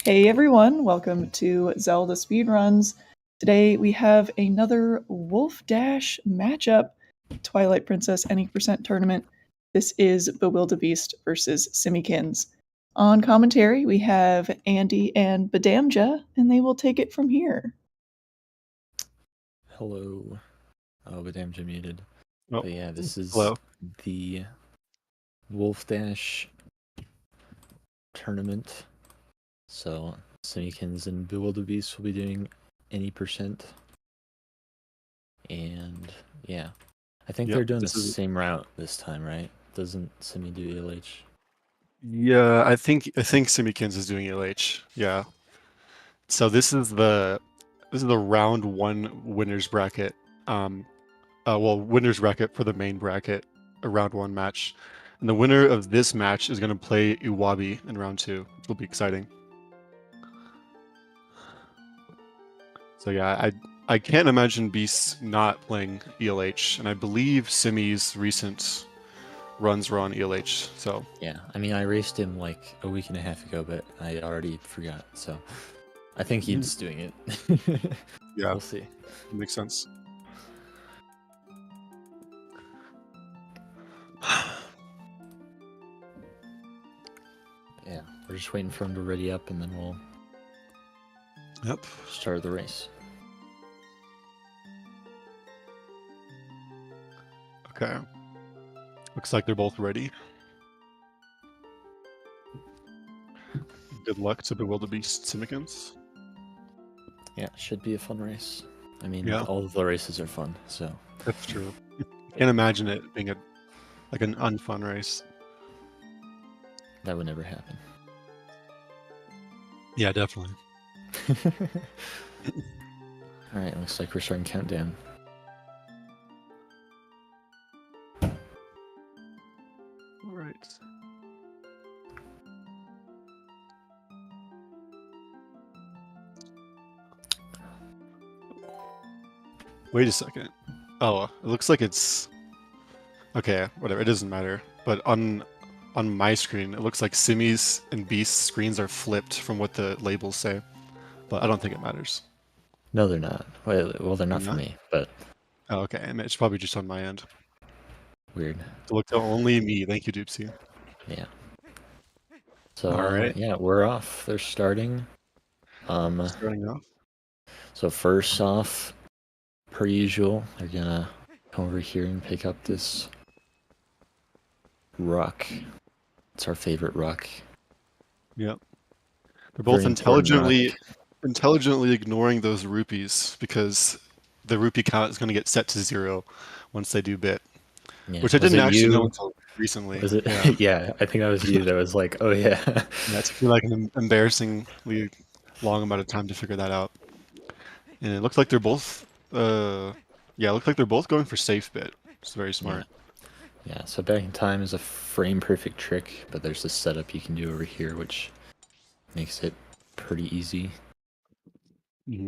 Hey everyone, welcome to Zelda Speedruns. Today we have another Wolfdash matchup, Twilight Princess Any Percent Tournament. This is Bewildebeest versus Simikins. On commentary we have Andy and Badamja, and they will take it from here. Hello. Oh, but damn, muted. Oh, but yeah, this is hello. the Wolfdash tournament. So Simikins and bewildebeest will be doing any percent. And yeah, I think they're doing the same route this time, right? Doesn't Simi do ELH? Yeah, I think Simikins is doing ELH. Yeah. So this is the round one winners bracket. Winners bracket for the main bracket, a round one match. And the winner of this match is going to play Iwabi in round two, which will be exciting. So yeah, I can't imagine Beast not playing ELH, and I believe Simi's recent runs were on ELH. So yeah, I mean, I raced him like a week and a half ago, but I already forgot. So I think he's doing it. Yeah, we'll see. Makes sense. Yeah, we're just waiting for him to ready up, and then we'll start the race. Okay. Looks like they're both ready. Good luck to bewildebeest Simikins. Yeah, should be a fun race. I mean, yeah. all of the races are fun, so. That's true. Can't imagine it being an unfun race. That would never happen. Yeah, definitely. Alright, looks like we're starting countdown. Alright. Wait a second. Oh, it looks like it's... Okay, whatever, it doesn't matter. But on my screen, it looks like Simi's and Beast's screens are flipped from what the labels say. But I don't think it matters. No, they're not. Well, they're not for me, but... Oh, okay, it's probably just on my end. Weird. It looked only me. Thank you, Doopsy. Yeah. So, Alright. Yeah, we're off. They're starting. Starting off. So first off, per usual, they're gonna come over here and pick up this rock. It's our favorite rock. Yep. They're both intelligently ignoring those rupees because the rupee count is going to get set to 0 once they do bit. Yeah. Which I didn't actually know until recently. Was it? Yeah. Yeah, I think that was you that was like, oh yeah. Yeah, it took me like an embarrassingly long amount of time to figure that out. And it looks like they're both, it looks like they're both going for safe bit. It's very smart. Yeah, so back in time is a frame perfect trick, but there's this setup you can do over here, which makes it pretty easy.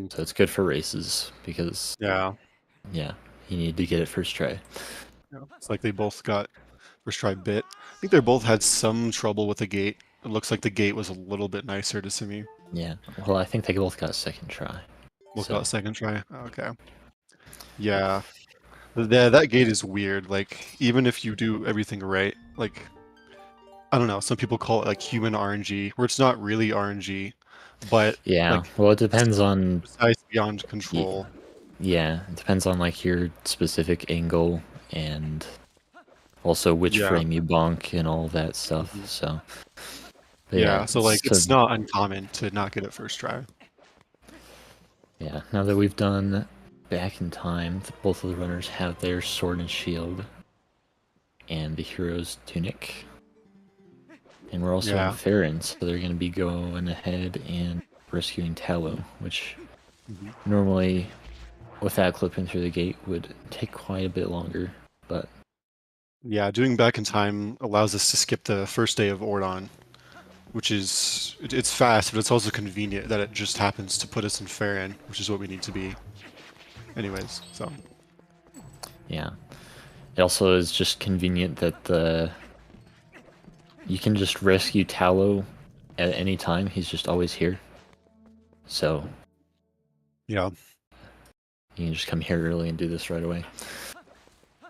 So it's good for races because you need to get it first try. Yeah, it's like they both got first try bit. I think they both had some trouble with the gate. It looks like the gate was a little bit nicer to Simi. Yeah, well, I think they both got a second try. Both got a second try? Okay. Yeah. That gate is weird. Like, even if you do everything right, like, I don't know, some people call it like human RNG, where it's not really RNG, but yeah, like, well, it depends on precise beyond control. Yeah, it depends on like your specific angle and also which frame you bonk and all that stuff. So so like it's not uncommon to not get it first try. Yeah, now that we've done back in time, both of the runners have their sword and shield and the hero's tunic. And we're also in Farron, so they're going to be going ahead and rescuing Tallow, which normally, without clipping through the gate, would take quite a bit longer, but... Yeah, doing back in time allows us to skip the first day of Ordon, which is... It's fast, but it's also convenient that it just happens to put us in Farron, which is what we need to be. Anyways, so... Yeah. It also is just convenient that you can just rescue Tallow at any time. He's just always here. So Yeah. you can just come here early and do this right away.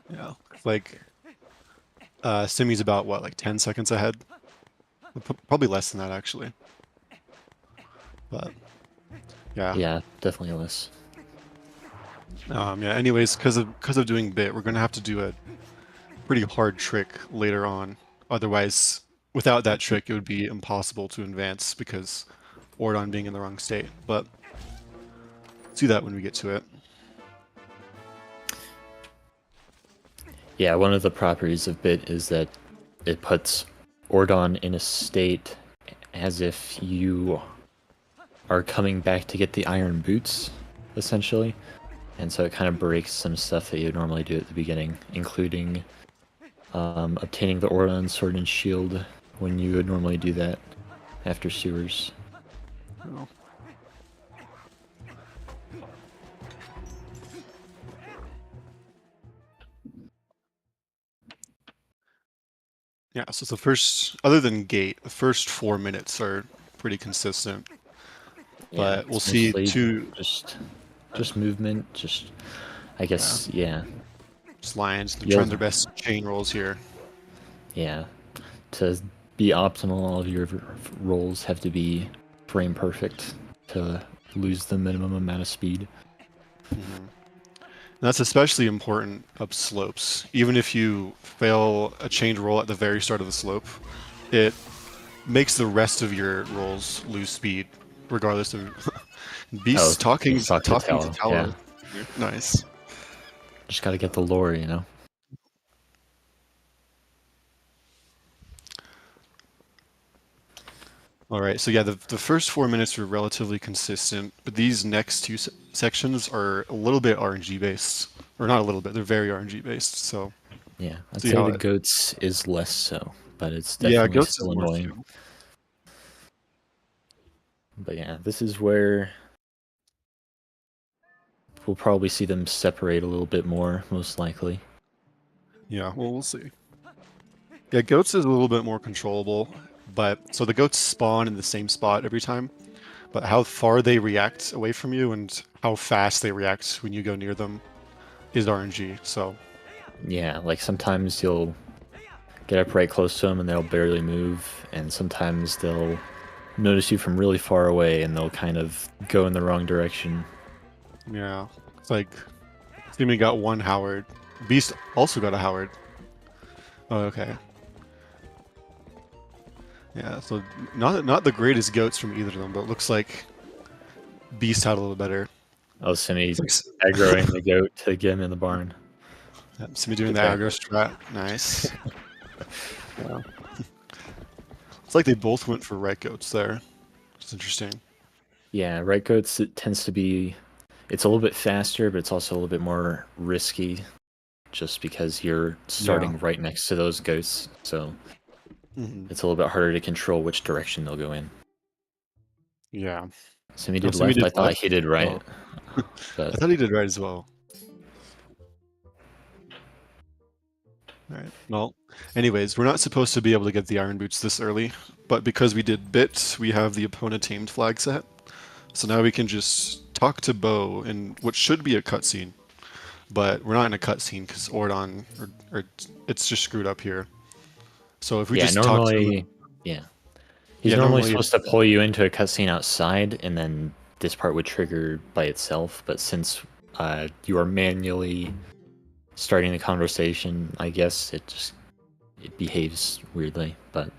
Yeah. Like, Simi's about what, like 10 seconds ahead? Probably less than that, actually. But yeah. Yeah, definitely less. Yeah. Anyways, because of doing bit, we're gonna have to do a pretty hard trick later on. Otherwise, without that trick, it would be impossible to advance because Ordon being in the wrong state. But let's do that when we get to it. Yeah, one of the properties of bit is that it puts Ordon in a state as if you are coming back to get the iron boots, essentially. And so it kind of breaks some stuff that you would normally do at the beginning, including obtaining the Ordon sword and shield when you would normally do that after sewers. Oh. Yeah, so the first, other than gate, the first 4 minutes are pretty consistent. Yeah, But we'll it's see mostly two just movement, just I guess yeah. just lions. They're Yeah. trying their best chain rolls here. Yeah. To be optimal, all of your rolls have to be frame perfect to lose the minimum amount of speed. And that's especially important up slopes. Even if you fail a chained roll at the very start of the slope, it makes the rest of your rolls lose speed, regardless of Beast talking talk to to Tal, yeah. Talon. Nice. Just gotta get the lore, you know? All right, so yeah, the first 4 minutes are relatively consistent, but these next two sections are a little bit RNG based, or not a little bit. They're very RNG based. So Yeah, I'd see say how the goats is less so, but it's yeah, definitely goats is still more annoying. fun. But yeah, this is where we'll probably see them separate a little bit more, most likely. Yeah, well, we'll see. Yeah, goats is a little bit more controllable, but so the goats spawn in the same spot every time, but how far they react away from you and how fast they react when you go near them is RNG. So Yeah, like sometimes you'll get up right close to them and they'll barely move, and sometimes they'll notice you from really far away and they'll kind of go in the wrong direction. yeah, it's like Simi got one Howard. Beast also got a Howard. Oh, okay. Yeah, so not the greatest goats from either of them, but it looks like Beast had a little better. Oh, Simi's It's aggroing the goat to get him in the barn. Simi doing Good the job. aggro strat. Nice. Yeah. It's like they both went for right goats there. It's interesting. Yeah, right goats, it tends to be, it's a little bit faster, but it's also a little bit more risky just because you're starting right next to those goats. So it's a little bit harder to control which direction they'll go in. Yeah. Simi Oh, did Simi left. did I thought left? he did right. I But thought he did right as well. Alright, well, anyways, we're not supposed to be able to get the iron boots this early, but because we did bit, we have the opponent tamed flag set. So now we can just talk to Bo in what should be a cutscene, but we're not in a cutscene because Ordon, or it's just screwed up here. So if we yeah, just talk to normally, him, yeah. He's yeah, normally normally supposed to pull you into a cutscene outside, and then this part would trigger by itself. But since you are manually starting the conversation, I guess it behaves weirdly. But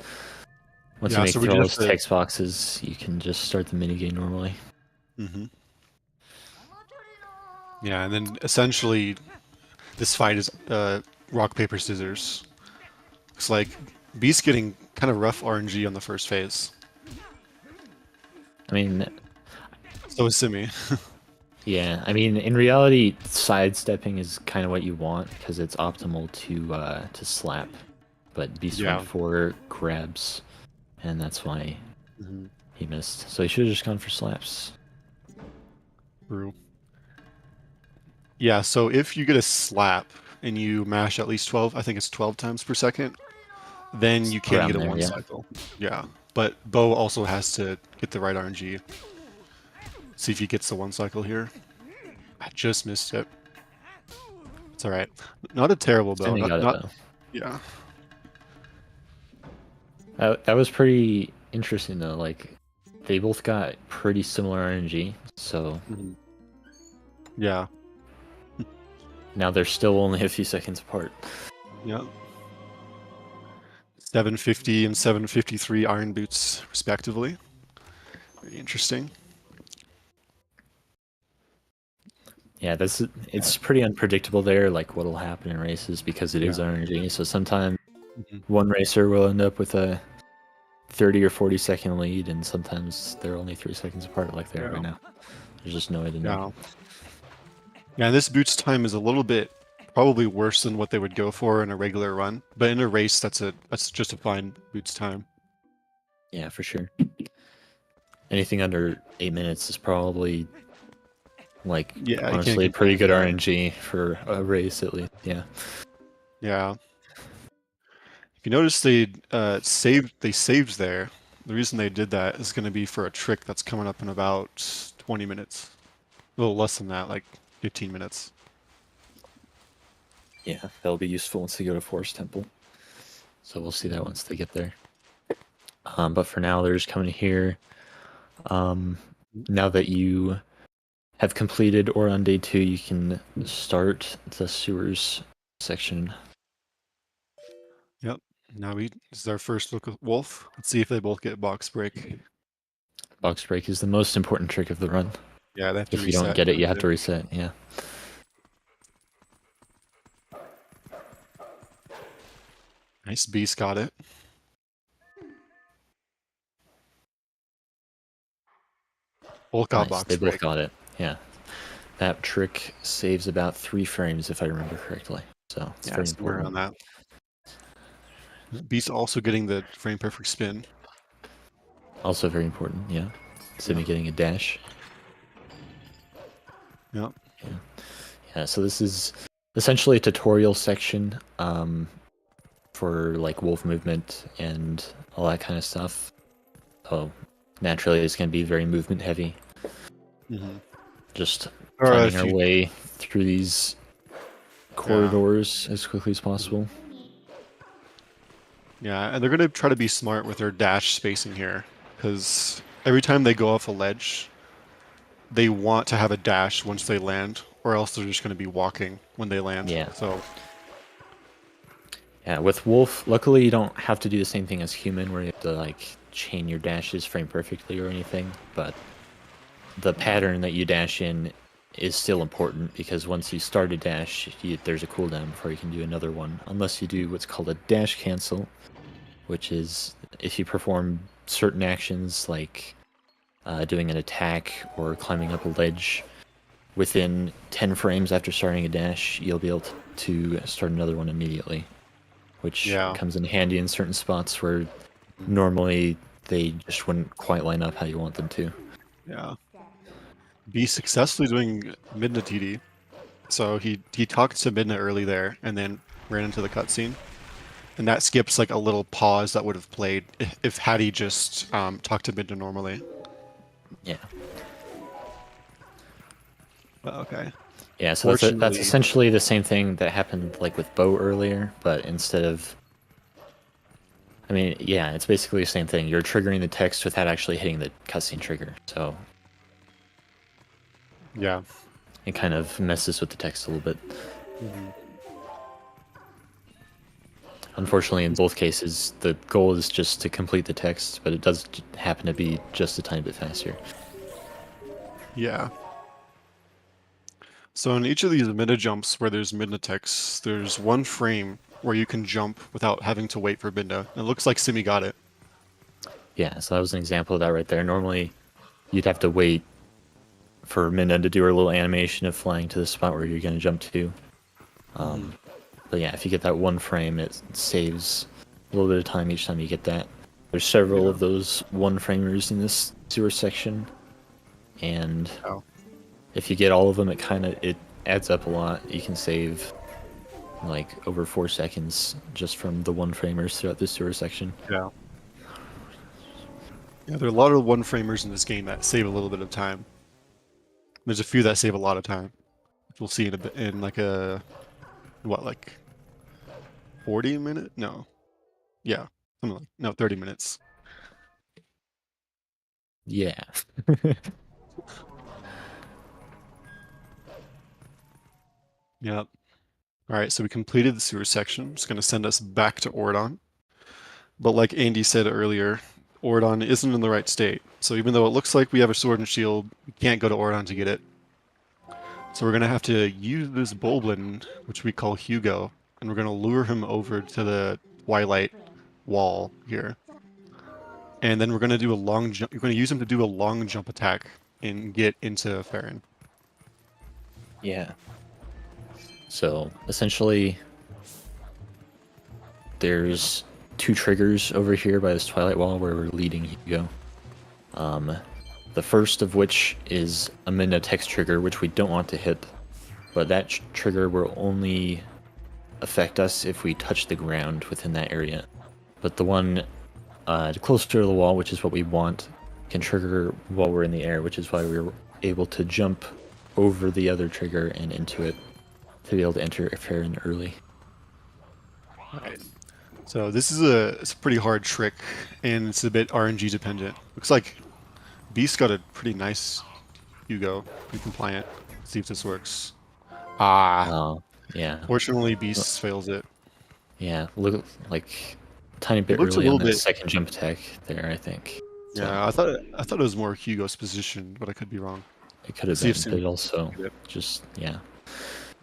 once you yeah, make so it we through all just those have to. text boxes, you can just start the minigame normally. Yeah, and then essentially this fight is rock paper scissors. It's like Beast getting kind of rough RNG on the first phase. I mean, So is Simi. yeah, I mean, in reality, sidestepping is kind of what you want because it's optimal to slap. But Beast Yeah. went for grabs, and that's why he missed. So he should have just gone for slaps. True. Yeah, so if you get a slap and you mash at least 12, I think it's 12 times per second, then you can Around get a there, one yeah. cycle. Yeah, but Bo also has to get the right RNG. See if he gets the one cycle here. I just missed it. It's all right. Not a terrible build. Simi got it though. Yeah. That was pretty interesting though. Like, they both got pretty similar RNG, so Yeah. now they're still only a few seconds apart. Yeah. 750 and 753 iron boots, respectively. Very interesting. Yeah, it's pretty unpredictable there, like what'll happen in races because it is RNG. So sometimes one racer will end up with a 30 or 40 second lead, and sometimes they're only 3 seconds apart, like they are right now. There's just no way to know. Yeah, this boots time is a little bit probably worse than what they would go for in a regular run, but in a race, that's just a fine boots time. Yeah, for sure. Anything under 8 minutes is probably, like, honestly pretty good RNG for a race at least. Yeah. Yeah. If you notice, they saved there. The reason they did that is going to be for a trick that's coming up in about 20 minutes. A little less than that, like 15 minutes. Yeah, that'll be useful once they go to Forest Temple. So we'll see that once they get there. But for now, they're just coming here. Now that you have completed or on day 2, you can start the sewers section. Yep. Now this is our first look at Wolf. Let's see if they both get box break. Box break is the most important trick of the run. Yeah, they have to if you don't get it, you have to reset. Yeah. Nice, Beast got it. Both got box They break. both got it. Yeah. That trick saves about 3 frames if I remember correctly. So it's very important. On that. Beast also getting the frame perfect spin. Also very important, yeah. Simi getting a dash. Yep. Yeah, so this is essentially a tutorial section for like wolf movement and all that kind of stuff. So naturally it's going to be very movement heavy. Just finding our way through these corridors as quickly as possible. Yeah, and they're going to try to be smart with their dash spacing here, because every time they go off a ledge, they want to have a dash once they land, or else they're just going to be walking when they land. Yeah. So. Yeah, with Wolf, luckily you don't have to do the same thing as human, where you have to like chain your dashes frame perfectly or anything, but the pattern that you dash in is still important, because once you start a dash, there's a cooldown before you can do another one, unless you do what's called a dash cancel, which is if you perform certain actions like doing an attack or climbing up a ledge within 10 frames after starting a dash, you'll be able to start another one immediately, which comes in handy in certain spots where normally they just wouldn't quite line up how you want them to. Yeah. Be successfully doing Midna TD. So he talked to Midna early there and then ran into the cutscene. And that skips like a little pause that would have played if had he just talked to Midna normally. Yeah. Okay. Yeah, so that's essentially the same thing that happened like with Bo earlier, but instead of... I mean, yeah, it's basically the same thing. You're triggering the text without actually hitting the cutscene trigger, so... Yeah. It kind of messes with the text a little bit. Unfortunately, in both cases, the goal is just to complete the text, but it does happen to be just a tiny bit faster. Yeah. So in each of these Midna jumps where there's Midna text, there's one frame where you can jump without having to wait for Midna. It looks like Simi got it. Yeah, so that was an example of that right there. Normally, you'd have to wait for Midna to do her little animation of flying to the spot where you're going to jump to. But yeah, if you get that one frame, it saves a little bit of time each time you get that. There's several of those one framers in this sewer section, and if you get all of them, it adds up a lot. You can save like over 4 seconds just from the one framers throughout this sewer section. Yeah. Yeah, there are a lot of one framers in this game that save a little bit of time. There's a few that save a lot of time, which we'll see in a bit, in like a what, like 40 minute? No, yeah, something like no 30 minutes. Yeah. Yep. All right, so we completed the sewer section. It's going to send us back to Ordon. But like Andy said earlier, Ordon isn't in the right state. So even though it looks like we have a sword and shield, we can't go to Ordon to get it. So we're going to have to use this Boblin, which we call Hugo, and we're going to lure him over to the Twilight wall here. And then we're going to do a long jump. You're going to use him to do a long jump attack and get into Farron. Yeah. So essentially, there's 2 triggers over here by this Twilight Wall where we're leading Hugo. The first of which is a Midna text trigger, which we don't want to hit, but that trigger will only affect us if we touch the ground within that area. But the one closer to the wall, which is what we want, can trigger while we're in the air, which is why we were able to jump over the other trigger and into it to be able to enter Farron early. Alright. So this is it's a pretty hard trick, and it's a bit RNG dependent. Looks like Beast got a pretty nice Hugo. Be compliant. Let's see if this works. Ah. Oh, yeah. Fortunately, Beast fails it. Yeah, look like a tiny bit looks a early on little that bit- second jump attack there, I think. So Yeah, I thought it was more Hugo's position, but I could be wrong. it could have see if been, but Sim- also Yep. just, yeah.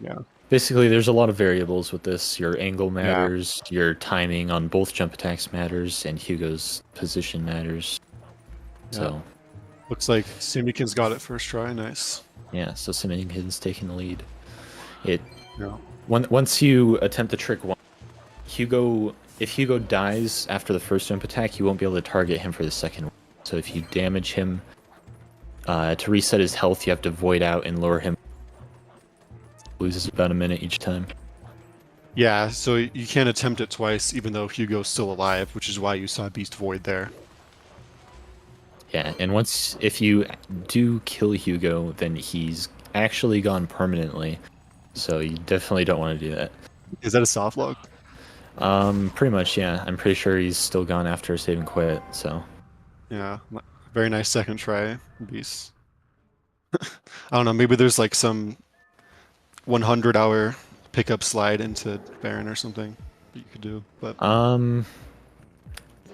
Yeah. Basically, there's a lot of variables with this. Your angle matters, your timing on both jump attacks matters, and Hugo's position matters. So, Looks like Simikins got it first try. Nice. yeah, so Simikins taking the lead. Yeah. Once you attempt the trick one, if Hugo dies after the first jump attack, you won't be able to target him for the second one. So if you damage him, to reset his health, you have to void out and lure him. Loses about a minute each time. Yeah, so you can't attempt it twice, even though Hugo's still alive, which is why you saw Beast Void there. Yeah, and if you do kill Hugo, then he's actually gone permanently. So you definitely don't want to do that. Is that a soft log? Pretty much, yeah. I'm pretty sure he's still gone after save and quit, so. Yeah, very nice second try, Beast. I don't know, maybe there's like some 100-hour pickup slide into Baron or something that you could do, but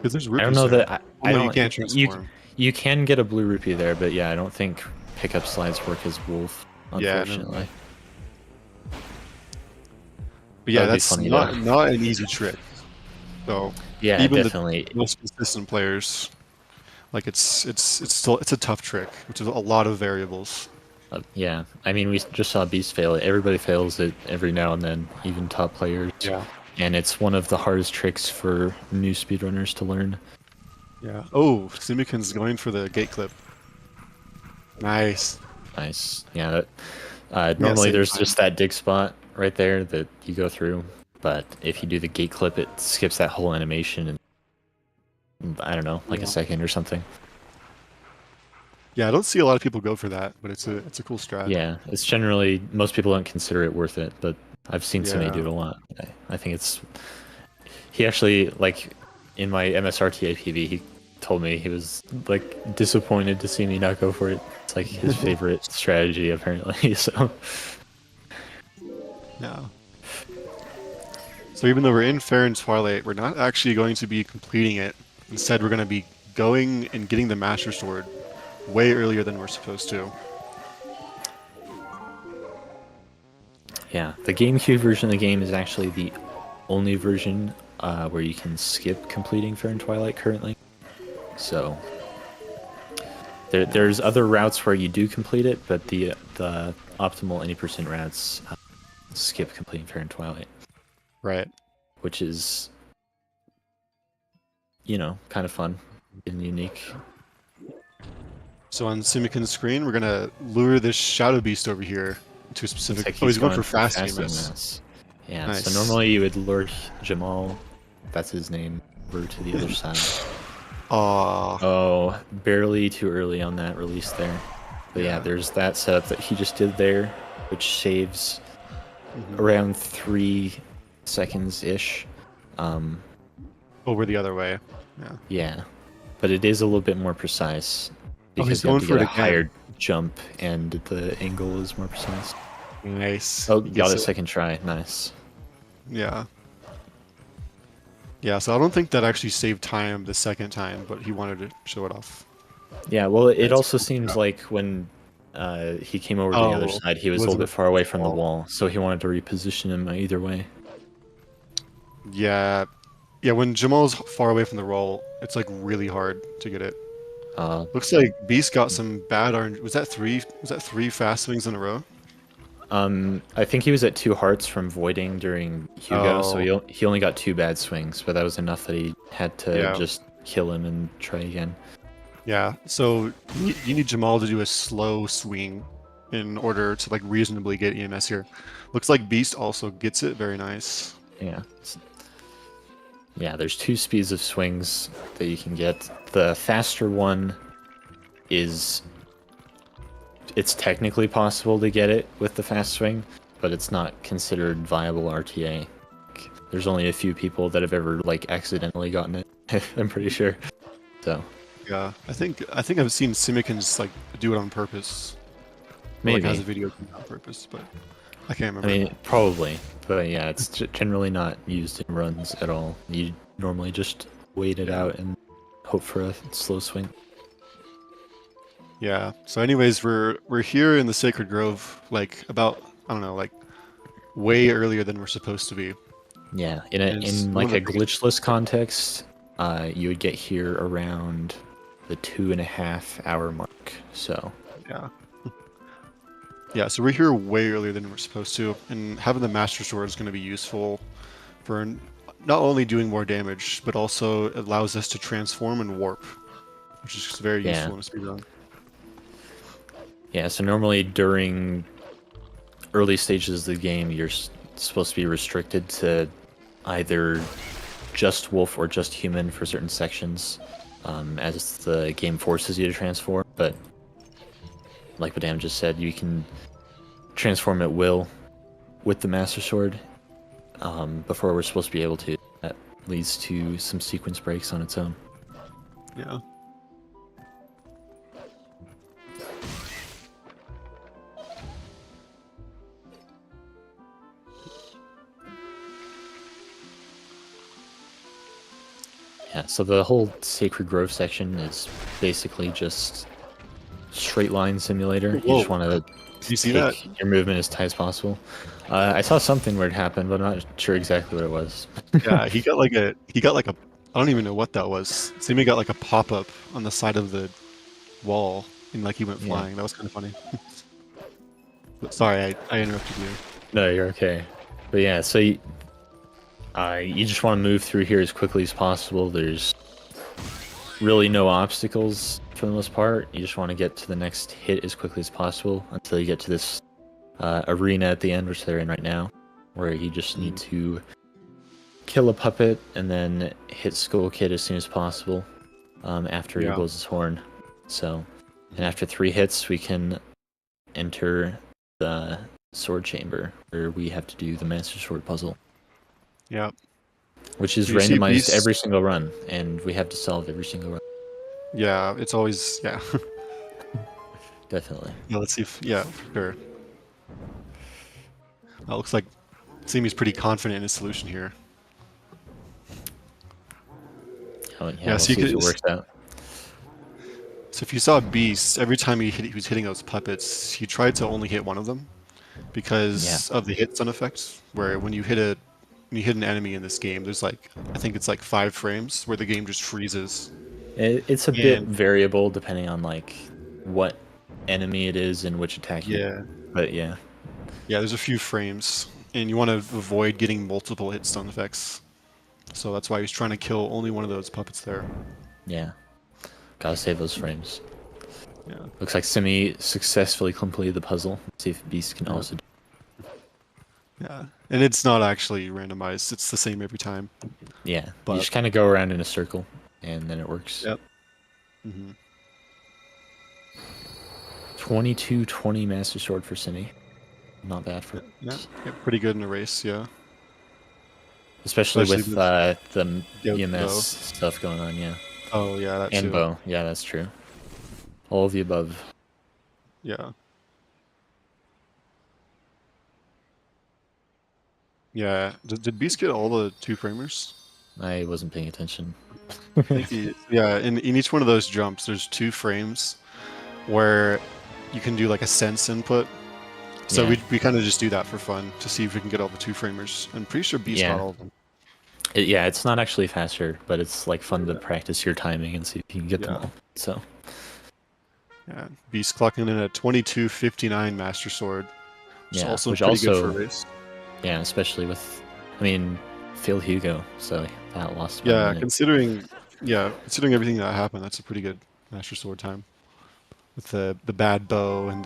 because there's I don't know there. that I No, don't. you can't transform. You can get a blue rupee there, but yeah, I don't think pickup slides work as Wolf, Yeah, unfortunately. But yeah, That'd be that's funny, not an easy trick. So Yeah, even definitely. the most consistent players, like it's a tough trick, which is a lot of variables. Yeah, I mean, we just saw Beast fail it. Everybody fails it every now and then, even top players. Yeah. And it's one of the hardest tricks for new speedrunners to learn. Yeah. Oh, Simikin's going for the gate clip. Nice. Nice. Yeah. Normally same there's time. just that dig spot right there that you go through, but if you do the gate clip, it skips that whole animation in, I don't know, like Yeah. a second or something. Yeah, I don't see a lot of people go for that, but it's a cool strat. Yeah, it's generally, most people don't consider it worth it, but I've seen somebody do Yeah. it a lot. I think it's, he actually, like, in my MSRTA PV, he told me he was, like, disappointed to see me not go for it. It's, like, his favorite strategy, apparently, so. Yeah. So even though we're in Farron Twilight, we're not actually going to be completing it. Instead, we're going to be going and getting the Master Sword way earlier than we're supposed to. Yeah, the GameCube version of the game is actually the only version where you can skip completing Fair and Twilight currently. So there's other routes where you do complete it, but the optimal any percent routes skip completing Fair and Twilight, Right. which is, you know, kind of fun and unique. So on Simikin's screen, we're going to lure this Shadow Beast over here to a specific... Looks like Oh, he's going for fasting fasting miss. miss. Yeah, Nice. so normally you would lure Jamal, that's his name, over to the other side. Aw. Oh, barely too early on that release there. But yeah, there's that setup that he just did there, which saves around 3 seconds-ish. Over the other way. Yeah. Yeah, but it is a little bit more precise Oh, he's because you have going to for get it a again. higher jump and the angle is more precise. Nice. Oh, He got gets it second try. Nice. Yeah. Yeah, so I don't think that actually saved time the second time, but he wanted to show it off. Yeah, well, it That's also cool. seems like when he came over to the other Oh, side, he was a was little in bit far away from the wall, so he wanted to reposition him either way. Yeah. Yeah, when Jamal's far away from the roll, it's like really hard to get it. Looks like Beast got some bad orange. Was that three fast swings in a row? I think he was at 2 hearts from voiding during Hugo, so Oh, he only got 2 bad swings, but that was enough that he had to yeah. just kill him and try again. Yeah, so you need Jamal to do a slow swing in order to like reasonably get EMS here. Looks like Beast also gets it. Very nice. Yeah. Yeah, there's 2 speeds of swings that you can get. The faster one is... It's technically possible to get it with the fast swing, but it's not considered viable RTA. There's only a few people that have ever like accidentally gotten it. I'm pretty sure. So Yeah, I think I've seen Simikins like do it on purpose. Or, like maybe. has a video on purpose, but I can't remember. I mean, probably, but yeah, it's generally not used in runs at all. You normally just wait it out and hope for a slow swing. Yeah. So, anyways, we're here in the Sacred Grove, like about I don't know, like way earlier than we're supposed to be. Yeah, And it's in one like of a the biggest- glitchless context, you would get here around the 2.5 hour mark. So Yeah. Yeah. So we're here way earlier than we're supposed to, and having the Master Sword is going to be useful for not only doing more damage, but also allows us to transform and warp, which is very yeah, useful in a speedrun. yeah. So normally during early stages of the game, you're supposed to be restricted to either just wolf or just human for certain sections, as the game forces you to transform. But like what Dan just said, you can transform at will with the Master Sword before we're supposed to be able to. That leads to some sequence breaks on its own. Yeah. Yeah, so the whole Sacred Grove section is basically just straight line simulator. You just Whoa. want to Do you see take that? your movement as tight as possible. I saw something weird happen, but I'm not sure exactly what it was. Yeah, he got like a I don't even know what that was. Simi got like a pop up on the side of the wall and like he went Yeah. flying. That was kind of funny. Sorry, I interrupted you. No, you're okay. But yeah, so you just want to move through here as quickly as possible. There's really no obstacles for the most part. You just want to get to the next hit as quickly as possible until you get to this arena at the end, which they're in right now, where you just need to kill a puppet and then hit Skull Kid as soon as possible after he blows his horn. So, and after 3 hits, we can enter the sword chamber where we have to do the Master Sword puzzle. Yeah. Which is Do you see randomized Beast? every single run, and we have to solve every single run. Yeah, it's always Definitely. Yeah, let's see if sure. It looks like Simi's pretty confident in his solution here. Oh, yeah, Yeah, we'll so see you if it could- works out. So if you saw Beast, every time he was hitting those puppets, he tried to only hit one of them because of the hit stun effect. Where when you hit an enemy in this game, there's like I think it's like 5 frames where the game just freezes. It's a bit variable depending on like what enemy it is and which attack. But yeah. Yeah, there's a few frames, and you want to avoid getting multiple hit stun effects. So that's why he's trying to kill only one of those puppets there. Yeah. Gotta save those frames. Yeah. Looks like Simi successfully completed the puzzle. Let's see if Beast can also do it. Yeah, and it's not actually randomized. It's the same every time. Yeah, But- you just kind of go around in a circle, and then it works. Yep. Mm-hmm. 22-20 Master Sword for Simi. Not bad for Yeah, pretty good in a race, yeah. Especially with the Goat EMS bow. stuff going on, yeah. Oh yeah, that And too. bow, yeah, that's true. All of the above. Yeah. Yeah. Did Beast get all the 2-framers? I wasn't paying attention. I think yeah, in each one of those jumps, there's 2 frames where you can do like a sense input. So Yeah. we kind of just do that for fun to see if we can get all the 2-framers. I'm pretty sure Beast got all of them. Yeah, it's not actually faster, but it's like fun to practice your timing and see if you can get them all. So. Yeah, Beast clocking in at 22:59 Master Sword. Which is also which pretty good also, for a race. Yeah, especially with, I mean, Phil Hugo, so that lost by a minute. Considering everything that happened, that's a pretty good Master Sword time. With the bad bow and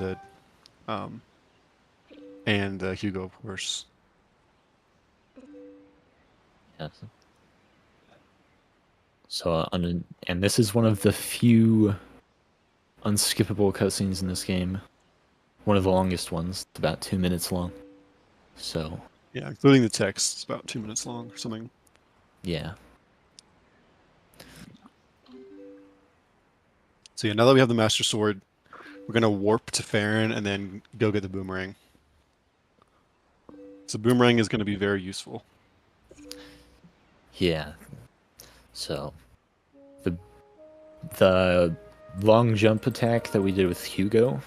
the Hugo, of course. Yeah. So, and this is one of the few unskippable cutscenes in this game. One of the longest ones. It's about 2 minutes long. So. Yeah, including the text, it's about 2 minutes long or something. Yeah. So yeah, now that we have the Master Sword, we're gonna warp to Farron and then go get the boomerang. So boomerang is gonna be very useful. Yeah. So the long jump attack that we did with Hugo,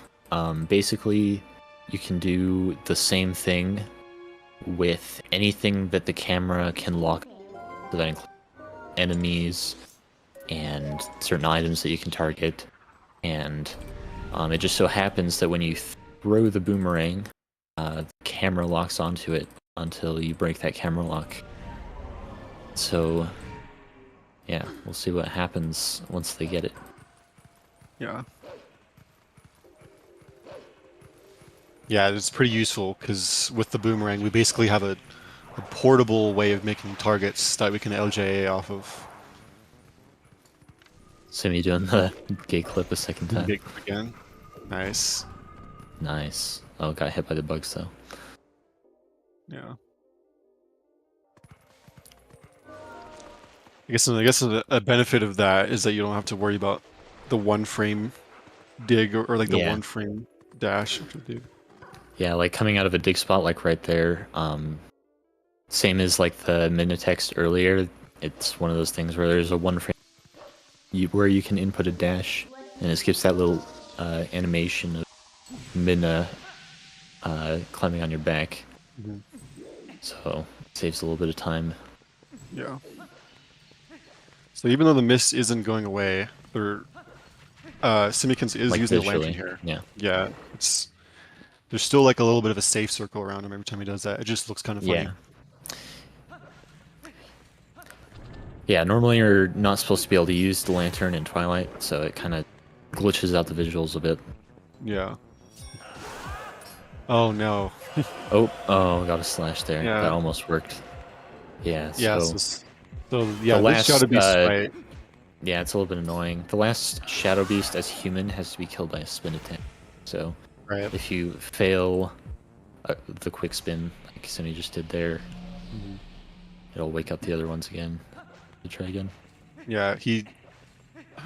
basically you can do the same thing with anything that the camera can lock. So that includes enemies and certain items that you can target. And it just so happens that when you throw the boomerang, the camera locks onto it until you break that camera lock. So, yeah, we'll see what happens once they get it. Yeah. Yeah, it's pretty useful because with the boomerang, we basically have a portable way of making targets that we can LJA off of. Simi doing the gay clip a second time. Gay clip again. Nice. Nice. Oh, got hit by the bugs though. Yeah. I guess a benefit of that is that you don't have to worry about the 1-frame dig or like the 1-frame dash. Yeah, like coming out of a dig spot like right there. Same as like the minute text earlier. It's one of those things where there's a 1-frame where you can input a dash, and it skips that little animation of Minna climbing on your back. Mm-hmm. So it saves a little bit of time. Yeah. So even though the mist isn't going away, Simikins is Like using visually, a lantern here. Yeah. Yeah. There's still like a little bit of a safe circle around him every time he does that. It just looks kind of funny. Yeah, normally you're not supposed to be able to use the lantern in Twilight, so it kind of glitches out the visuals a bit. Yeah. Oh no. oh, got a slash there. Yeah. That almost worked. Yeah, yeah, so the last Shadow Beast fight. Yeah, it's a little bit annoying. The last Shadow Beast as human has to be killed by a spin attack. So if you fail the quick spin, like Simi just did there, it'll wake up the other ones again. To try again. Yeah,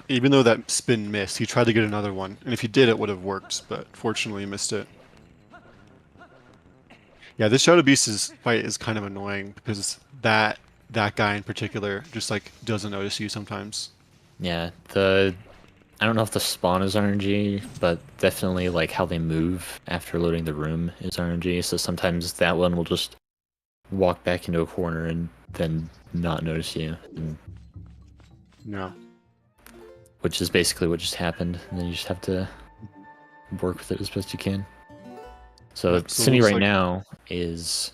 even though that spin missed, he tried to get another one, and if he did, it would have worked, but fortunately he missed it. Yeah, this Shadow Beast fight is kind of annoying because that guy in particular just like doesn't notice you sometimes. Yeah, I don't know if the spawn is RNG, but definitely like how they move after loading the room is RNG. So sometimes that one will just walk back into a corner and then not notice you. Yeah. Which is basically what just happened, and then you just have to work with it as best you can. So Simi right now is,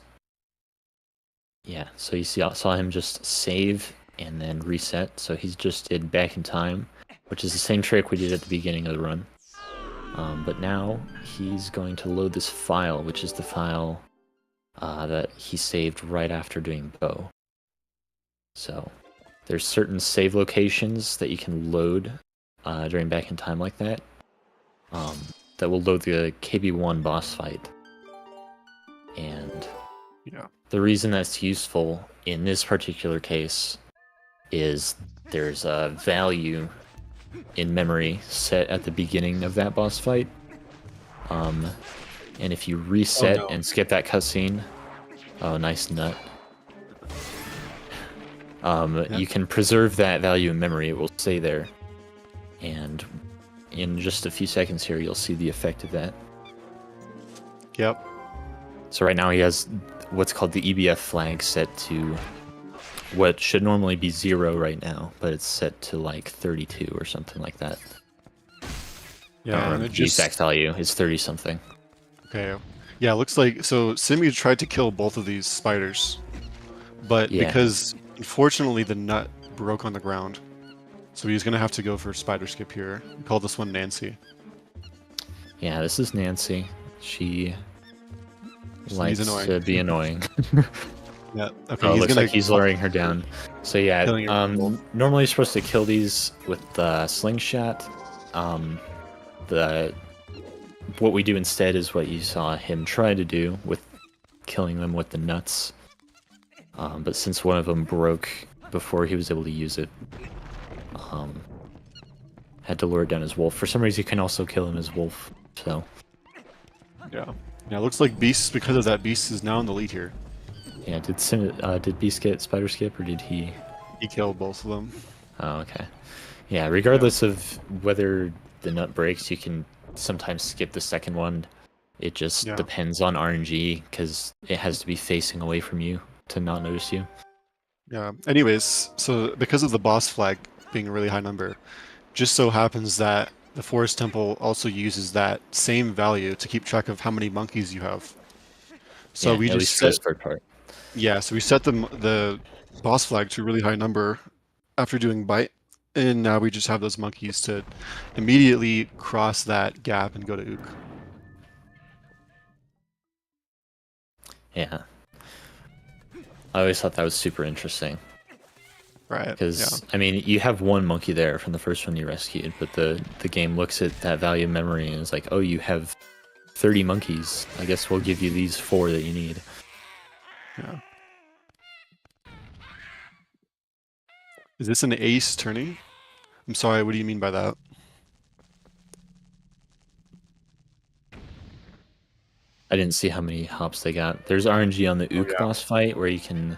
so you saw him just save and then reset. So he's just did back in time, which is the same trick we did at the beginning of the run. But now he's going to load this file, which is the file that he saved right after doing bow. So there's certain save locations that you can load during back in time like that. that will load the KB1 boss fight. And Yeah. the reason that's useful in this particular case is there's a value in memory set at the beginning of that boss fight. And if you reset and skip that cutscene, oh, nice nut. You can preserve that value in memory. It will stay there. And in just a few seconds here, you'll see the effect of that. Yep. So right now he has what's called the EBF flag set to what should normally be 0 right now, but it's set to like 32 or something like that. Yeah, and it the exact value is 30 something. Okay. Yeah, it looks like so Simi tried to kill both of these spiders, but because unfortunately the nut broke on the ground, so he's gonna have to go for spider skip here. We call this one Nancy. Yeah, this is Nancy. She likes annoying. to be annoying. Yeah. Okay. Oh, it looks like he's luring her down. So yeah, normally you're supposed to kill these with the slingshot. What we do instead is what you saw him try to do with killing them with the nuts. But since one of them broke before he was able to use it, had to lure it down as wolf. For some reason, you can also kill him as wolf. So yeah. Yeah. It looks like Beast, because of that, Beast is now in the lead here. yeah, did Beast get spider skip or did he? He killed both of them. Oh, okay. Yeah, regardless of whether the nut breaks, you can sometimes skip the second one. It just depends on RNG, because it has to be facing away from you to not notice you. Yeah. Anyways, so because of the boss flag being a really high number, just so happens that the Forest Temple also uses that same value to keep track of how many monkeys you have. So we just set this third part. Yeah, so we set the boss flag to a really high number after doing bite, and now we just have those monkeys to immediately cross that gap and go to Ook. Yeah. I always thought that was super interesting. Right. Because, I mean, you have one monkey there from the first one you rescued, but the game looks at that value of memory and is like, oh, you have 30 monkeys. I guess we'll give you these 4 that you need. Yeah. Is this an ace turning? I'm sorry, what do you mean by that? I didn't see how many hops they got. There's RNG on the Ook boss fight where you can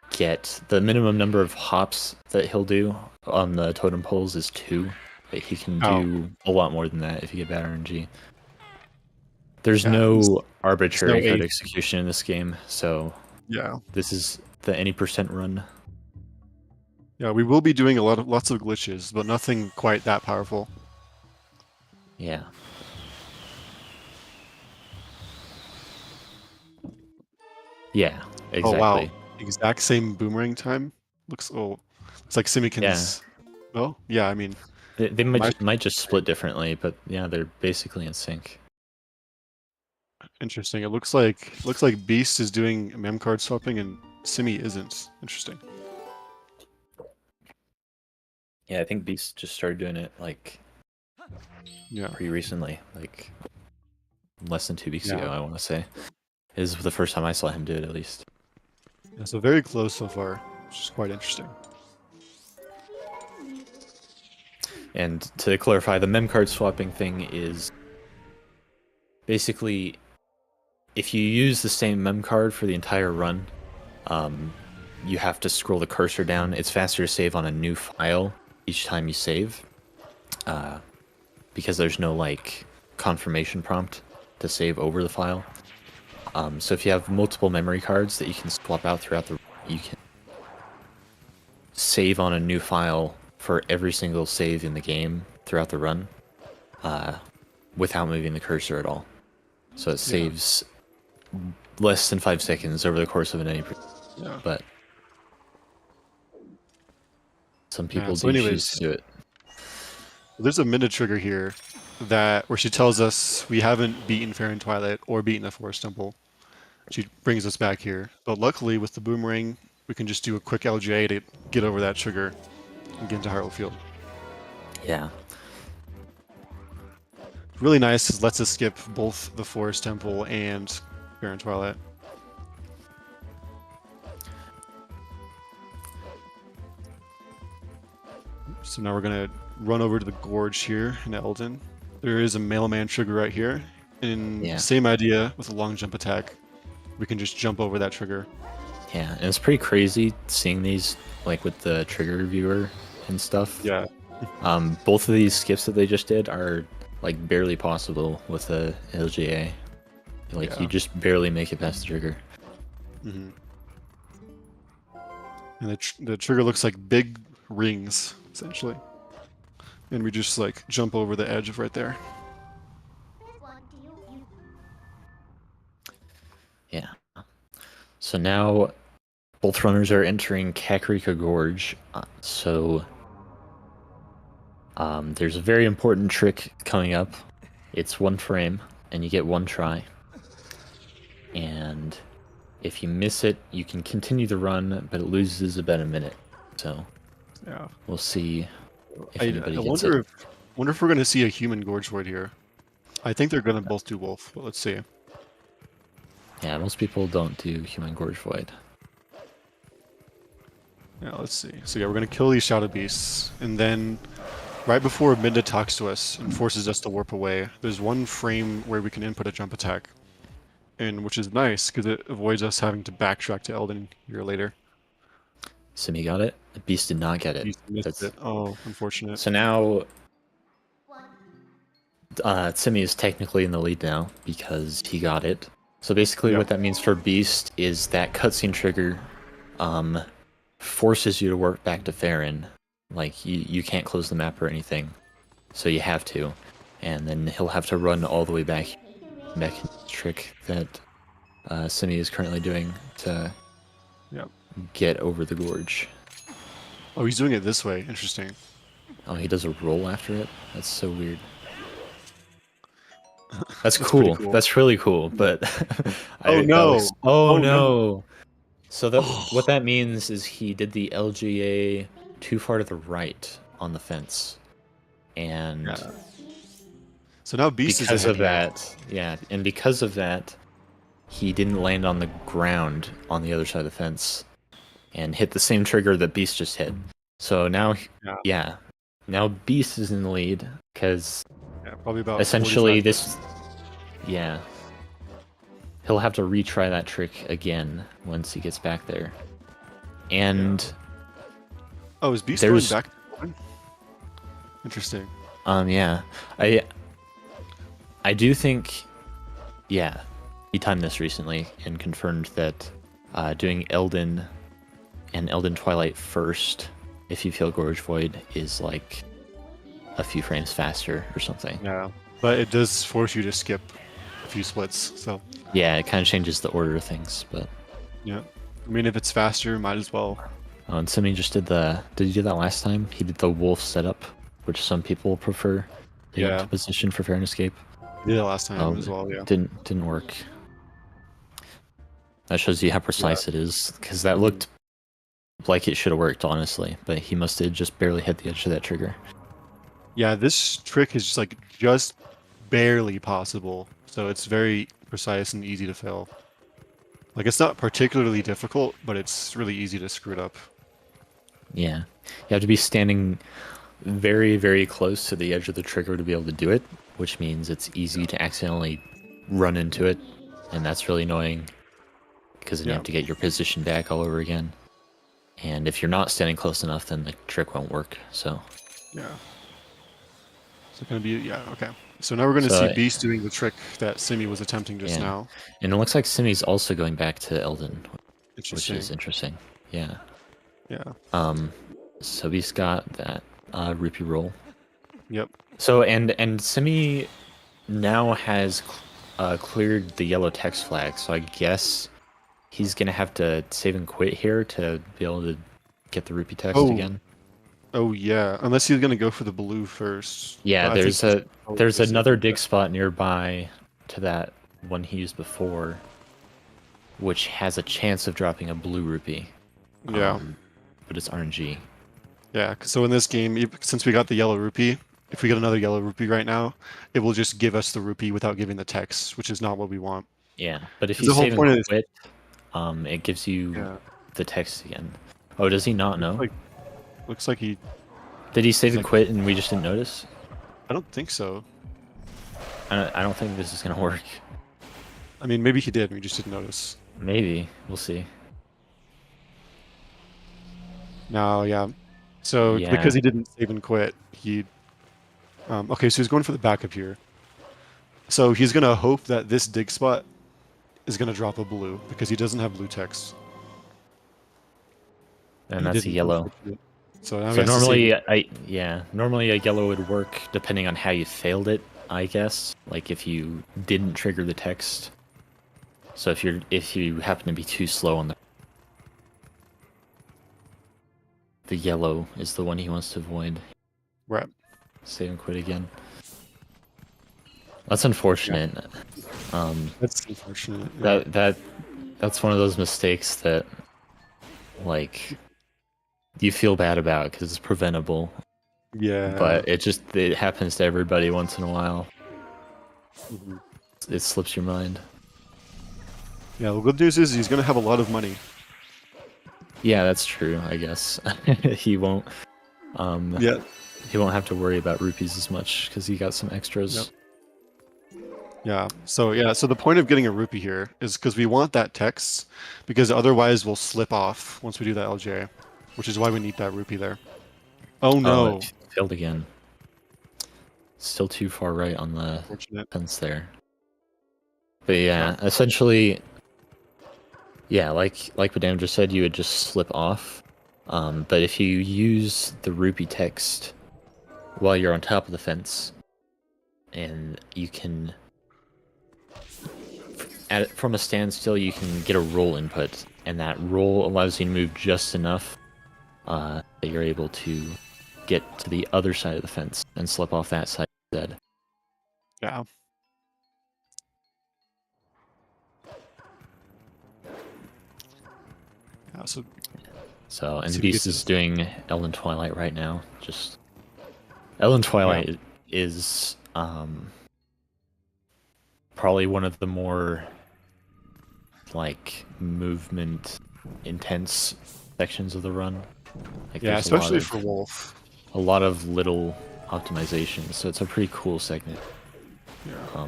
get the minimum number of hops that he'll do on the totem poles is 2. But he can do a lot more than that if you get bad RNG. There's no arbitrary code execution in this game, so this is the any % run. Yeah, we will be doing lots of glitches, but nothing quite that powerful. Yeah. Yeah, exactly. Oh wow, exact same boomerang time. Looks like Simikins. Yeah. Oh yeah, I mean they might just split differently, but yeah, they're basically in sync. Interesting. It looks like Beast is doing mem card swapping and Simi isn't. Interesting. Yeah, I think Beast just started doing it like pretty recently, like less than 2 weeks ago, I want to say. Is the first time I saw him do it, at least. Yeah, so very close so far, which is quite interesting. And to clarify, the mem card swapping thing is basically if you use the same mem card for the entire run, you have to scroll the cursor down. It's faster to save on a new file each time you save, because there's no like confirmation prompt to save over the file. So if you have multiple memory cards that you can swap out throughout you can save on a new file for every single save in the game throughout the run, without moving the cursor at all. So it saves less than 5 seconds over the course of any. But some people choose to do it. There's a minute trigger here where she tells us we haven't beaten Fair and Twilight or beaten the Forest Temple. She brings us back here, but luckily with the boomerang, we can just do a quick LGA to get over that trigger and get into Hartlefield. Yeah. really nice is lets us skip both the Forest Temple and Fair and Twilight. So now we're gonna run over to the gorge here in Eldin. There is a mailman trigger right here, and Yeah. same idea with a long jump attack. We can just jump over that trigger. Yeah, and it's pretty crazy seeing these like with the trigger viewer and stuff. Yeah, Both of these skips that they just did are like barely possible with the LGA. Like Yeah. you just barely make it past the trigger. and the trigger looks like big rings essentially, and we just like jump over the edge of right there. Yeah. So now both runners are entering Kakarika Gorge. There's a very important trick coming up. It's 1 frame, and you get 1 try. And if you miss it, you can continue the run, but it loses about a minute. So Yeah. we'll see if I anybody gets wonder it. if we're gonna see a human Gorge Void here. I think they're gonna both do Wolf, but let's see. Yeah, most people don't do Human Gorge Void. Yeah, let's see. So yeah, we're gonna kill these Shadow Beasts, and then right before Minda talks to us and forces us to warp away, there's 1 frame where we can input a jump attack, and which is nice because it avoids us having to backtrack to Eldin a year later. Simi got it. The Beast did not get it. You missed it. Oh, unfortunate. So now Simi is technically in the lead now because he got it. So basically what that means for Beast is that cutscene trigger forces you to work back to Farron. Like, you can't close the map or anything. So you have to. And then he'll have to run all the way back in the trick that Simi is currently doing to get over the gorge. Oh, he's doing it this way. Interesting. Oh, he does a roll after it? That's so weird. That's cool. Cool. That's really cool, but... Oh, no. Oh, Oh, no. no. So what that means is he did the LGA too far to the right on the fence. And So now Beast because is of that, and because of that, he didn't land on the ground on the other side of the fence and hit the same trigger that Beast just hit. So now, now Beast is in the lead because probably about essentially 45. he'll have to retry that trick again once he gets back there. And oh, is Beast going back? Interesting. I do think, he timed this recently and confirmed that doing Eldin and Eldin Twilight first, if you feel Gorge Void, is like a few frames faster or something. Yeah, but it does force you to skip a few splits, so... Yeah, it kind of changes the order of things, but... Yeah. I mean, if it's faster, might as well. Oh, and Simi just did Did he do that last time? He did the wolf setup, which some people prefer. They went to position for fair and escape. He did it last time as well, yeah. Didn't work. That shows you how precise it is, because that looked like it should have worked, honestly, but he must have just barely hit the edge of that trigger. Yeah, this trick is just barely possible, so it's very precise and easy to fail. Like, it's not particularly difficult, but it's really easy to screw it up. Yeah. You have to be standing very, very close to the edge of the trigger to be able to do it, which means it's easy to accidentally run into it, and that's really annoying, because then you have to get your position back all over again. And if you're not standing close enough, then the trick won't work, so... Yeah. So it's gonna be... okay. So now we're gonna see Beast doing the trick that Simi was attempting just now. And it looks like Simi's also going back to Eldin, which Interesting. is interesting. Yeah. Yeah. So Beast got that rupee roll. Yep. So and Simi now has cleared the yellow text flag, so I guess he's gonna have to save and quit here to be able to get the rupee text again. Oh yeah, unless he's gonna go for the blue first. Yeah, there's another dig spot nearby to that one he used before, which has a chance of dropping a blue rupee. Yeah. But it's RNG. Yeah, so in this game, since we got the yellow rupee, if we get another yellow rupee right now, it will just give us the rupee without giving the text, which is not what we want. Yeah, but if 'Cause you the whole save and point of this, quit, it gives you yeah, the text again. Oh, does he not know? looks like he. Did he save He's and like, quit and we just didn't notice? I don't think so. I don't think this is gonna work. I mean, maybe he did. We just didn't notice. Maybe. We'll see. No, yeah. So Yeah. because he didn't save and quit, he. Okay, so he's going for the backup here. So he's gonna hope that this dig spot is gonna drop a blue because he doesn't have blue text. And He that's a didn't, yellow. unfortunately. So now he So has to save normally a yellow would work depending on how you failed it, I guess. Like if you didn't trigger the text. So if you happen to be too slow on the yellow is the one he wants to avoid. Right. Save and quit again. That's unfortunate. That's unfortunate. Yeah. That's one of those mistakes that like you feel bad about because it's preventable. Yeah. But it happens to everybody once in a while. Mhm. It slips your mind. Yeah, the good news is he's gonna have a lot of money. Yeah, that's true, I guess. He won't Yeah. he won't have to worry about rupees as much because he got some extras. Yep. So the point of getting a rupee here is because we want that text, because otherwise we'll slip off once we do that LJ, which is why we need that rupee there. Oh no. It failed again. Still too far right on the Unfortunate. fence there. But yeah, essentially, yeah, like Badam just said, you would just slip off. But if you use the rupee text while you're on top of the fence, and you can, from a standstill, you can get a roll input, and that roll allows you to move just enough that you're able to get to the other side of the fence and slip off that side instead. Yeah. So, and See if Beast we is doing Ellen Twilight right now. Just Ellen Twilight is probably one of the more like movement intense sections of the run. Like, Yeah, there's especially for Wolf. a lot of little optimizations, so it's a pretty cool segment. Yeah.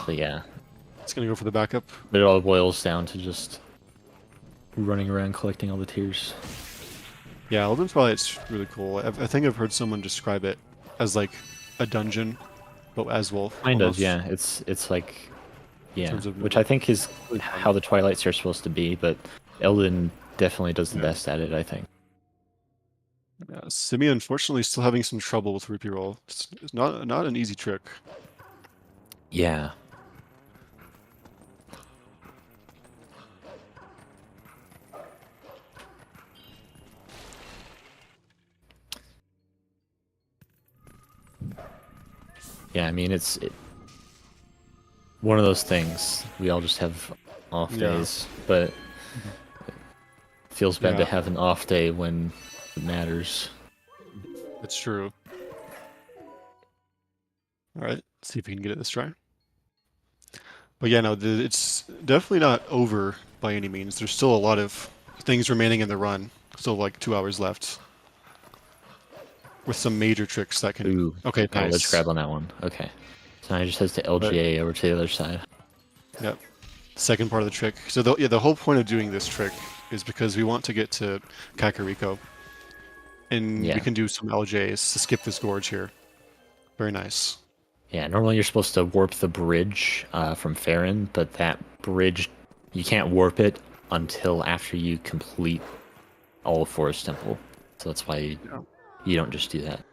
But yeah, It's gonna go for the backup. but it all boils down to just running around collecting all the tears. Yeah, Elden Twilight's really cool. I think I've heard someone describe it as like a dungeon, but as Wolf. Kind of, almost. yeah. It's like, yeah, terms of which I think is how the Twilights are supposed to be, but Elden definitely does the best at it, I think. Yeah, Simi unfortunately still having some trouble with rupee roll. It's not an easy trick. Yeah. Yeah, I mean, it's one of those things. We all just have off days, but it feels bad to have an off day when it matters. That's true. All right, let's see if we can get it this try. But yeah, no, it's definitely not over by any means. There's still a lot of things remaining in the run. Still like 2 hours left. With some major tricks that can... Ooh, okay, nice. Let's grab on that one. Okay. So now he just has to LGA over to the other side. Yep. Second part of the trick. So the whole point of doing this trick is because we want to get to Kakariko. And we can do some LJs to skip this gorge here. Very nice. Yeah, normally you're supposed to warp the bridge from Farron, but that bridge, you can't warp it until after you complete all of Forest Temple. So that's why you don't just do that.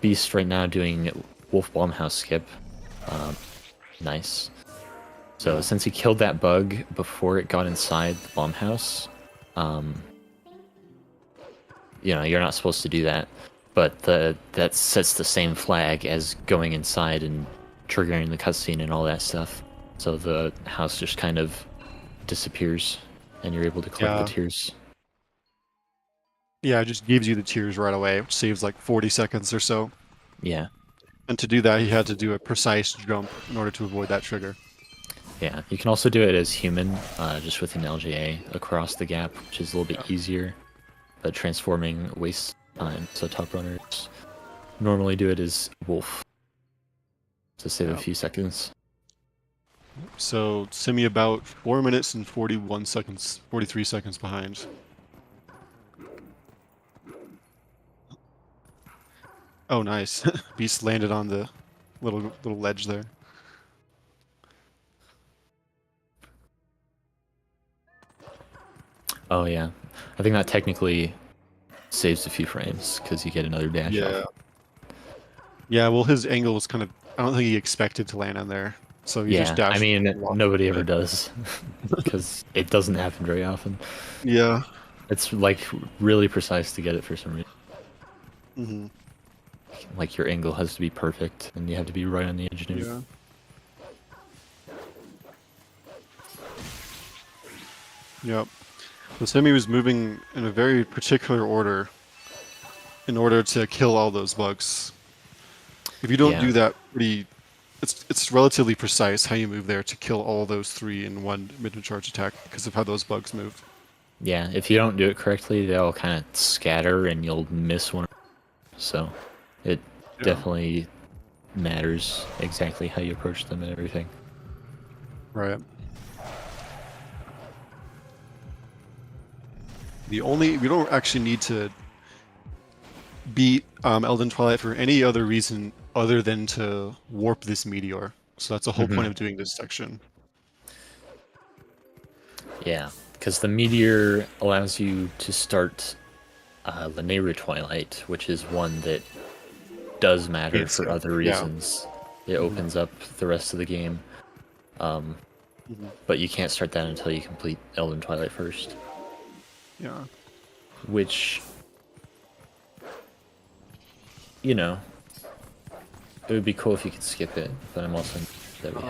Beast right now doing Wolf Blumhouse skip. Nice. So since he killed that bug before it got inside the Blumhouse, you know, you're not supposed to do that. But that sets the same flag as going inside and triggering the cutscene and all that stuff. So the house just kind of disappears, and you're able to collect the tears. Yeah, it just gives you the tears right away, which saves like 40 seconds or so. Yeah, And to do that, he had to do a precise jump in order to avoid that trigger. yeah. You can also do it as human, just with an LGA across the gap, which is a little bit easier, but transforming wastes time. So top runners normally do it as wolf to save a few seconds. So Simi about 4 minutes and 41 seconds, 43 seconds behind. Oh, nice. Beast landed on the little ledge there. Oh yeah, I think that technically saves a few frames because you get another dash off. Yeah, well, his angle was kind of... I don't think he expected to land on there. So he just Yeah, I dashed. mean, walked nobody ever away. does because it doesn't happen very often. Yeah. It's like really precise to get it for some reason. Mm-hmm. Like your angle has to be perfect and you have to be right on the edge. Yeah. Yep. So Simi was moving in a very particular order in order to kill all those bugs. If you don't Yeah. do that it's relatively precise how you move there to kill all those three in one mid-charge attack because of how those bugs move. Yeah, if you don't do it correctly, they'll kind of scatter and you'll miss one. So it definitely matters exactly how you approach them and everything. Right. We don't actually need to beat Elden Twilight for any other reason other than to warp this meteor. So that's the whole point of doing this section. Yeah, because the meteor allows you to start Lanayru Twilight, which is one that does matter for other reasons. It opens up the rest of the game. But you can't start that until you complete Elden Twilight first. Yeah. Which, you know, it would be cool if you could skip it, but I'm also that we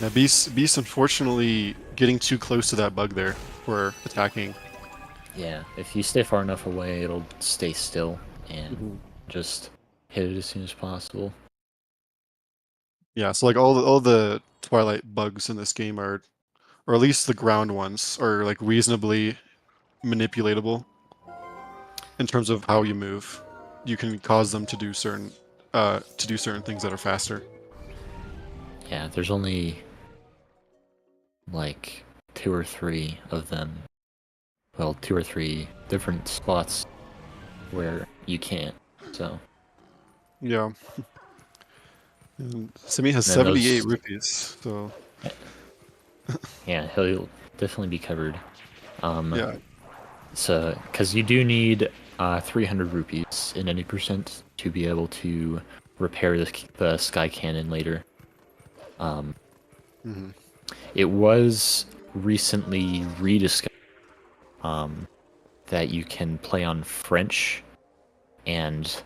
Now Beast unfortunately getting too close to that bug there for attacking. Yeah, if you stay far enough away, it'll stay still and just hit it as soon as possible. Yeah, so like all the Twilight bugs in this game are, or at least the ground ones, are like reasonably manipulatable in terms of how you move. You can cause them to do certain things that are faster. Yeah, there's only like 2 or 3 of them. Well, 2 or 3 different spots where you can't. So Yeah. And Simi has then 78 those, rupees, so yeah, he'll definitely be covered. yeah. So, because you do need 300 rupees in any percent to be able to repair the Sky Cannon later. It was recently rediscovered that you can play on French, and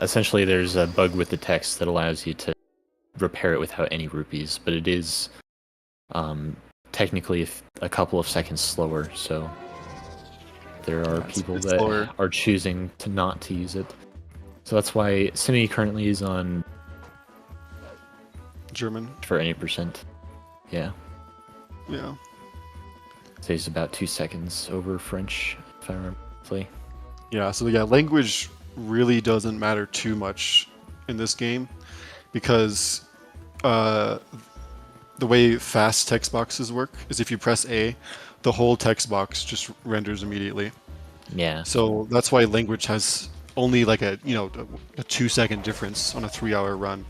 essentially there's a bug with the text that allows you to repair it without any rupees, but it is technically a couple of seconds slower, so there are people that are choosing to not to use it. So that's why Simi currently is on German for any percent. Yeah. Yeah. Saves about 2 seconds over French, if I remember correctly. Yeah, so yeah, language really doesn't matter too much in this game because the way fast text boxes work is if you press A, the whole text box just renders immediately. Yeah. So that's why language has only like a 2-second difference on a 3-hour run.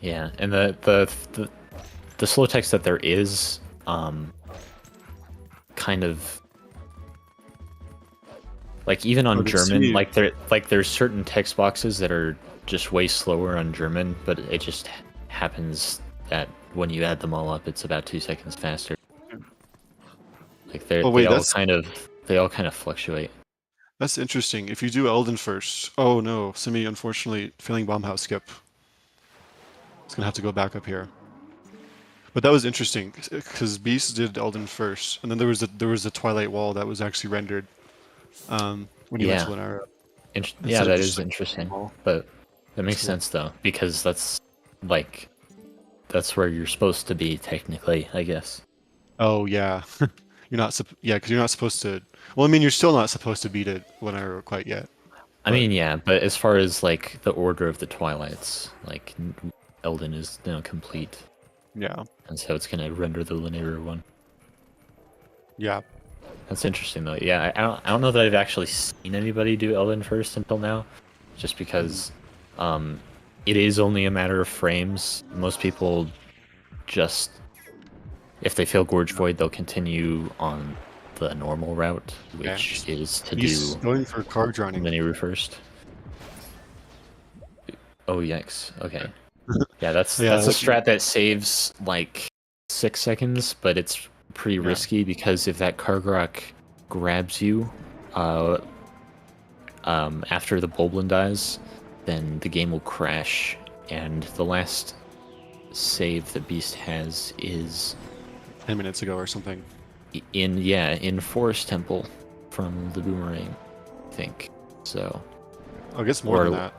Yeah, and the slow text that there is kind of like even on German, there's certain text boxes that are just way slower on German, but it just happens that when you add them all up, it's about 2 seconds faster. Like they all kind of fluctuate. That's interesting. If you do Elden first, oh no, Simi unfortunately failing bomb house skip. It's gonna have to go back up here. But that was interesting because Beast did Elden first, and then there was a Twilight Wall that was actually rendered when you went to Yeah, Lenara yeah, instead of that just is like interesting, wall. but that That's makes cool. sense though because like that's where you're supposed to be technically, I guess. Oh yeah, you're not yeah, because you're not supposed to. Well, I mean, you're still not supposed to beat it Lenara quite yet, I but mean, yeah, but as far as like the order of the Twilights, like Elden is complete, yeah, and so it's gonna render the linear one. yeah. That's interesting though. Yeah, I don't know that I've actually seen anybody do Elden first until now, just Mhm. because um, it is only a matter of frames. Most people just, if they feel Gorge Void, they'll continue on the normal route, Okay. which is to He's do going for card running. linear first. Oh, yikes. Okay. Okay. Yeah, Yeah, that's a strat that saves like 6 seconds, but it's pretty yeah. risky because if that Kargrak grabs you, uh, after the Boblin dies, then the game will crash, and the last save the Beast has is 10 minutes ago or something. in Forest Temple from the Boomerang, I think. So, Oh, I guess more than or that.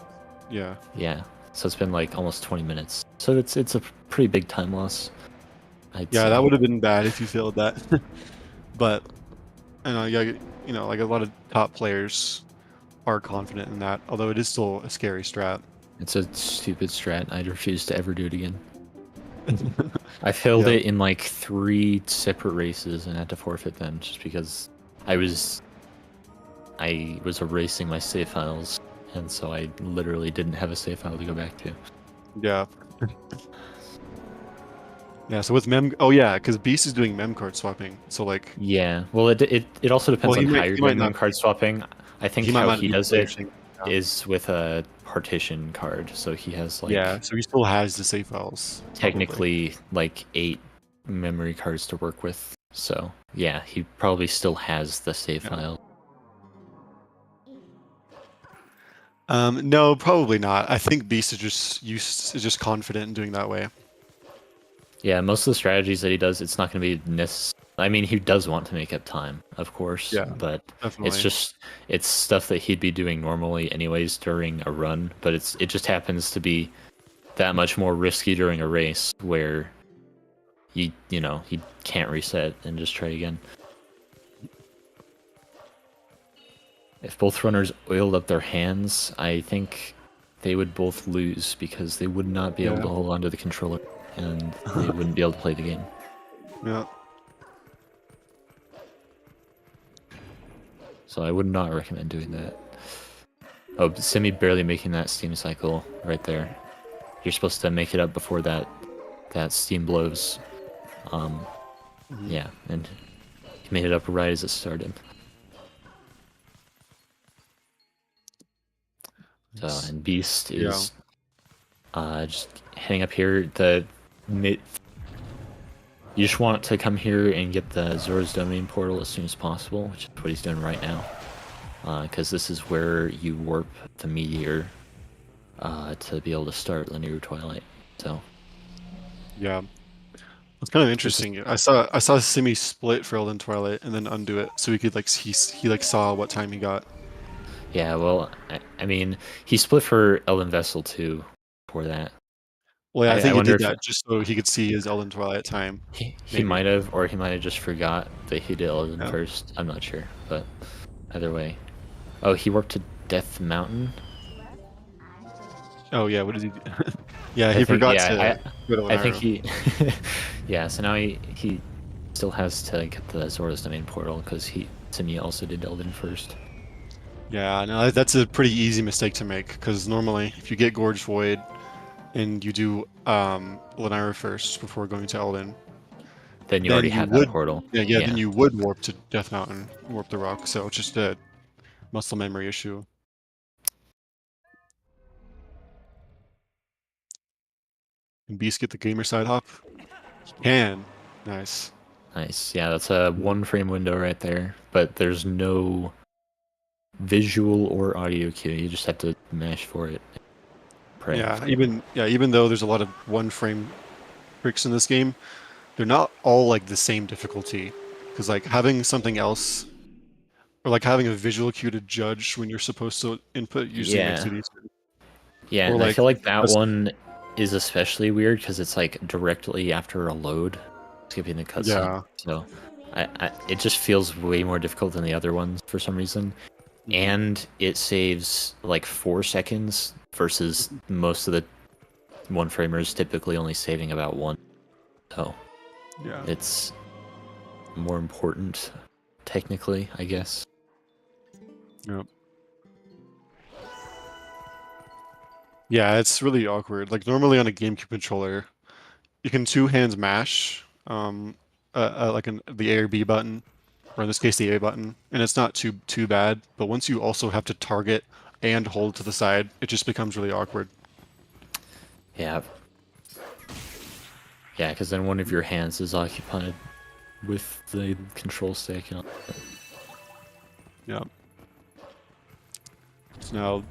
Yeah. yeah, so it's been like almost 20 minutes. So it's a pretty big time loss, I'd Yeah, that say. would have been bad if you failed that. But I know, yeah, like a lot of top players are confident in that, although it is still a scary strat. It's a stupid strat. I'd refuse to ever do it again. I failed Yeah. it in like 3 separate races and had to forfeit them just because I was erasing my save files, and so I literally didn't have a save file to go back to. Yeah. Yeah, so with oh yeah, because Beast is doing mem card swapping. So like, Yeah, well, it also depends well, on how you're he might doing not mem card swapping. I think he might how not he be does it finishing. is with a partition card, so he has Yeah, like so he still has the save files, probably. technically like 8 memory cards to work with. So yeah, he probably still has the save Yeah. file. No, probably not. I think Beast is just confident in doing that way. Yeah, most of the strategies that he does, it's not going to be necessary. I mean, he does want to make up time, of course, Yeah, but definitely. it's stuff that he'd be doing normally anyways during a run, but it just happens to be that much more risky during a race where you can't reset and just try again. If both runners oiled up their hands, I think they would both lose because they would not be able Yeah. to hold onto the controller and they wouldn't be able to play the game. Yeah. So I would not recommend doing that. Oh, Simi barely making that steam cycle right there. You're supposed to make it up before that steam blows. Mhm. Yeah, and he made it up right as it started. So, and Beast Yeah. is just heading up here. You just want to come here and get the Zora's Domain portal as soon as possible, which is what he's doing right now. Because this is where you warp the meteor to be able to start Linear Twilight. So Yeah. It's kind of interesting. I saw Simi split for Elden Twilight and then undo it, so he could like he like saw what time he got. yeah, well, I mean, he split for Elden Vessel too for that. Well, yeah, I I think he wonder did if that just so he could see his Elden Twilight time. he Maybe. might have, or he might have just forgot that he did Elden Yeah. first. I'm not sure, but either way. Oh, he warped to Death Mountain. Oh yeah, what did he do? Yeah, I he think, forgot yeah, to go to I think Lenara. he, yeah. So now he still has to get the Zora's Domain portal because Simi also did Elden first. Yeah, no, that's a pretty easy mistake to make because normally if you get Gorge Void and you do Lenara first before going to Elden, Then you then already you have that would portal. then you would warp to Death Mountain, warp the rock. So it's just a muscle memory issue. Can Beast get the gamer side hop? He can. Nice. Nice. Yeah, that's a 1 frame window right there. But there's no visual or audio cue. You just have to mash for it. Pray. Yeah, even though there's a lot of 1 frame tricks in this game, they're not all like the same difficulty. Because like having something else, or like having a visual cue to judge when you're supposed to input usually makes it Yeah. easier. Yeah, Or and I like feel like that us- one is especially weird because it's like directly after a load, skipping the cutscene. Yeah. So it just feels way more difficult than the other ones for some reason. And it saves like 4 seconds versus most of the one framers typically only saving about 1. So Yeah. it's more important technically, I guess. Yep. Yeah, it's really awkward. Like normally on a GameCube controller, you can two hands mash, like the A or B button, or in this case the A button, and it's not too bad. But once you also have to target and hold to the side, it just becomes really awkward. Yeah. Yeah, because then one of your hands is occupied with the control stick. Yeah. So now,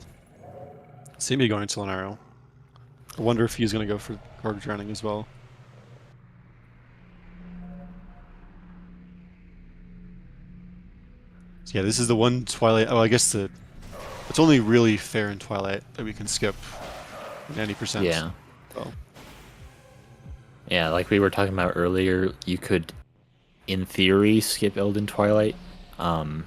Simi going to Lanaro. I wonder if he's gonna go for card drowning as well. So yeah, this is the one Twilight. Oh, I guess it's only really fair in Twilight that we can skip 90%. Yeah. So. Yeah, like we were talking about earlier, you could, in theory, skip Elden Twilight in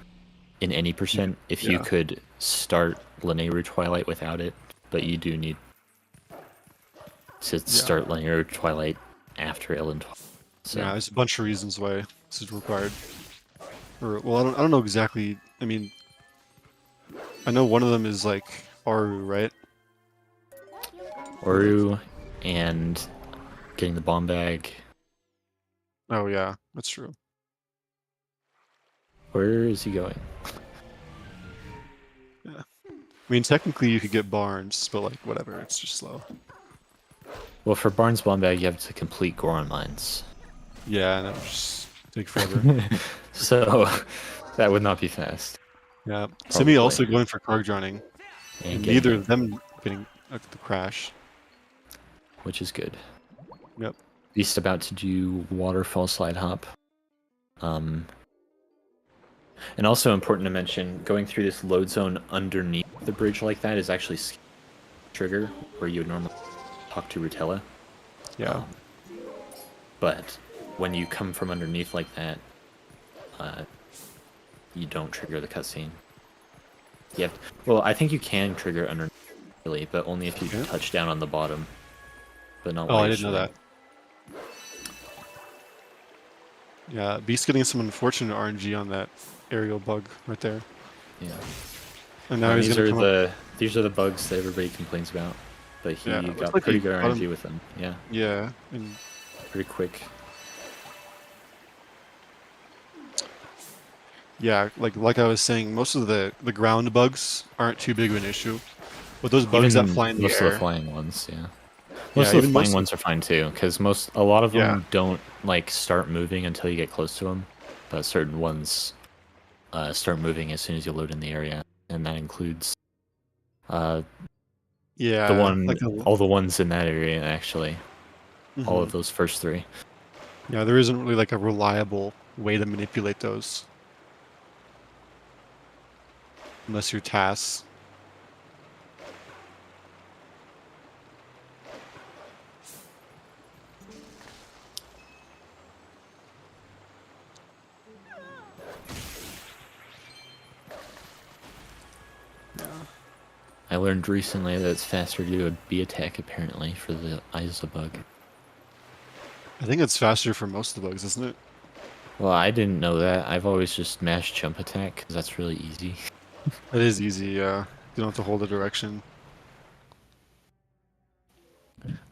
any percent if you could start Lanayru Twilight without it, but you do need to start Lanayru Twilight after Elden Twilight. So. Yeah, there's a bunch of reasons why this is required. Or, well, I don't know exactly. I mean, I know one of them is like Aru, right? Aru and getting the bomb bag. Oh yeah, that's true. Where is he going? Yeah. I mean, technically you could get Barnes, but like whatever, it's just slow. Well, for Barnes bomb bag, you have to complete Goron mines. Yeah, and that would just take forever. So that would not be fast. Yeah, Probably. Simi also going for card drowning, and neither it, of them getting the crash. which is good. Yep. Beast about to do waterfall slide hop. And also important to mention, going through this load zone underneath the bridge like that is actually trigger, where you would normally talk to Rutella. Yeah. But when you come from underneath like that, you don't trigger the cutscene. Well, I think you can trigger underneath, really, but only if you touch down on the bottom. But not. Oh, I didn't know that. Yeah, Beast getting some unfortunate RNG on that aerial bug right there. Yeah. And now he's gonna come up. These are the bugs that everybody complains about, but he got like pretty good RNG with them. Yeah. Yeah. And pretty quick. yeah, like I was saying, most of the ground bugs aren't too big of an issue, but those bugs that fly in the most air. of the flying ones, yeah. Most of the flying ones are fine too, because a lot of them don't like start moving until you get close to them, but certain ones start moving as soon as you load in the area, and that includes all the ones in that area actually, all of those first 3. Yeah, there isn't really like a reliable way to manipulate those, unless you're TAS. I learned recently that it's faster to do a B attack apparently for the ISA bug. I think it's faster for most of the bugs, isn't it? Well, I didn't know that. I've always just mashed jump attack because that's really easy. It is easy, yeah. You don't have to hold the direction.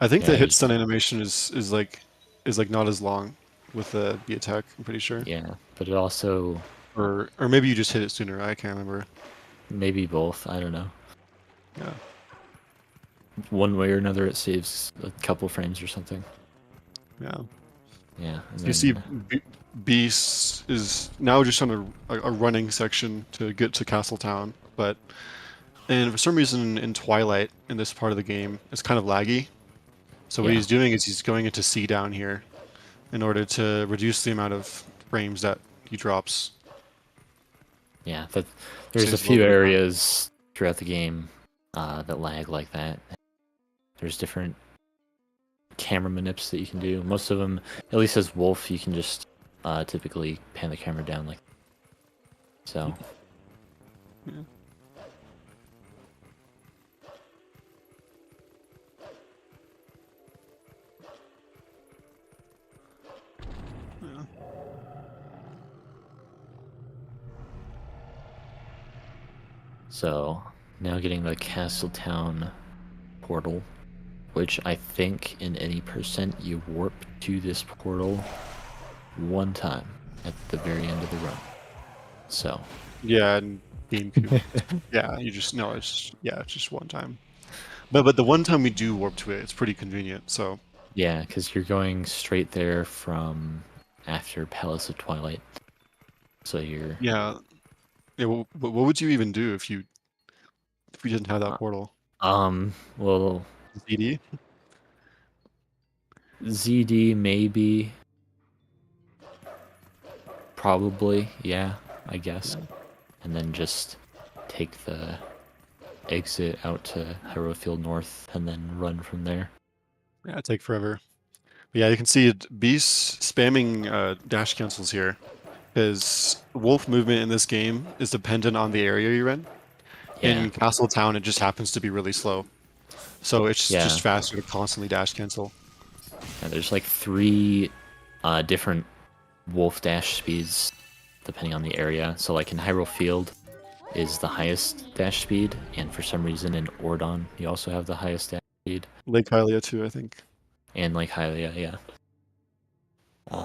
I think the hit stun animation is like not as long with the B attack, I'm pretty sure. Yeah, but it also or maybe you just hit it sooner, I can't remember. Maybe both, I don't know. Yeah. One way or another it saves a couple frames or something. Yeah. Yeah. You see Beast is now just on a running section to get to Castletown, and for some reason in Twilight, in this part of the game, it's kind of laggy. So what Yeah. he's doing is he's going into C down here in order to reduce the amount of frames that he drops. Yeah, there's a Saves a few little bit of time. areas throughout the game that lag like that. There's different camera manips that you can do. Most of them, at least as Wolf, you can just typically pan the camera down like so. Yeah. Yeah. So now getting the Castletown portal, which I think in any percent you warp to this portal one time at the very end of the run. So Yeah, and GameCube. Yeah, you just no, it's just one time. But the one time we do warp to it, it's pretty convenient. So yeah, because you're going straight there from after Palace of Twilight. So you're yeah. What would you even do if we didn't have that portal? well, ZD? ZD maybe, probably, yeah, I guess, and then just take the exit out to Hyrule Field North and then run from there. Yeah, it'd take forever. But yeah, you can see it. Beast spamming dash cancels here, because wolf movement in this game is dependent on the area you're in. Yeah, In Castletown, it just happens to be really slow, so it's Yeah. just faster to constantly dash cancel. yeah, there's like 3 different Wolfdash speeds depending on the area. So like in Hyrule Field is the highest dash speed, and for some reason in Ordon you also have the highest dash speed, Lake Hylia too, I think. and like Hylia, yeah.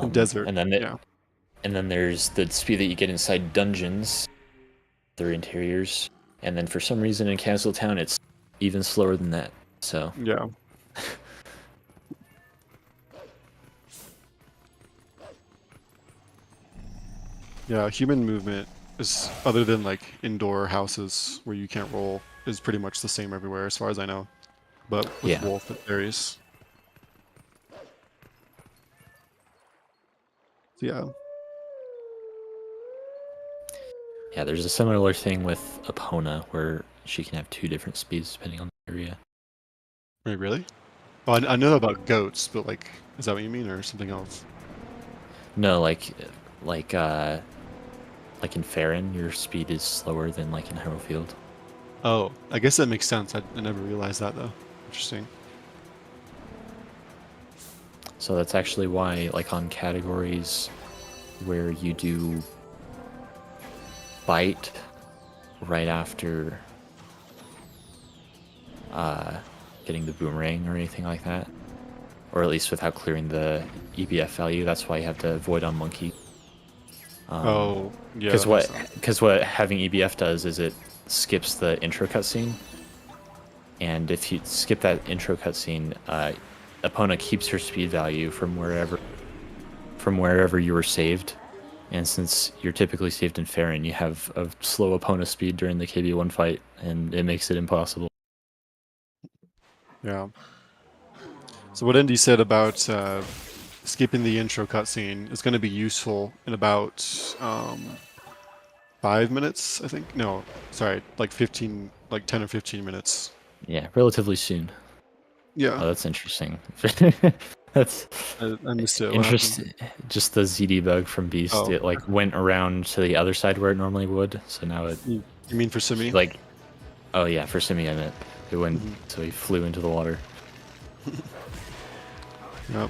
In Desert, and then yeah. and then there's the speed that you get inside dungeons, their interiors, and then for some reason in Castletown it's even slower than that. So Yeah. Yeah, human movement is, other than like indoor houses where you can't roll, is pretty much the same everywhere as far as I know. But with Yeah. wolf it varies. So yeah. yeah, there's a similar thing with Epona where she can have 2 different speeds depending on the area. Wait, really? Oh, I know about goats, but like, is that what you mean, or something else? No, like in Farron, your speed is slower than like in Hyrule Field. Oh, I guess that makes sense. I never realized that though. Interesting. So that's actually why, like on categories where you do bite right after getting the boomerang or anything like that, or at least without clearing the EBF value, that's why you have to avoid on monkey. Oh, yeah. Because that makes sense. because what having EBF does is it skips the intro cutscene, and if you skip that intro cutscene, Epona keeps her speed value from wherever you were saved. And since you're typically saved in Farron, you have a slow Epona speed during the KB1 fight, and it makes it impossible. Yeah. So what Indy said about skipping the intro cutscene is going to be useful in about 5 minutes, I think. No, sorry, like 15, like 10 or 15 minutes. Yeah, relatively soon. Yeah. Oh, that's interesting. That's I missed it. What interesting. Just the ZD bug from Beast. Oh. It like went around to the other side where it normally would. So now it happened? You mean for Simi? like, oh yeah, for Simi I meant it went. Mhm. So he flew into the water. Yep.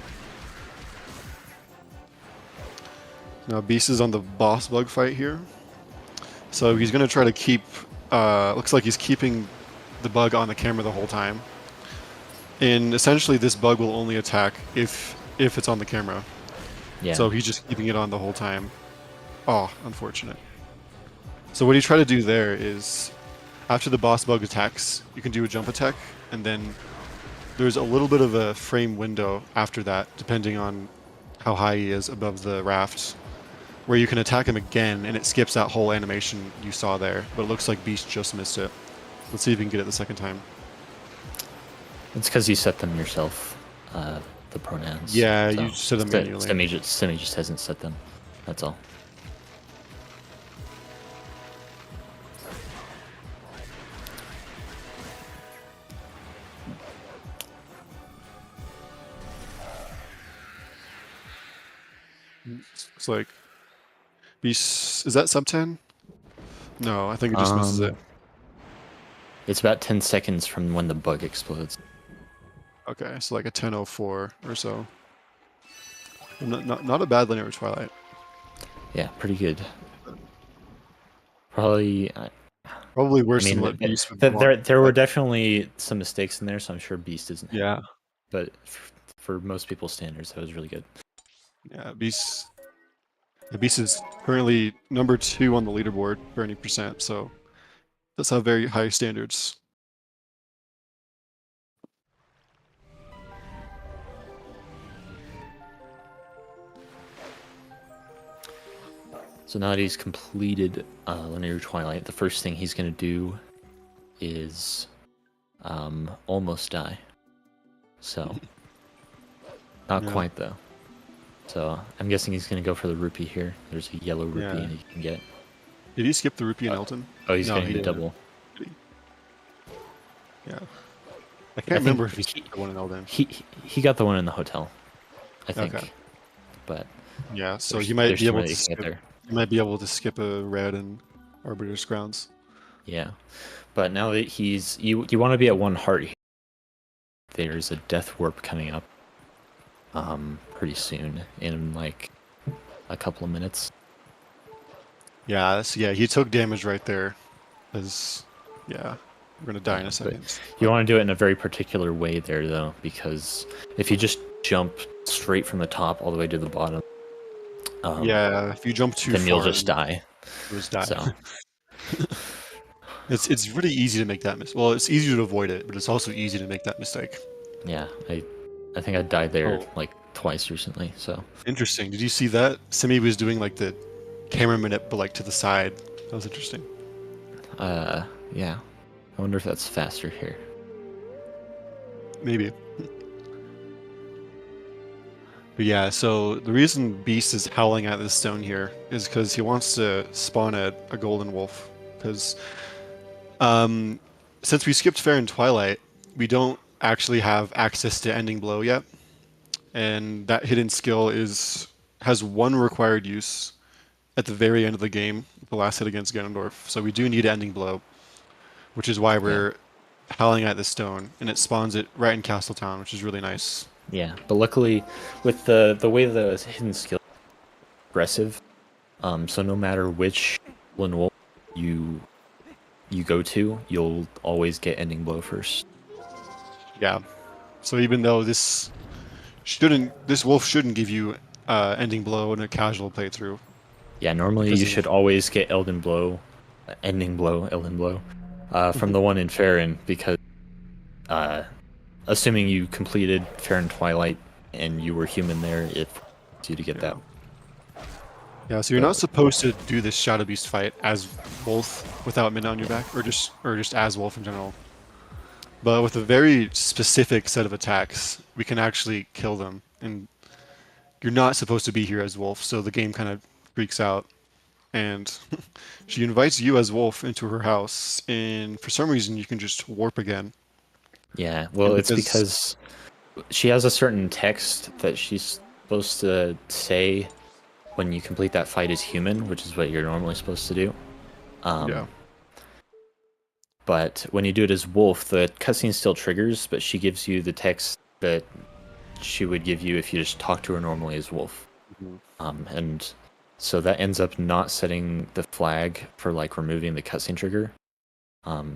Now Beast is on the boss bug fight here. So he's going to try to keep, looks like he's keeping the bug on the camera the whole time. And essentially this bug will only attack if it's on the camera. Yeah. So he's just keeping it on the whole time. Oh, unfortunate. So what you try to do there is, after the boss bug attacks, you can do a jump attack, and then there's a little bit of a frame window after that, depending on how high he is above the raft, where you can attack him again, and it skips that whole animation you saw there. But it looks like Beast just missed it. Let's see if we can get it the second time. It's because you set them yourself. the pronouns. Yeah, so you set them manually. Semi just hasn't set them. That's all. It's like Beast. Is that sub 10? No, I think it just misses it. It's about 10 seconds from when the bug explodes. Okay, so like a 10:04 or so. Not a bad linear Twilight. Yeah, pretty good. Probably. Probably worse I mean, than what Beast would want. there were definitely some mistakes in there, so I'm sure Beast isn't. Yeah. But for most people's standards, that was really good. Yeah, Beast. The Beast is currently number 2 on the leaderboard for any percent, so that's have very high standards. So now that he's completed Linear Twilight, the first thing he's going to do is almost die. So, not quite though. So I'm guessing he's going to go for the rupee here. There's a yellow rupee he can get. Did he skip the rupee in Elton? Oh, he's going to get a double. Yeah. I can't remember if he skipped the one in Elden. He got the one in the hotel, I think. Okay. But yeah, so he might be able to skip there. You might be able to skip a red and Arbiter's Grounds. Yeah, but now that he's you want to be at 1 heart here. There's a death warp coming up pretty soon, in like a couple of minutes. Yeah, he took damage right there. We're gonna die in a second. But you want to do it in a very particular way there though, because if you just jump straight from the top all the way to the bottom, if you jump too far, then you'll just die. You'll just die. So. It's really easy to make that mistake. Well, it's easy to avoid it, but it's also easy to make that mistake. Yeah, I think I died there like twice recently. So interesting. Did you see that? Simi was doing like the camera minute, but like to the side. That was interesting. Yeah. I wonder if that's faster here. Maybe. But yeah, so the reason Beast is howling at this stone here is because he wants to spawn a golden wolf. Because since we skipped Fair and Twilight, we don't actually have access to Ending Blow yet. And that hidden skill has 1 required use at the very end of the game, the last hit against Ganondorf. So we do need Ending Blow, which is why we're howling at this stone, and it spawns it right in Castletown, which is really nice. Yeah, but luckily, with the way the hidden skill is aggressive, so no matter which Golden Wolf you go to, you'll always get Ending Blow first. Yeah. So even though this wolf shouldn't give you Ending Blow in a casual playthrough. Yeah, normally you should always get Elden Blow, Ending Blow, Elden Blow, from the one in Farron, because assuming you completed Fair and Twilight and you were human there, it's you to get that. Yeah, so you're not supposed to do this Shadow Beast fight as Wolf without Midnight on your back, or just as Wolf in general. But with a very specific set of attacks, we can actually kill them. And you're not supposed to be here as Wolf, so the game kind of freaks out. And she invites you as Wolf into her house, and for some reason you can just warp again. Yeah, well, it's because she has a certain text that she's supposed to say when you complete that fight as human, which is what you're normally supposed to do. But when you do it as Wolf, the cutscene still triggers, but she gives you the text that she would give you if you just talk to her normally as Wolf. And so that ends up not setting the flag for like removing the cutscene trigger.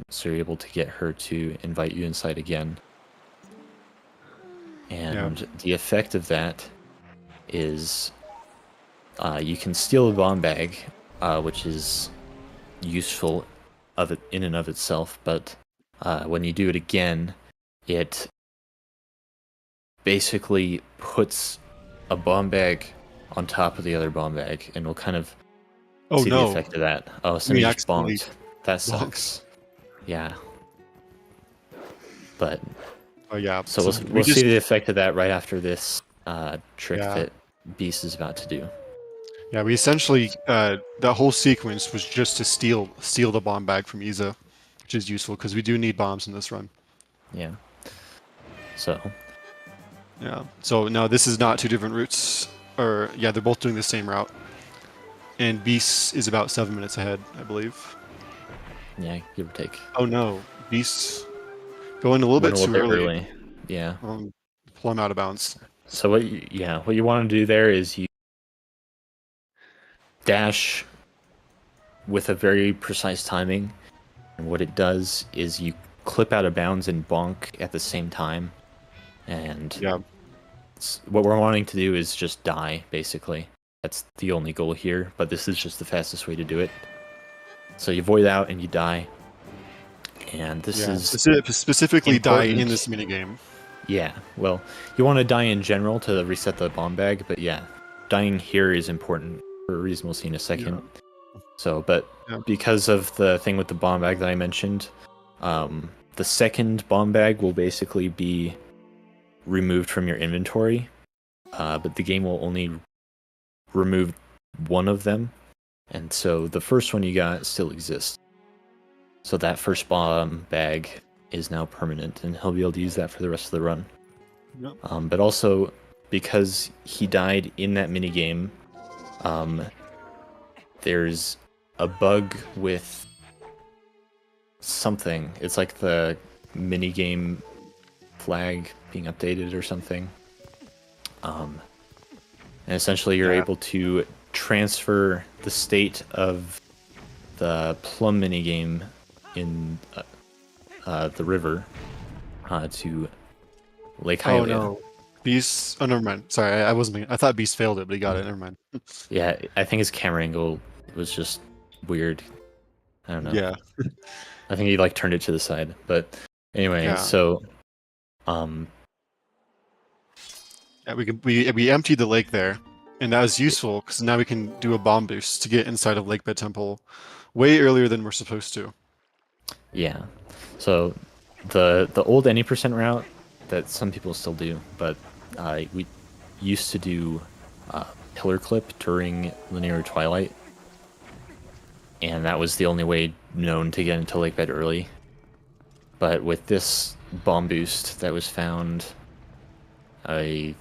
So you're able to get her to invite you inside again. And the effect of that is you can steal a bomb bag, which is useful in and of itself, but when you do it again, it basically puts a bomb bag on top of the other bomb bag, and we'll kind of see the effect of that. Oh, somebody just bombed. That sucks. Yeah. But Oh yeah. So So we'll see the effect of that right after this trick Yeah. that Beast is about to do. Yeah, we essentially that whole sequence was just to steal the bomb bag from Isa, which is useful because we do need bombs in this run. Yeah. So Yeah. So no, this is not two different routes. Or yeah, they're both doing the same route. And Beast is about 7 minutes ahead, I believe. yeah, give or take. Oh no, Beast going a little Went bit a too little bit early. early. Yeah. Pull him out of bounds. So what you want to do there is you dash with a very precise timing, and what it does is you clip out of bounds and bonk at the same time, and Yeah. what we're wanting to do is just die, basically. That's the only goal here, but this is just the fastest way to do it. So you void out and you die, and this is specifically die in important. this minigame. Yeah, well, you want to die in general to reset the bomb bag, but yeah, dying here is important for a reason we'll see in a second. Yeah. So, but because of the thing with the bomb bag that I mentioned, the second bomb bag will basically be removed from your inventory, but the game will only remove one of them, and so the first one you got still exists. So that first bomb bag is now permanent, and he'll be able to use that for the rest of the run. Yep. But also, because he died in that minigame, there's a bug with something. It's like the minigame flag being updated or something. And essentially you're able to transfer the state of the plum minigame in the river to Lake Hylia. Oh no, Beast. Oh, never mind. Sorry, I wasn't. I thought Beast failed it, but he got it. Never mind. Yeah, I think his camera angle was just weird. I don't know. Yeah. I think he like turned it to the side. But anyway, so yeah, we emptied the lake there, and that was useful because now we can do a bomb boost to get inside of Lakebed Temple way earlier than we're supposed to. Yeah. So the old any percent route that some people still do, but we used to do pillar clip during linear twilight, and that was the only way known to get into Lakebed early. But with this bomb boost that was found pretty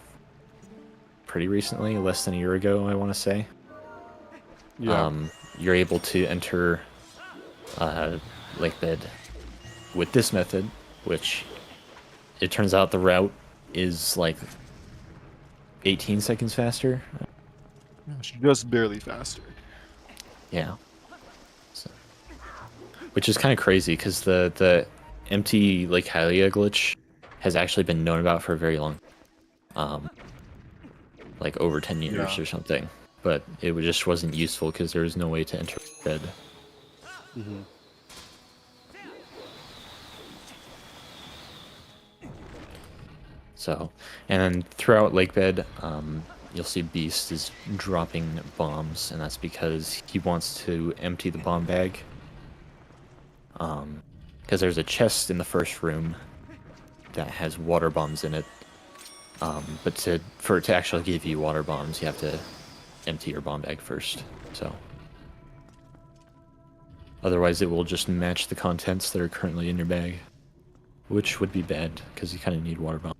recently, less than a year ago, I want to say, you're able to enter Lakebed with this method, which it turns out the route is like 18 seconds faster. Just barely faster. Yeah. So, which is kind of crazy because the empty Lake Hylia glitch has actually been known about for a very long like over 10 years or something, but it just wasn't useful because there was no way to enter bed. Mm-hmm. So, and then throughout Lakebed, you'll see Beast is dropping bombs, and that's because he wants to empty the bomb bag. Because there's a chest in the first room that has water bombs in it. But for it to actually give you water bombs, you have to empty your bomb bag first. So, otherwise, it will just match the contents that are currently in your bag, which would be bad because you kind of need water bombs.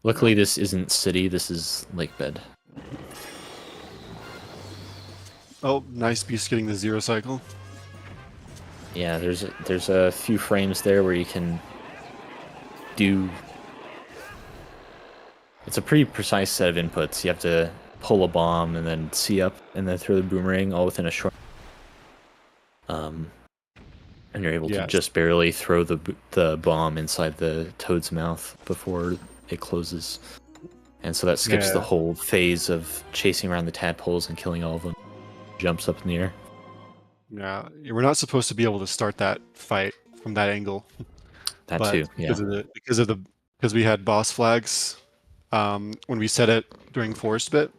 Luckily, this isn't city. This is Lakebed. Oh, nice Beast getting the 0 cycle. Yeah, there's a few frames there where you can do. It's a pretty precise set of inputs. You have to pull a bomb and then see up and then throw the boomerang all within a short. And you're able to just barely throw the bomb inside the toad's mouth before it closes. And so that skips the whole phase of chasing around the tadpoles and killing all of them. Jumps up in the air. Yeah, we're not supposed to be able to start that fight from that angle. That too, yeah. Because we had boss flags, when we set it during forest bit,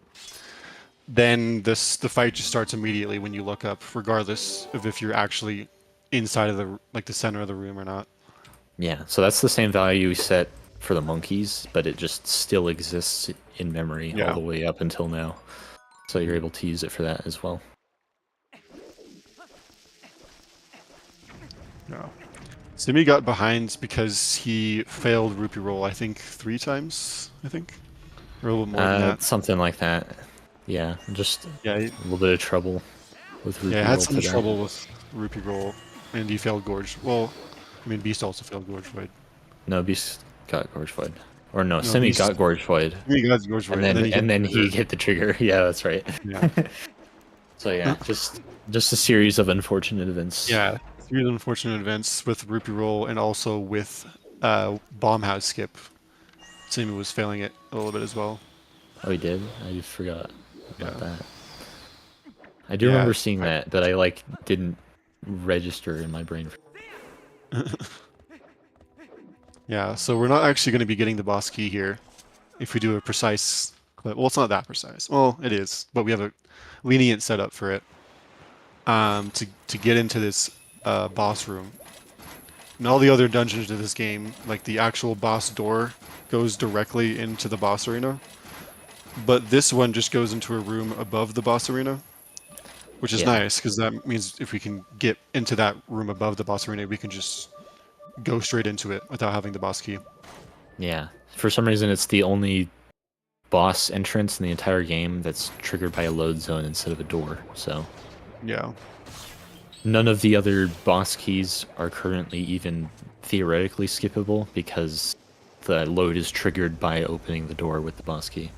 then the fight just starts immediately when you look up, regardless of if you're actually inside of the center of the room or not. Yeah, so that's the same value we set for the monkeys, but it just still exists in memory all Yeah. the way up until now. So you're able to use it for that as well. No. Simi got behind because he failed rupee roll, I think 3 times, or a little bit more than that. Something like that. Yeah, just Yeah, a little bit of trouble with rupee yeah, roll had some today. trouble with rupee roll, and he failed gorge. Well, I mean, Beast also failed gorge void. No, Beast got gorge void. Or no, No, Simi got gorge void. Simi got gorge void, And then he hit the trigger. Yeah, that's right. Yeah. So yeah, just a series of unfortunate events. Yeah, 3 unfortunate events with rupee roll and also with bomb house skip. Simi was failing it a little bit as well. Oh, he did? I forgot about Yeah. that. I do remember seeing that, but I didn't register in my brain. Yeah, so we're not actually going to be getting the boss key here if we do a precise clip. Well, it's not that precise. Well, it is, but we have a lenient setup for it to get into this boss room. And all the other dungeons of this game, like the actual boss door, goes directly into the boss arena. But this one just goes into a room above the boss arena, which is nice, because that means if we can get into that room above the boss arena, we can just go straight into it without having the boss key. Yeah. For some reason, it's the only boss entrance in the entire game that's triggered by a load zone instead of a door, so... Yeah. None of the other boss keys are currently even theoretically skippable because the load is triggered by opening the door with the boss key.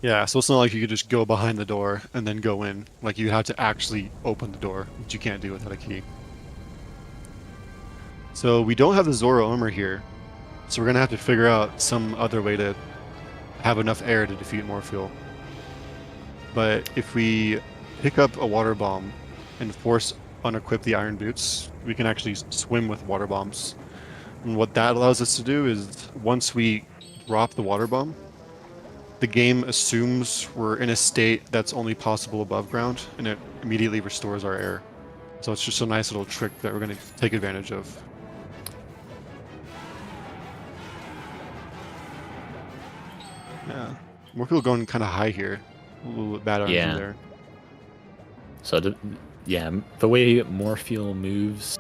Yeah, so it's not like you could just go behind the door and then go in. Like, you have to actually open the door, which you can't do without a key. So we don't have the Zoro armor here, so we're going to have to figure out some other way to have enough air to defeat Morpheal. But if we pick up a water bomb and force unequip the iron boots, we can actually swim with water bombs. And what that allows us to do is, once we drop the water bomb, the game assumes we're in a state that's only possible above ground, and it immediately restores our air. So it's just a nice little trick that we're going to take advantage of. Yeah, Morpheal going kind of high here. A little bit bad RNG there. So, the way Morpheal moves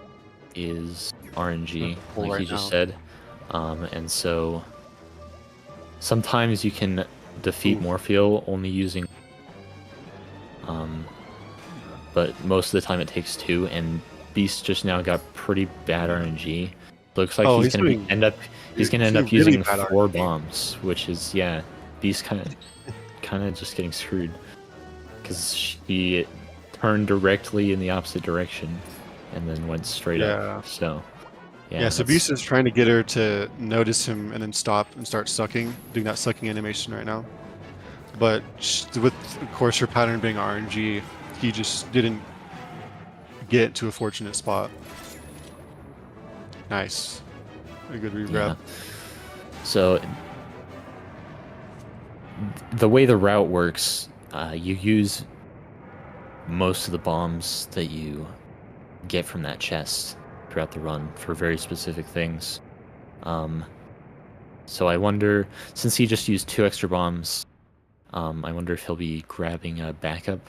is RNG, like you just said. And so, sometimes you can defeat Morpheal only using... but most of the time it takes 2, and Beast just now got pretty bad RNG. Looks like he's gonna end up using 4 bombs, which is Beast kind of just getting screwed because he turned directly in the opposite direction and then went straight up. So so Beast is trying to get her to notice him and then stop and start sucking, doing that sucking animation right now. But with, of course, her pattern being RNG, he just didn't get to a fortunate spot. Nice. A good regrab. Yeah. So the way the route works, you use most of the bombs that you get from that chest throughout the run for very specific things. So I wonder, since he just used 2 extra bombs, I wonder if he'll be grabbing a backup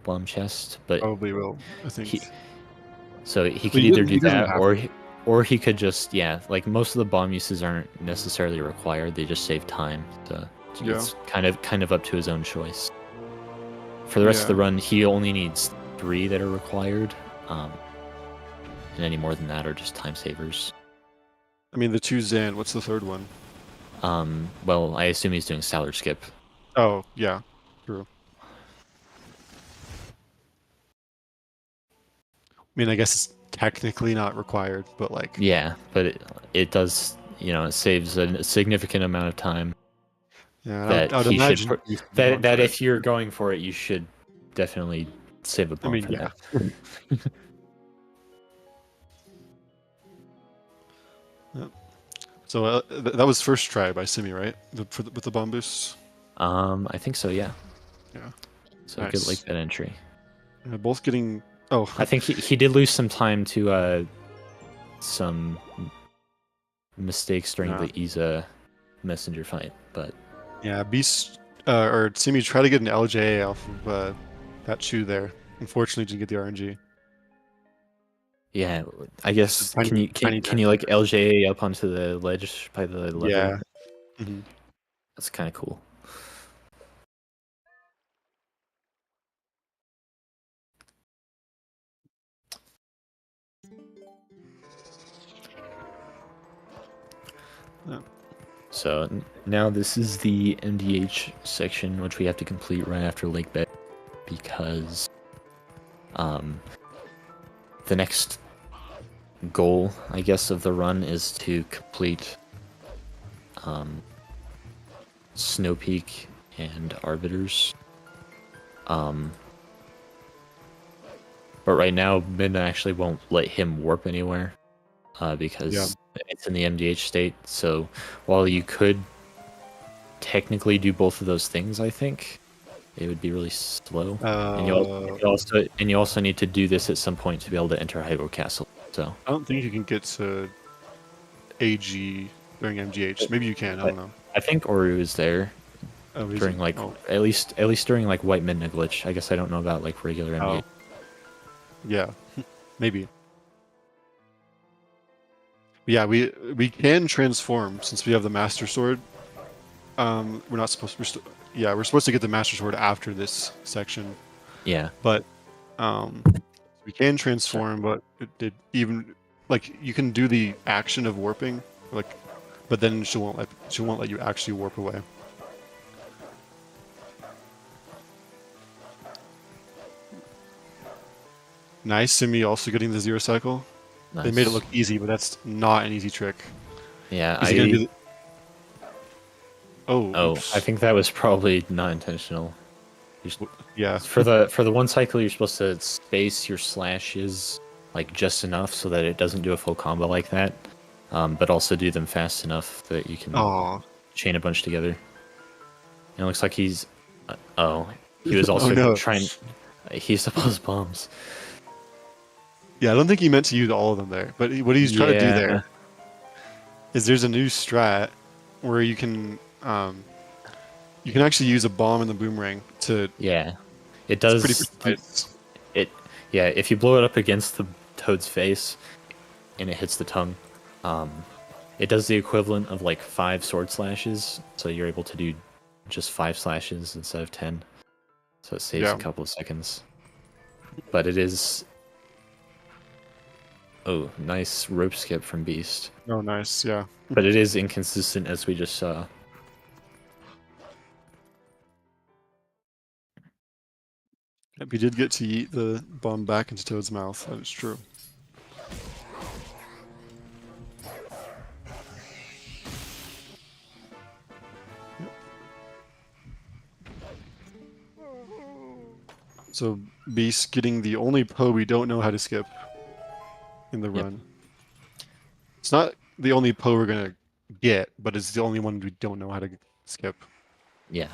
bomb chest. But probably will, I think. He could either do that, or he could just, like most of the bomb uses aren't necessarily required, they just save time. So it's kind of up to his own choice. For the rest of the run, he only needs 3 that are required, and any more than that are just time savers. I mean, the 2 Zan, what's the 3rd one? Well, I assume he's doing Salad Skip. Oh, yeah, true. I mean, I guess it's technically not required, but like... Yeah, but it does, it saves a significant amount of time. Yeah, that I would imagine that if you're going for it, you should definitely save a bomb for that. Yep. So that was first try by Simi, right? With the bomb boosts. I think so. Yeah. Yeah. So Nice. good like that entry. Both getting. Oh. I think he did lose some time to some mistakes during the Isa messenger fight, but yeah, Beast or Simi tried to get an LJA off of that chew there. Unfortunately, didn't get the RNG. yeah, I guess Tiny, can you like LJA up onto the ledge by the lever? Yeah. Mm-hmm. That's kind of cool. Yeah. So now this is the MDH section, which we have to complete right after Lake Bed, because the next goal, I guess, of the run is to complete Snow Peak and Arbiters. But right now, Midna actually won't let him warp anywhere because it's in the MDH state. So while you could technically do both of those things, I think it would be really slow. And you also need to do this at some point to be able to enter Hyrule Castle. So I don't think you can get to AG during MGH. Maybe you can. I don't know. I think Oru is there during at least during like White Midna glitch. I guess I don't know about like regular MDH. Yeah, maybe. Yeah, we can transform since we have the Master Sword. We're not supposed to. We're supposed to get the Master Sword after this section. Yeah. But we can transform, but it even like you can do the action of warping, like, but then she won't let you actually warp away. Nice, Simi also getting the 0 cycle. Nice. They made it look easy, but that's not an easy trick. Yeah, oops. I think that was probably not intentional. Yeah. For the 1 cycle, you're supposed to space your slashes like just enough so that it doesn't do a full combo like that, but also do them fast enough that you can chain a bunch together. And it looks like he's he was also trying. He's supposed bombs. Yeah, I don't think he meant to use all of them there, but what he's trying to do there is there's a new strat where you can actually use a bomb and the boomerang to. Yeah, it does. If you blow it up against the toad's face and it hits the tongue, it does the equivalent of like 5 sword slashes. So you're able to do just 5 slashes instead of 10. So it saves a couple of seconds. But it is. Oh, nice rope skip from Beast. Oh, nice, yeah. But it is inconsistent, as we just saw. Yep, he did get to eat the bomb back into Toad's mouth. That is true. Yep. So Beast getting the only Poe we don't know how to skip in the run. It's not the only Poe we're gonna get, but it's the only one we don't know how to skip. Yeah.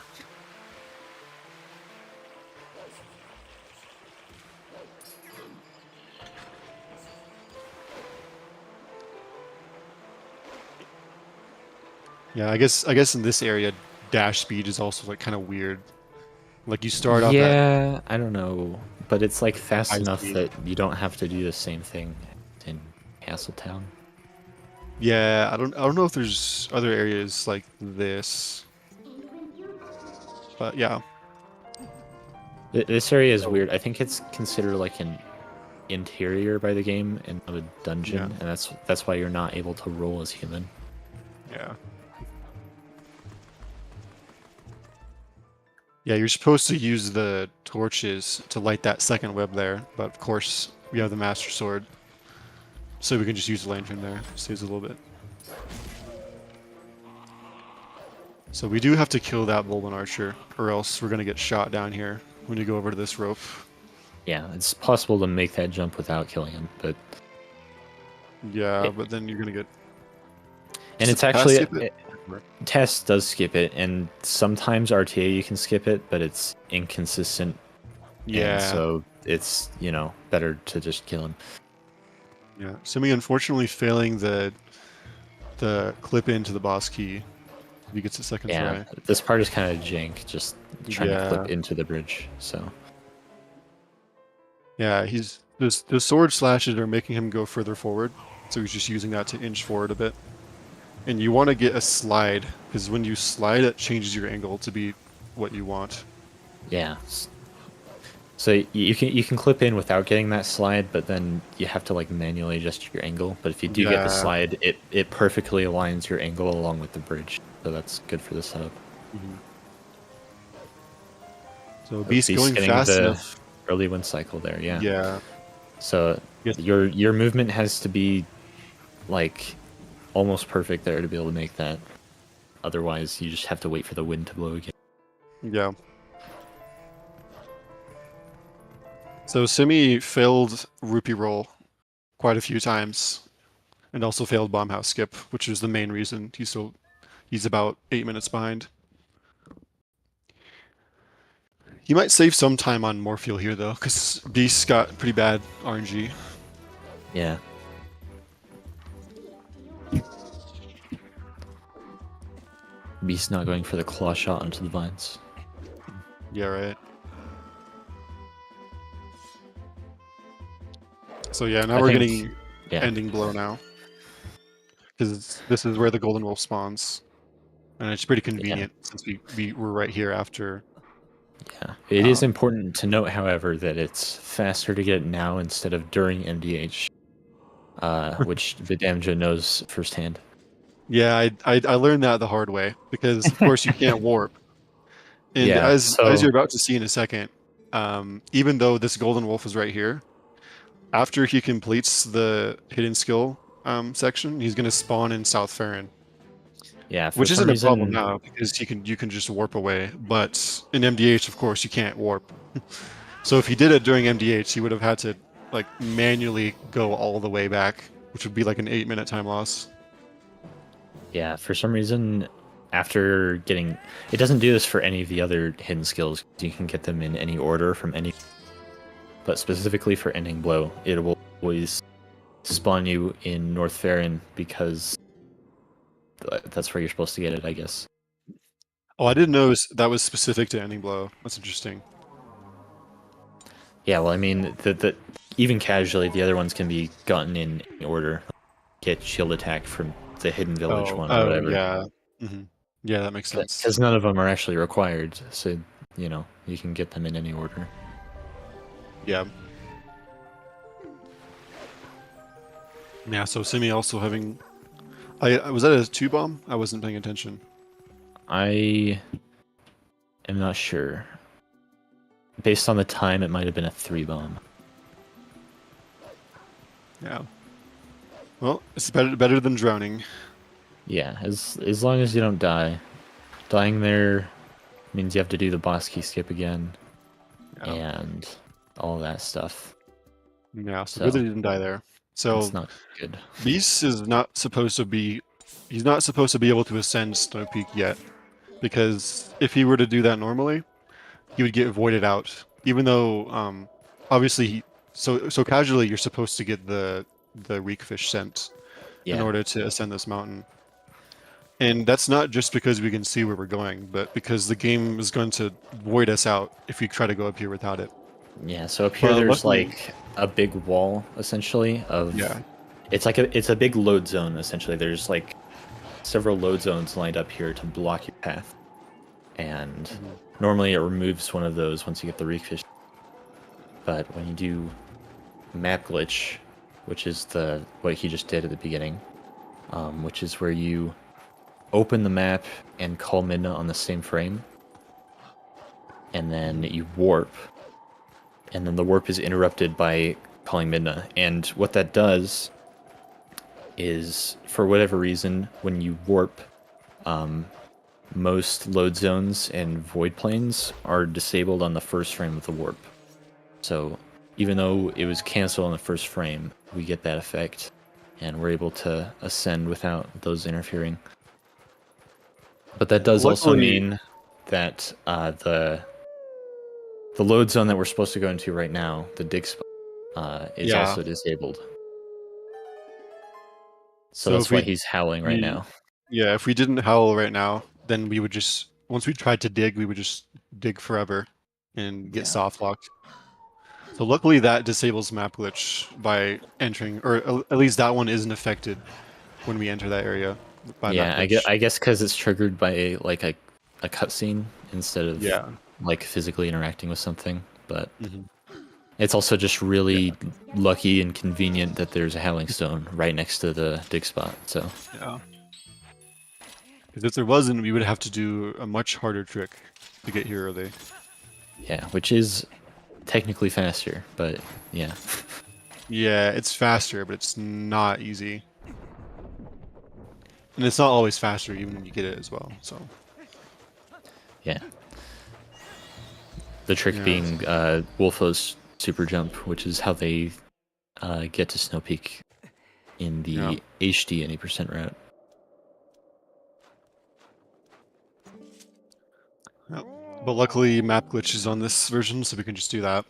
Yeah, I guess in this area, dash speed is also like kind of weird. Like you start off. Yeah, I don't know, but it's like fast enough that you don't have to do the same thing in Castletown. Yeah, I don't know if there's other areas like this, but yeah. This area is weird. I think it's considered like an interior by the game and a dungeon, and that's why you're not able to roll as human. Yeah. Yeah, you're supposed to use the torches to light that second web there, but of course we have the Master Sword, so we can just use the lantern there. Saves a little bit. So we do have to kill that Golden Archer, or else we're gonna get shot down here when you go over to this rope. Yeah, it's possible to make that jump without killing him, but yeah, but then you're gonna get. And Does it's the pass actually skip it? test does skip it, and sometimes RTA you can skip it, but it's inconsistent. Yeah. And so it's, you know, better to just kill him. Yeah. Simi unfortunately failing the clip into the boss key. He gets a second Yeah, try. this part is kind of jank, just trying to clip Yeah. into the bridge. So Yeah, the sword slashes are making him go further forward, so he's just using that to inch forward a bit. And you want to get a slide, because when you slide, it changes your angle to be what you want. yeah. So you can clip in without getting that slide, but then you have to like manually adjust your angle. But if you do get the Yeah. slide, it perfectly aligns your angle along with the bridge. So that's good for the setup. Mhm. So Beast Beast going getting fast the enough. early win cycle there, yeah. Yeah. So Yes. your movement has to be like almost perfect there to be able to make that. Otherwise, you just have to wait for the wind to blow again. Yeah. So Simi failed rupee roll quite a few times, and also failed bomb house skip, which is the main reason he's about 8 minutes behind. He might save some time on Morpheal here though, because Beast got pretty bad RNG. Yeah. Beast not going for the claw shot onto the vines. Yeah, right. So yeah, now I we're think- getting Yeah. ending blow now. Because this is where the Golden Wolf spawns. And it's pretty convenient since we were right here after. Yeah. It is important to note, however, that it's faster to get it now instead of during MDH, which Vidamja knows firsthand. Yeah, I learned that the hard way because of course you can't warp. And Yeah, as so- you're about to see in a second, even though this Golden Wolf is right here, after he completes the hidden skill section, he's gonna spawn in South Farron. Yeah, for Which some isn't a problem reason, now because you can just warp away. But in MDH, of course, you can't warp. So if he did it during MDH, he would have had to like manually go all the way back, which would be like an 8-minute time loss. yeah, for some reason, after getting... It doesn't do this for any of the other hidden skills. You can get them in any order from any... But specifically for Ending Blow, it will always spawn you in North Farron because that's where you're supposed to get it, I guess. Oh, I didn't know that was specific to Ending Blow. That's interesting. Yeah, well, I mean, even casually, the other ones can be gotten in order. Get shield attack from the Hidden Village one or whatever. Yeah. Yeah, that makes sense. Because none of them are actually required, so, you know, you can get them in any order. Yeah. Yeah, so Simi also having... was that a 2-bomb? I wasn't paying attention. I am not sure. Based on the time, it might have been a 3-bomb. Yeah. Well, it's better than drowning. Yeah, as long as you don't die. Dying there means you have to do the boss key skip again. And all that stuff. Yeah, so good that he didn't die there. So it's not good. Beast is not supposed to be... He's not supposed to be able to ascend Snow Peak yet. Because if he were to do that normally, he would get voided out. Even though, obviously, so casually you're supposed to get the reekfish scent in order to ascend this mountain. And that's not just because we can see where we're going, but because the game is going to void us out if we try to go up here without it. Yeah, so up here there's like a big wall essentially of it's a big load zone essentially. There's like several load zones lined up here to block your path. And normally it removes one of those once you get the reekfish. But when you do map glitch, which is what he just did at the beginning, which is where you open the map and call Midna on the same frame, and then you warp, and then the warp is interrupted by calling Midna. And what that does is, for whatever reason, when you warp, most load zones and void planes are disabled on the first frame of the warp. So even though it was canceled on the first frame, we get that effect. and we're able to ascend without those interfering. But that does also Luckily- mean that the load zone that we're supposed to go into right now, the dig spot, is Yeah. also disabled. So So that's if why we- he's howling right now. Yeah, if we didn't howl right now, then we would just, once we tried to dig, we would just dig forever and get Yeah. soft locked. So luckily that disables map glitch by entering, or at least that one isn't affected when we enter that area by Yeah, map glitch. I guess because it's triggered by a cutscene instead of Yeah. like physically interacting with something. But Mhm. it's also just really lucky and convenient that there's a howling stone right next to the dig spot. So Yeah. Because if there wasn't, we would have to do a much harder trick to get here early. yeah, which is technically faster, but yeah. Yeah, it's faster, but it's not easy. And it's not always faster even when you get it as well, so. Yeah. The trick Yeah. being Wolfo's super jump, which is how they get to Snow Peak in the Yeah. HD any percent route. Yeah. But luckily map glitch is on this version, so we can just do that.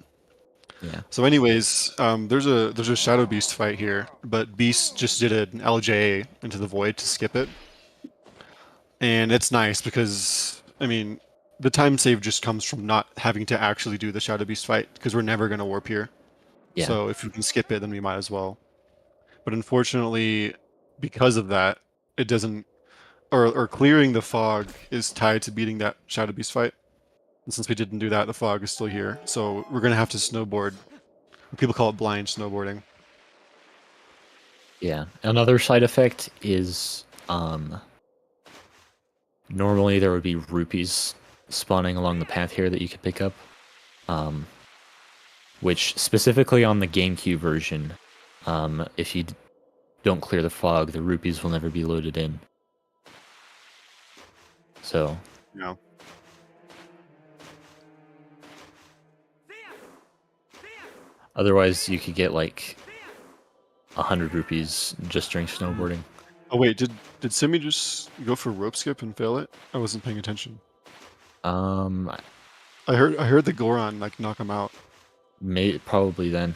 Yeah. So anyways, there's a Shadow Beast fight here, but Beast just did an LJ into the void to skip it. And it's nice because, I mean, the time save just comes from not having to actually do the Shadow Beast fight, because we're never going to warp here. Yeah. So if we can skip it, then we might as well. But unfortunately, because of that, it doesn't, or clearing the fog is tied to beating that Shadow Beast fight. And since we didn't do that, the fog is still here. So we're going to have to snowboard. People call it blind snowboarding. Yeah. Another side effect is normally there would be rupees spawning along the path here that you could pick up. Which specifically on the GameCube version, if you don't clear the fog, the rupees will never be loaded in. So No. otherwise you could get like 100 rupees just during snowboarding. Oh wait, did Simi just go for rope skip and fail it? I wasn't paying attention. I I heard the Goron like knock him out. probably then.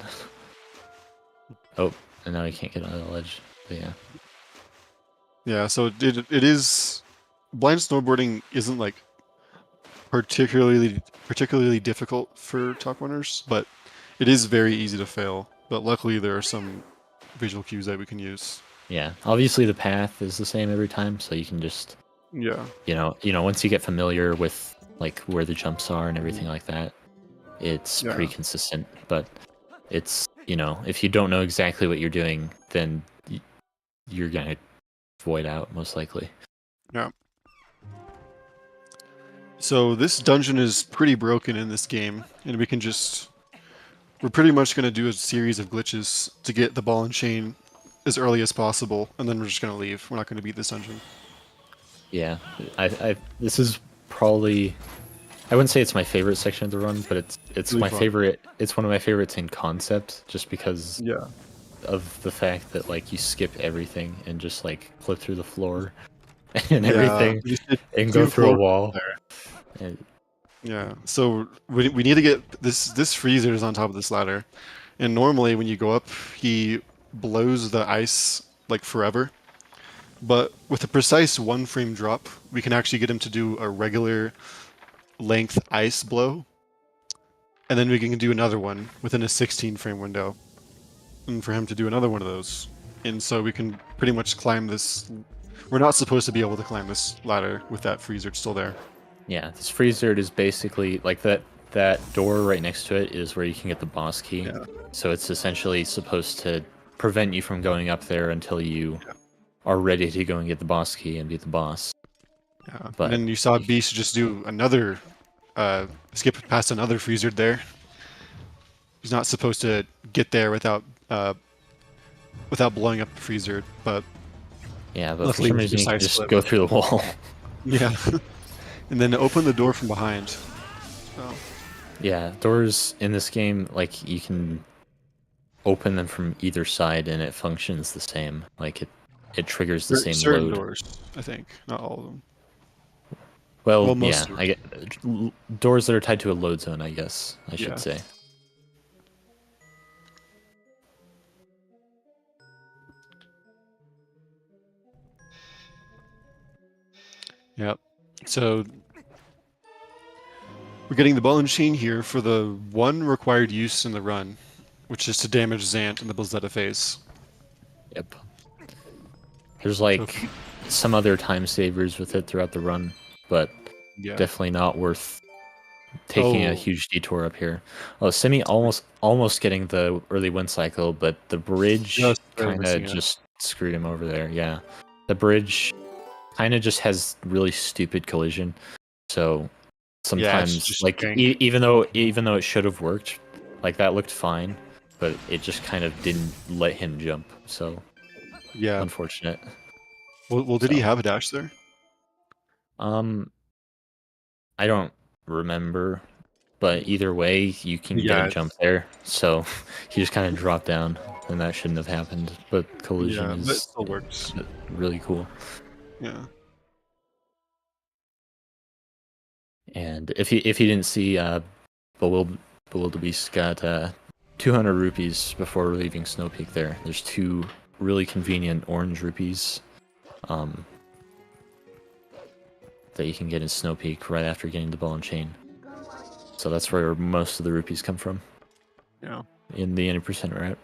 Oh, and now I can't get on the ledge. But yeah. Yeah, so it is blind snowboarding isn't like particularly difficult for top runners, but it is very easy to fail. But luckily there are some visual cues that we can use. Yeah. Obviously the path is the same every time, so you can just Yeah. you know, once you get familiar with like where the jumps are and everything like that, it's Yeah. pretty consistent. But it's, you know, if you don't know exactly what you're doing, then you're gonna void out most likely. Yeah. So this dungeon is pretty broken in this game, and we're pretty much going to do a series of glitches to get the ball and chain as early as possible, and then we're just going to leave. We're not going to beat this dungeon. Yeah, this is probably, I wouldn't say it's my favorite section of the run, but it's Really my fun. favorite. It's one of my favorites in concept, just because Yeah. of the fact that like you skip everything and just like flip through the floor and everything and go through a wall. And, Yeah. So we need to get this freezer is on top of this ladder, and normally when you go up, he blows the ice like forever. But with a precise 1 frame drop, we can actually get him to do a regular length ice blow, and then we can do another one within a 16 frame window, and for him to do another one of those. And so we can pretty much climb this. We're not supposed to be able to climb this ladder with that freezer still there. yeah, this freezer is basically like that door right next to it is where you can get the boss key. Yeah. So it's essentially supposed to prevent you from going up there until you are ready to go and get the boss key and beat the boss. Yeah. But- And then you saw Beast just do another skip past another freezer there. He's not supposed to get there without blowing up the freezer, but Yeah, but luckily for some with reason you your can side just split. go through the wall. yeah. And then open the door from behind. So, Yeah, doors in this game, like, you can open them from either side and it functions the same. Like it triggers the same Certain load. doors, I think, not all of them. Well, most yeah, doors. I get doors that are tied to a load zone, I guess I should Yeah. say. Yep. So we're getting the ball and chain here for the one required use in the run, which is to damage Zant in the Blizzetta phase. Yep. There's like some other time savers with it throughout the run, but Yeah. definitely not worth taking a Oh. huge detour up here. Oh, Simi almost getting the early win cycle, but the bridge Just barely kind missing of it. just screwed him over there. Yeah, the bridge kind of just has really stupid collision. So sometimes, just like jank. even though it should have worked, like that looked fine, but it just kind of didn't let him jump. So Yeah. unfortunate. Well, did he have a dash there? I don't remember, but either way, you can get Yeah, a jump there. So he just kind of dropped down, and that shouldn't have happened. But collision Yeah, but it is still works. really cool. Yeah. And if he didn't see, bewildebeest got 200 rupees before leaving Snow Peak. There's 2 really convenient orange rupees, that you can get in Snow Peak right after getting the ball and chain. So that's where most of the rupees come from. Yeah. In the 80% route.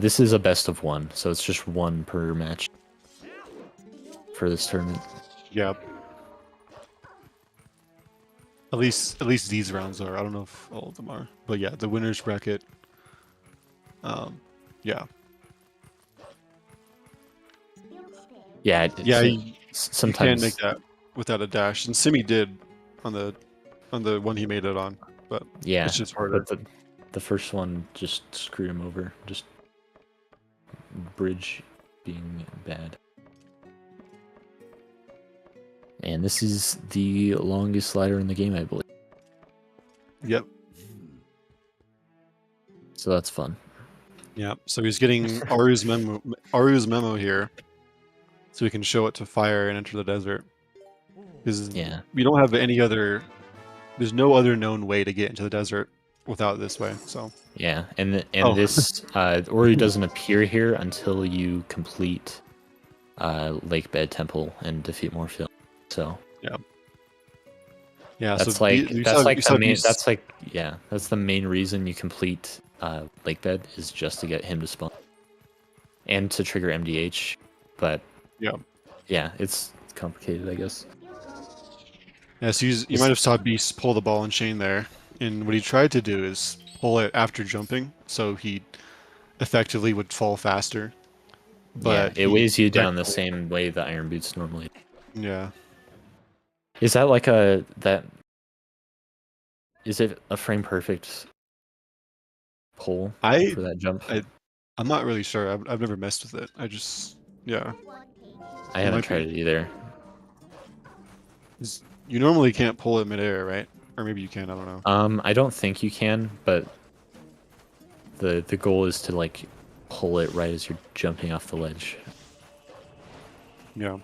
This is a best of 1, so it's just 1 per match for this tournament. Yeah. At least these rounds are. I don't know if all of them are, but yeah, the winners bracket. Yeah. Yeah. Yeah. Sometimes You can't make that without a dash, and Simi did on the one he made it on, but yeah, it's just harder. But the first one just screwed him over. Just bridge being bad. And this is the longest slider in the game, I believe. Yep. So that's fun. Yeah. So he's getting Aru's memo here, so we can show it to fire and enter the desert. Because we don't have any other. There's no other known way to get into the desert without this way. So yeah, and this Ori doesn't appear here until you complete Lake Bed Temple and defeat Morpheus. So yeah, that's so that's the main reason you complete Lake Bed is just to get him to spawn and to trigger MDH. But yeah, it's complicated, I guess. Yeah, so you might have saw Beast pull the ball and chain there, and what he tried to do is pull it after jumping, so he effectively would fall faster. But yeah, it weighs you down the same way the Iron Boots normally. Yeah. Is that like is it a frame perfect pull for that jump? I'm not really sure. I've never messed with it. I haven't tried it either. You normally can't pull it midair, right? Or maybe you can, I don't know. I don't think you can, but the goal is to like pull it right as you're jumping off the ledge. Yeah.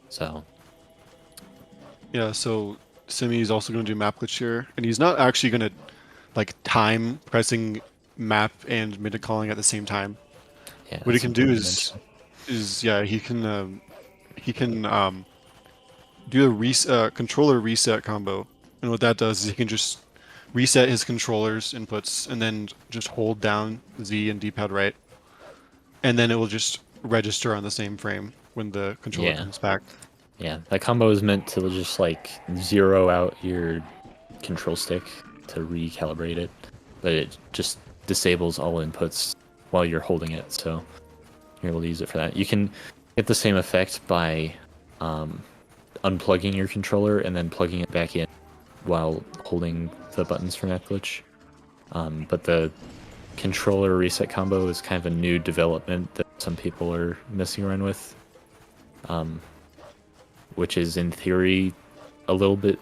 So. Yeah, so Simi is also going to do map glitch here, and he's not actually going to like time pressing map and mid calling at the same time. Yeah, what he can do is he can do a controller reset combo, and what that does is he can just reset his controller's inputs and then just hold down Z and D-pad right, and then it will just register on the same frame when the controller comes back. Yeah, that combo is meant to just like zero out your control stick to recalibrate it, but it just disables all inputs while you're holding it, so you're able to use it for that. You can get the same effect by unplugging your controller and then plugging it back in while holding the buttons for map glitch. But the controller reset combo is kind of a new development that some people are messing around with, which is in theory a little bit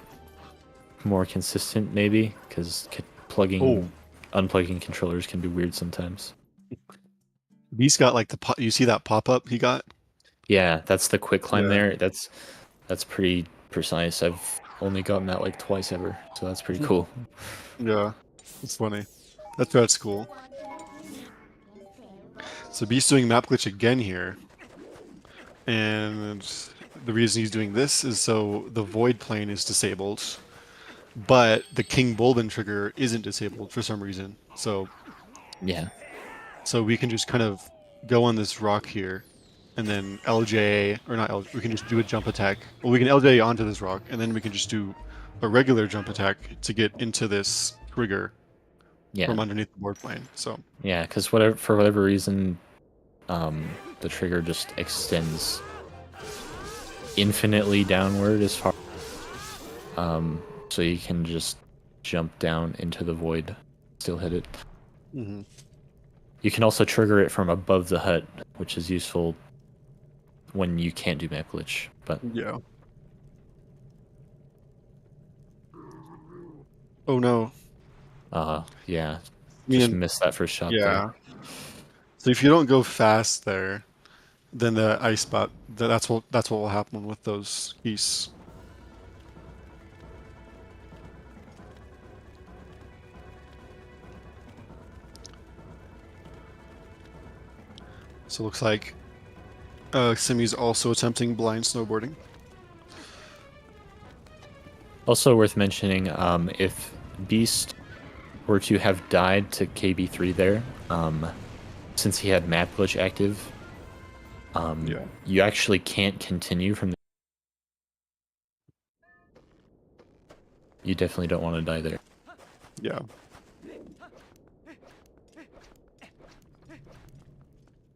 more consistent, maybe, because plugging, unplugging controllers can be weird sometimes. He's got like you see that pop up he got? Yeah, that's the quick climb Yeah. there. That's pretty precise. I've only gotten that like twice ever, so that's pretty cool. Yeah, it's funny. That's cool. So Beast's doing map glitch again here. And the reason he's doing this is so the void plane is disabled, but the King Bulbin trigger isn't disabled for some reason. So Yeah. we can just kind of go on this rock here, and then LJ, or not LJ, we can just do a jump attack. Well, we can LJ onto this rock, and then we can just do a regular jump attack to get into this trigger from underneath the board plane. So yeah, because for whatever reason, the trigger just extends infinitely downward as far. So you can just jump down into the void, still hit it. Mm-hmm. You can also trigger it from above the hut, which is useful when you can't do map glitch. But yeah. Oh no. Yeah. I Just mean, missed that first shot. yeah. So if you don't go fast there, then the ice spot, that's what will happen with those geese. So it looks like Simi's also attempting blind snowboarding. Also worth mentioning, if Beast were to have died to KB3 there, since he had map glitch active, you actually can't continue from. You definitely don't want to die there. Yeah.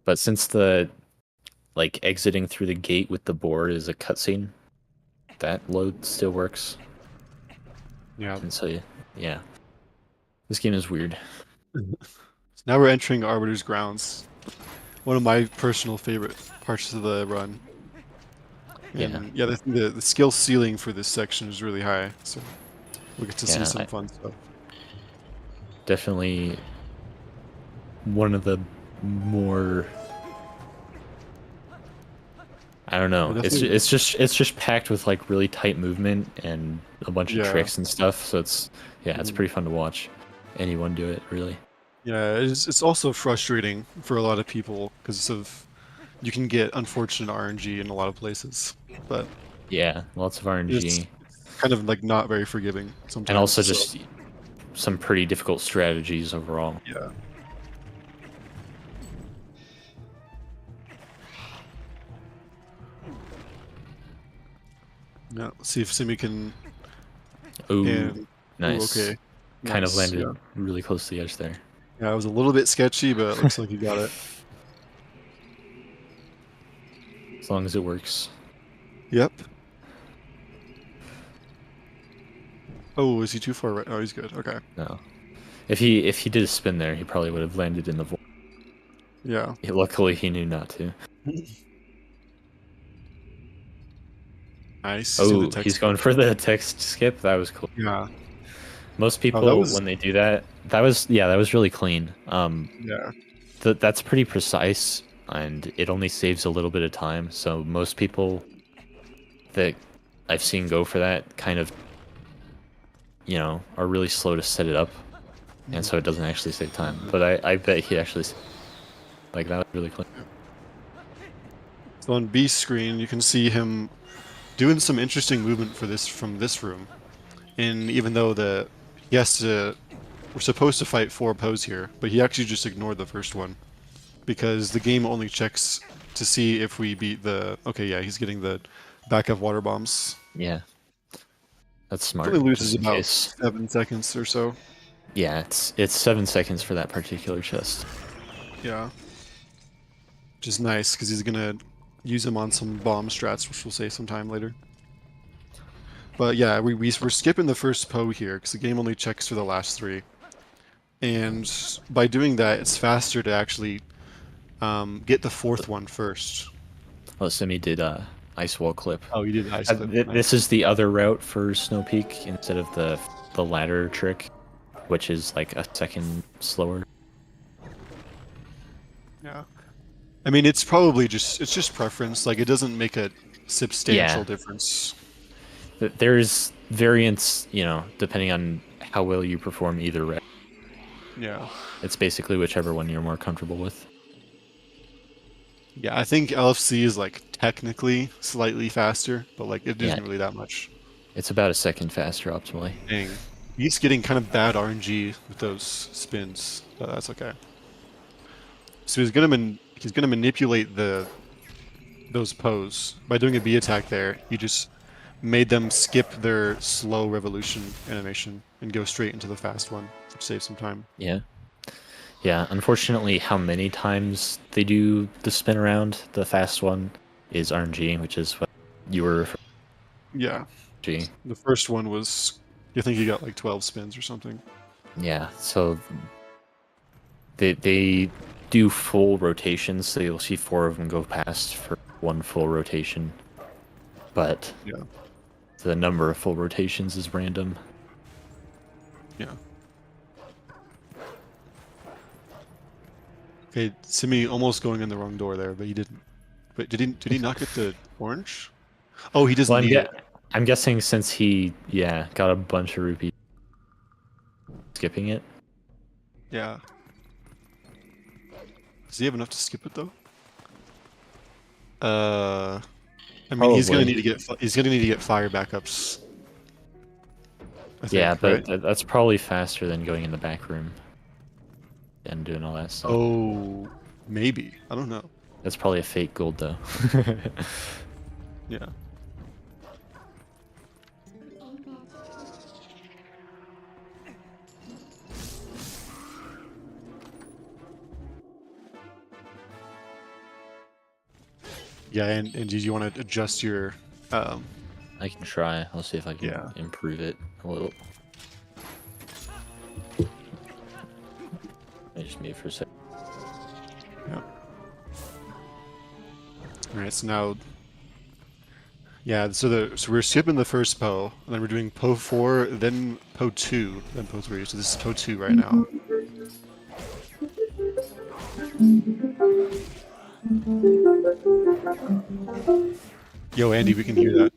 But since the exiting through the gate with the board is a cutscene, that load still works. Yeah. And so yeah, this game is weird. So now we're entering Arbiter's Grounds, one of my personal favorite parts of the run. And yeah, the skill ceiling for this section is really high, so we'll get to see some fun stuff. Definitely one of the more, I don't know. It's just packed with like really tight movement and a bunch of tricks and stuff. So it's pretty fun to watch anyone do it, really. Yeah, it's also frustrating for a lot of people because you can get unfortunate RNG in a lot of places, but yeah, lots of RNG. It's kind of like not very forgiving sometimes. And also just some pretty difficult strategies overall. Yeah. Yeah, let's see if Simi can. Ooh, nice. Ooh, okay. Kind of landed really close to the edge there. Yeah, it was a little bit sketchy, but it looks like you got it. As long as it works. Yep. Oh, is he too far right? Oh, he's good. Okay. No. If he did a spin there, he probably would have landed in the void. Yeah. Luckily, he knew not to. Nice. Oh, he's going for the text skip. That was cool. Yeah. Most people, when they do that, that was really clean. Yeah. That's pretty precise, and it only saves a little bit of time. So most people that I've seen go for that kind of, are really slow to set it up, and so it doesn't actually save time. But I bet he actually, that was really clean. So on B's screen, you can see him doing some interesting movement from this room, and even though we're supposed to fight 4 opposed here, but he actually just ignored the first one because the game only checks to see if we beat the. Okay, yeah, he's getting the backup water bombs. Yeah, that's smart. Probably loses about 7 seconds or so. Yeah, it's 7 seconds for that particular chest. Yeah, which is nice because he's gonna use them on some bomb strats, which we'll say sometime later. But yeah, we're skipping the first PO here because the game only checks for the last 3. And by doing that, it's faster to actually get the 4th one first. Oh, Simi did ice wall clip. Oh, you did the ice clip. Nice. This is the other route for Snow Peak instead of the ladder trick, which is like a second slower. Yeah. I mean, it's probably just preference. Like, it doesn't make a substantial difference. There's variance, you know, depending on how well you perform either route. Yeah. It's basically whichever one you're more comfortable with. Yeah, I think LFC is like technically slightly faster, but like it isn't really that much. It's about a second faster optimally. Dang. He's getting kind of bad RNG with those spins, but that's okay. So he's gonna manipulate those pose by doing a B attack there. He just made them skip their slow revolution animation and go straight into the fast one, which saves some time. Yeah. Yeah, unfortunately, how many times they do the spin around, the fast one, is RNG, which is what you were referring to. Yeah. G. The first one was, I think he got like 12 spins or something. Yeah, so they do full rotations, so you'll see 4 of them go past for 1 full rotation. But the number of full rotations is random. Yeah. Okay, Simi almost going in the wrong door there, but he didn't. But did he not get the orange? Oh, he doesn't need it. I'm guessing since he got a bunch of rupees, skipping it. Yeah. Does he have enough to skip it though? I mean, Probably. he's gonna need to get fire backups. I think, yeah, but right? that's probably faster than going in the back room and doing all that stuff. Oh, maybe. I don't know. That's probably a fake gold though. Yeah. Yeah, and did you want to adjust your I can try. I'll see if I can improve it a little. I just mute for a sec. Yeah. Alright, so now so we're skipping the first Po, and then we're doing Po 4, then Po 2, then Po 3. So this is Po 2 right now. Yo, Andy, we can hear that.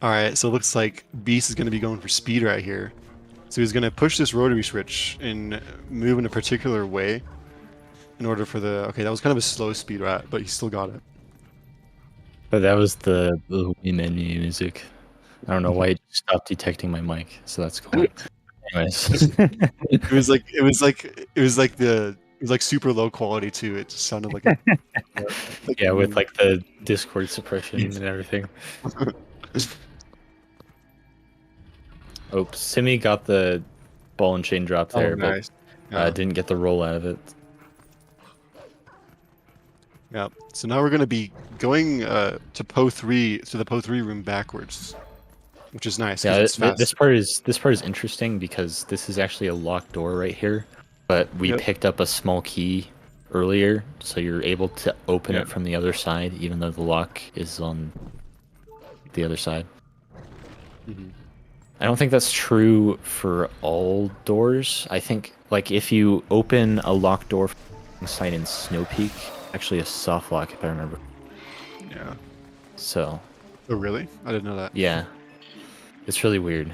Alright, so it looks like Beast is going to be going for speed right here. So he's going to push this rotary switch and move in a particular way in order for the... Okay, that was kind of a slow speed rat, but he still got it. But that was the Wii menu music. I don't know why it stopped detecting my mic, so that's cool. Anyways. It was like super low quality too. It just sounded like yeah, with like the Discord suppression and everything. Oh, Simi got the ball and chain drop there, nice. but didn't get the roll out of it. Yeah. So now we're gonna be going to Po 3 to the Po 3 room backwards, which is nice. Yeah, this part is interesting because this is actually a locked door right here, but we picked up a small key earlier, so you're able to open it from the other side, even though the lock is on the other side. Mm-hmm. I don't think that's true for all doors. I think, like, if you open a locked door inside in Snow Peak, actually a soft lock, if I remember. Yeah. So. Oh, really? I didn't know that. Yeah. It's really weird.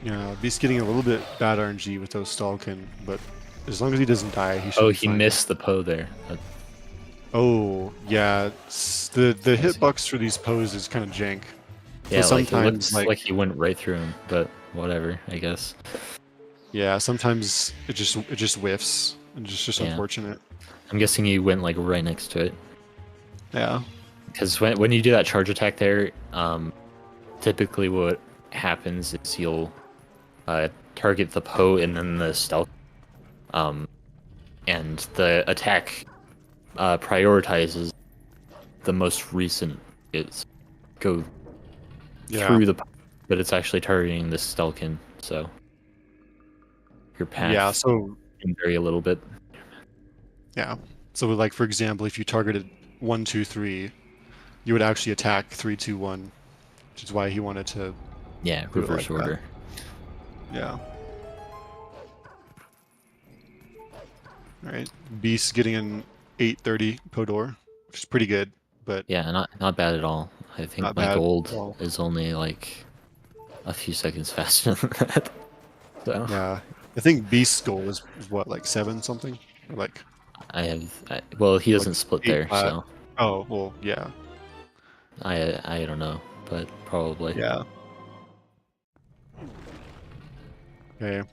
Yeah, Beast's getting a little bit bad RNG with those Stalkin, but as long as he doesn't die, he should. Oh, be he fine. missed the Poe there. Oh, yeah. The hitbox for these Poes is kind of jank. Yeah, so like, sometimes, it looks like he went right through him, but whatever, I guess. Yeah, sometimes it just whiffs, and just unfortunate. I'm guessing he went like right next to it. Yeah. Because when you do that charge attack there, typically what happens is you'll target the Poe and then the stealth, and the attack prioritizes the most recent. It's go through the, but it's actually targeting the Stelkin, so your path can vary a little bit. Yeah. So like for example, if you targeted 1, 2, 3, you would actually attack 3, 2, 1, which is why he wanted to. Yeah, reverse order. Yeah. All right. Beast getting an 830 Podor, which is pretty good, but yeah, not bad at all. I think my gold is only like a few seconds faster than that. So yeah, I think Beast's goal is what, like 7 something, or like. Well, he doesn't split there, so. Oh well, yeah. I don't know, but probably. Yeah. Okay.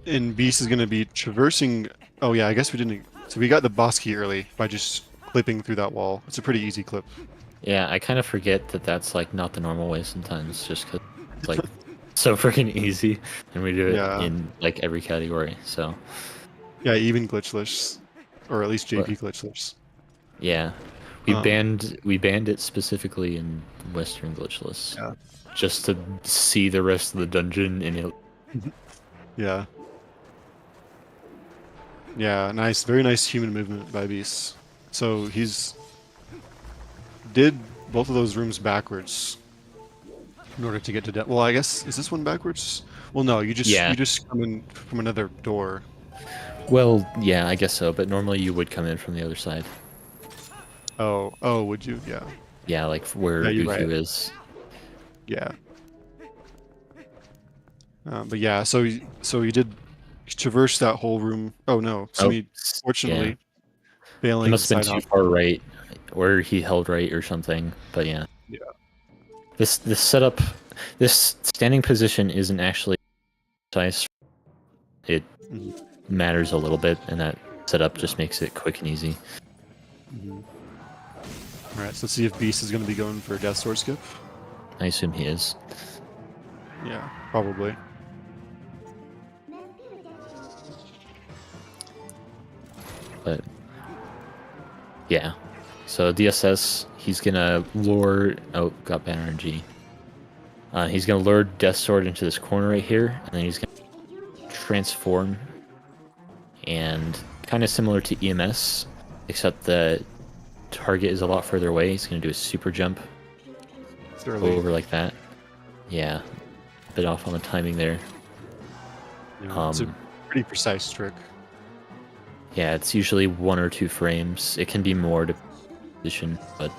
And Beast is going to be traversing. Oh yeah, I guess we didn't. So we got the boss key early by just clipping through that wall. It's a pretty easy clip. Yeah, I kind of forget that that's like not the normal way sometimes, just because it's like so freaking easy, and we do it in like every category. So. Yeah, even glitchless, or at least JP glitchless. Yeah, we banned it specifically in Western glitchless, just to see the rest of the dungeon in it. Yeah. Yeah, nice, very nice human movement by Beast. So he's did both of those rooms backwards in order to get to death. Well, I guess is this one backwards? Well, no, you just come in from another door. Well, yeah, I guess so, but normally you would come in from the other side. Oh, would you? Yeah. Yeah, like where Uku is. Yeah. But yeah, so he did traverse that whole room. Oh no, so he fortunately failing. He must have been too far right, or he held right or something. But yeah. Yeah. This setup, this standing position isn't actually precise. It matters a little bit, and that setup just makes it quick and easy. All right, so let's see if Beast is going to be going for a Death Sword skip. I assume he is. Yeah, probably. But yeah, so DSS, he's gonna lure. Oh, got bad RNG. He's gonna lure Death Sword into this corner right here, and then he's gonna transform. And kind of similar to EMS, except the target is a lot further away. He's gonna do a super jump over like that. Yeah, a bit off on the timing there. Yeah, it's a pretty precise trick. Yeah, it's usually 1 or 2 frames. It can be more to position, but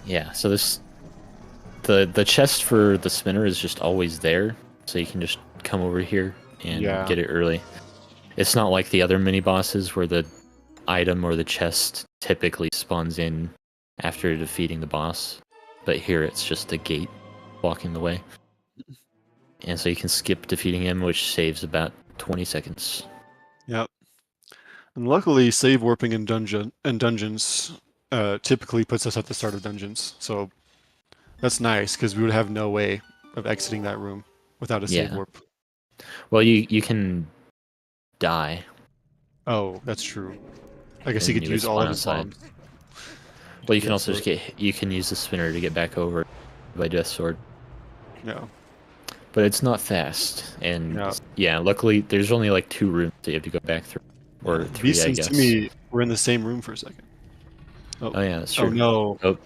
yeah. So the chest for the spinner is just always there, so you can just come over here and get it early. It's not like the other mini bosses where the item or the chest typically spawns in after defeating the boss, but here it's just a gate blocking the way. And so you can skip defeating him, which saves about 20 seconds. Yep. And luckily, save warping in dungeons typically puts us at the start of dungeons. So that's nice, because we would have no way of exiting that room without a save warp. Well, you can die. Oh, that's true. I guess he could use all of his bombs. Well, you can also you can use the spinner to get back over by Death Sword. Yeah. But it's not fast, and luckily there's only like 2 rooms that you have to go back through, or 3, I guess. To me, we're in the same room for a second. Oh yeah, that's true. Oh no.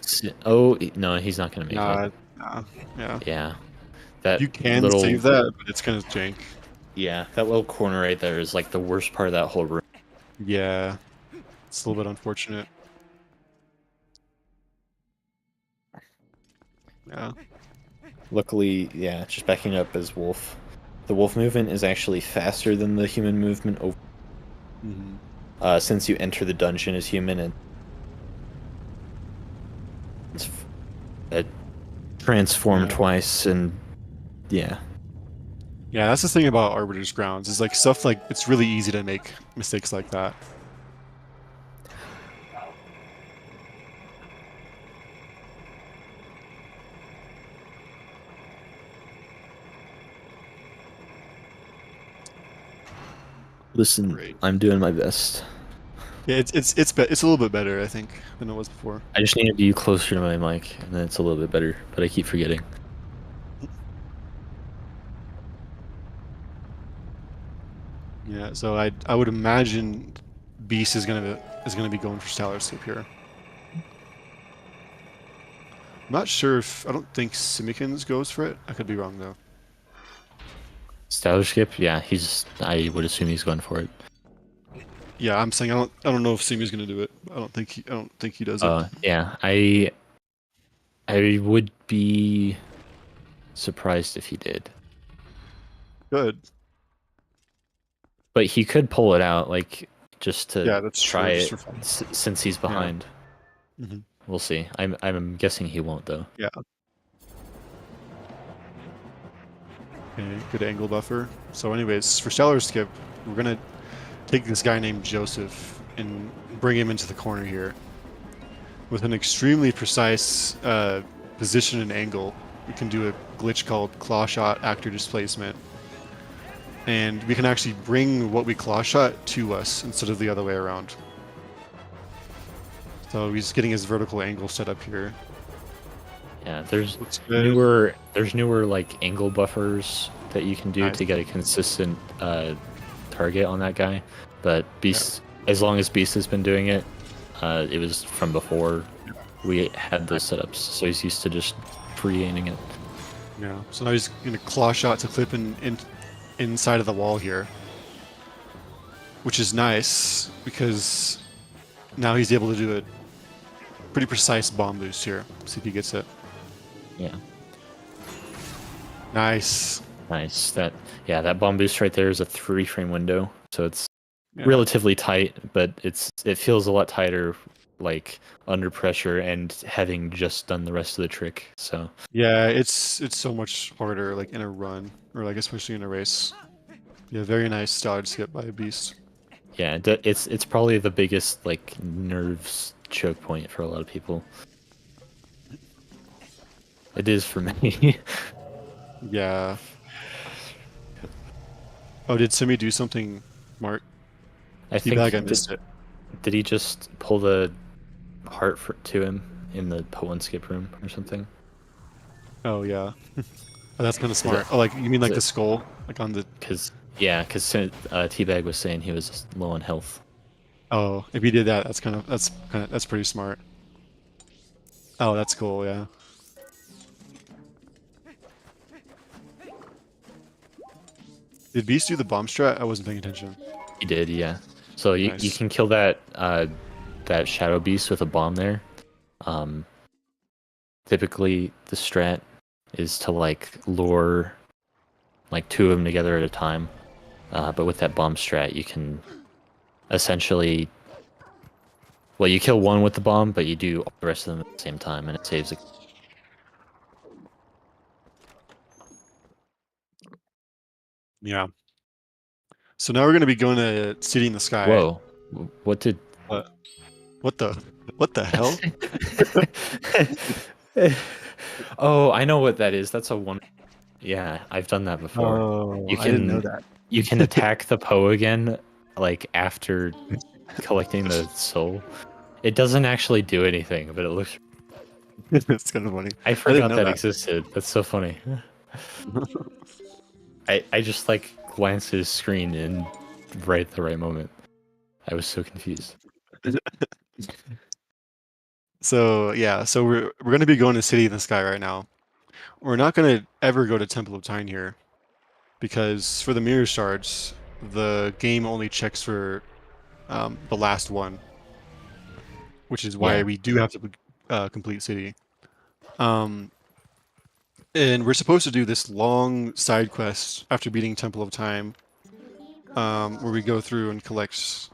Oh no, he's not gonna make it. Yeah. That you can save that, but it's kind of jank. Yeah, that little corner right there is like the worst part of that whole room. Yeah, it's a little bit unfortunate. Yeah. Luckily, just backing up as Wolf. The Wolf movement is actually faster than the human movement over. Since you enter the dungeon as human, and it's transform twice, and yeah, that's the thing about Arbiter's Grounds, is like stuff like it's really easy to make mistakes like that. Listen, Great. I'm doing my best. Yeah, it's a little bit better, I think, than it was before. I just need to be closer to my mic, and then it's a little bit better. But I keep forgetting. Yeah, so I would imagine Beast is gonna be going for Stellar Skip here. I'm not sure if I don't think Simikins goes for it. I could be wrong though. Stylish skip, yeah, I would assume he's going for it. Yeah, I'm saying I don't know if Simi's gonna do it. I don't think he does it. Yeah, I would be surprised if he did. Good. But he could pull it out, like, just to that's try true, it, just for fun. since he's behind. Mhm. We'll see. I'm guessing he won't, though. Yeah. Okay, good angle buffer. So anyways, for Stellar Skip, we're gonna take this guy named Joseph and bring him into the corner here. With an extremely precise position and angle, we can do a glitch called claw shot actor displacement. And we can actually bring what we claw shot to us instead of the other way around. So he's getting his vertical angle set up here. Yeah, there's Looks good. newer like angle buffers that you can do Nice. to get a consistent target on that guy. But Beast, as long as Beast has been doing it, it was from before we had those setups, so he's used to just free aiming it. Yeah. So now he's gonna claw shot to clip inside of the wall here, which is nice because now he's able to do a pretty precise bomb boost here. See if he gets it. Yeah, Nice. nice. That bomb boost right there is a 3-frame window, so it's Yeah. relatively tight, but it feels a lot tighter, like under pressure and having just done the rest of the trick. So Yeah, it's so much harder, like in a run or like especially in a race. Yeah, very nice dodge skip by a Beast. yeah, it's probably the biggest like nerves choke point for a lot of people. It is for me. Yeah. Oh, did Simi do something, Mark? I think I missed it. did he just pull the heart to him in the P1 skip room or something? Oh yeah. Oh, that's kind of smart. that- Oh, like you mean like is the it- skull, like on the. Because Teabag was saying he was low on health. Oh, if he did that, that's pretty smart. Oh, that's cool. Yeah. Did Beast do the bomb strat? I wasn't paying attention. He did, yeah. So you Nice. can kill that that shadow beast with a bomb there. Typically the strat is to like lure like 2 of them together at a time. But with that bomb strat, you can essentially, well, you kill one with the bomb, but you do all the rest of them at the same time, and it saves. Yeah. So now we're gonna be going to City in the Sky. Whoa! What did? What the hell? Oh, I know what that is. That's a one. Yeah, I've done that before. Oh, You I didn't know can- that. You can attack the Poe again, like after collecting the soul. It doesn't actually do anything, but it looks. It's kind of funny. I forgot know that that. existed. That's so funny. I just like glanced at his screen in right at the right moment. I was so confused. So yeah, so we're gonna be going to City in the Sky right now. We're not gonna ever go to Temple of Time here, because for the mirror shards, the game only checks for the last one, which is why Yeah. we do have to complete City. And we're supposed to do this long side quest after beating Temple of Time, where we go through and collect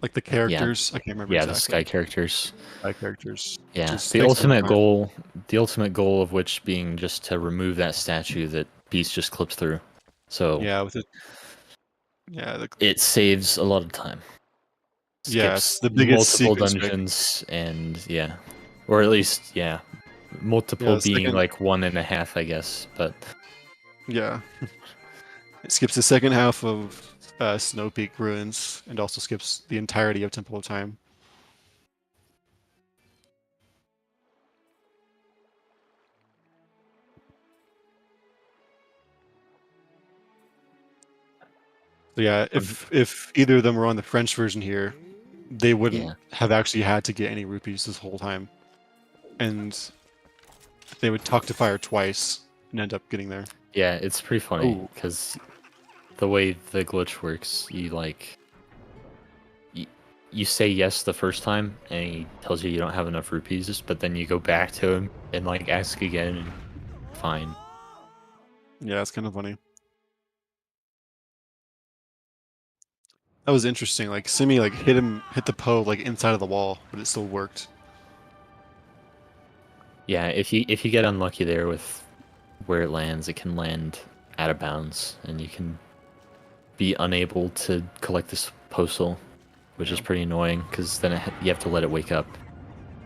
like the characters. I can't remember Yeah, the exactly. sky characters. Sky characters. Yeah, Just the takes some ultimate time. goal. The ultimate goal of which being just to remove that statue that Beast just clips through. So Yeah, with it. Yeah, it saves a lot of time. Yeah, it's Skips the biggest multiple sequence pick. dungeons and yeah, or at least multiple Yeah, the being second- like 1.5, I guess. But Yeah. It skips the second half of Snow Peak ruins and also skips the entirety of Temple of Time. So yeah, if either of them were on the French version here, they wouldn't have actually had to get any rupees this whole time, and they would talk to fire twice and end up getting there. Yeah, it's pretty funny because the way the glitch works, you say yes the first time, and he tells you don't have enough rupees, but then you go back to him and like ask again, and fine. Yeah, it's kind of funny. That was interesting. Like Simi like hit the Poe like inside of the wall, but it still worked. Yeah, if you get unlucky there with where it lands, it can land out of bounds, and you can be unable to collect this postal, which is pretty annoying because then you have to let it wake up,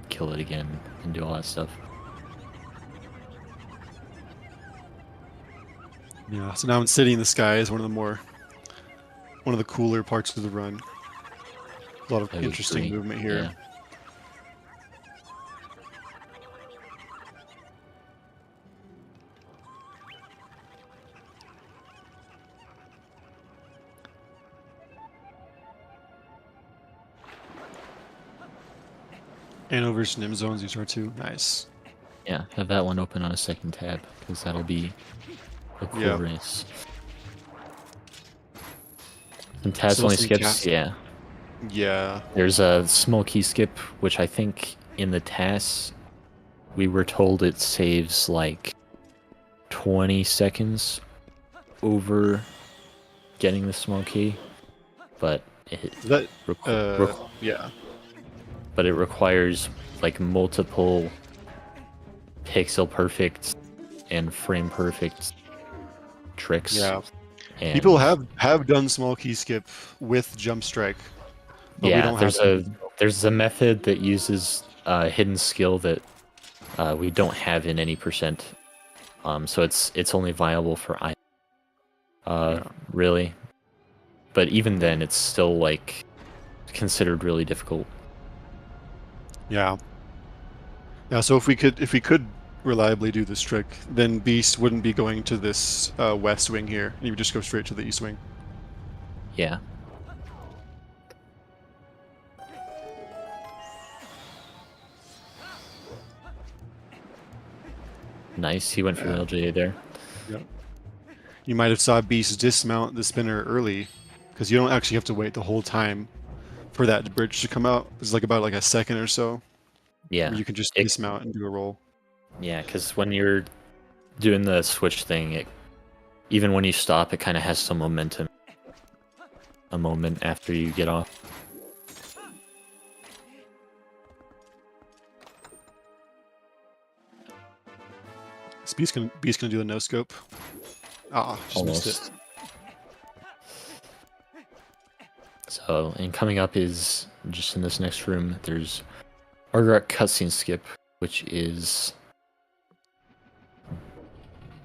kill it again, and do all that stuff. Yeah. So now City in the Sky is one of the cooler parts of the run. A lot of interesting movement here. Yeah. Anover's Nim Zones, these are too nice. Yeah, have that one open on a second tab, because that'll be a cool race. And TAS only skips, yeah. Yeah. There's a small key skip, which I think in the TAS, we were told it saves like 20 seconds over getting the small key, but it yeah. But it requires like multiple pixel perfect and frame perfect tricks. Yeah. And people have done small key skip with jump strike. But yeah, there's a method that uses a hidden skill that we don't have in any percent. So it's only viable for really. But even then, it's still like considered really difficult. Yeah. Yeah. So if we could reliably do this trick, then Beast wouldn't be going to this west wing here. He would just go straight to the east wing. Yeah. Nice. He went for the LJA there. Yep. You might have saw Beast dismount the spinner early, because you don't actually have to wait the whole time for that bridge to come out. It's like about like a second or so. Yeah. Where you can just dismount and do a roll. Yeah, because when you're doing the switch thing, even when you stop, it kind of has some momentum. A moment after you get off. Beast gonna do the no scope. Ah, just missed it. So, and coming up is just in this next room. There's Argrak cutscene skip, which is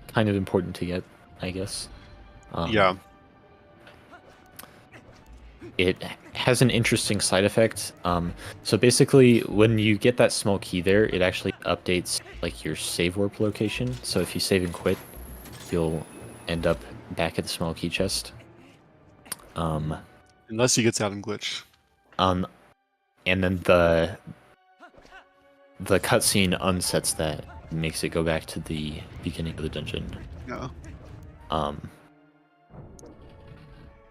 kind of important to get, I guess. Yeah. It has an interesting side effect. So basically, when you get that small key there, it actually updates like your save warp location. So if you save and quit, you'll end up back at the small key chest. Unless he gets out and glitch. And then the cutscene unsets that, makes it go back to the beginning of the dungeon. Yeah.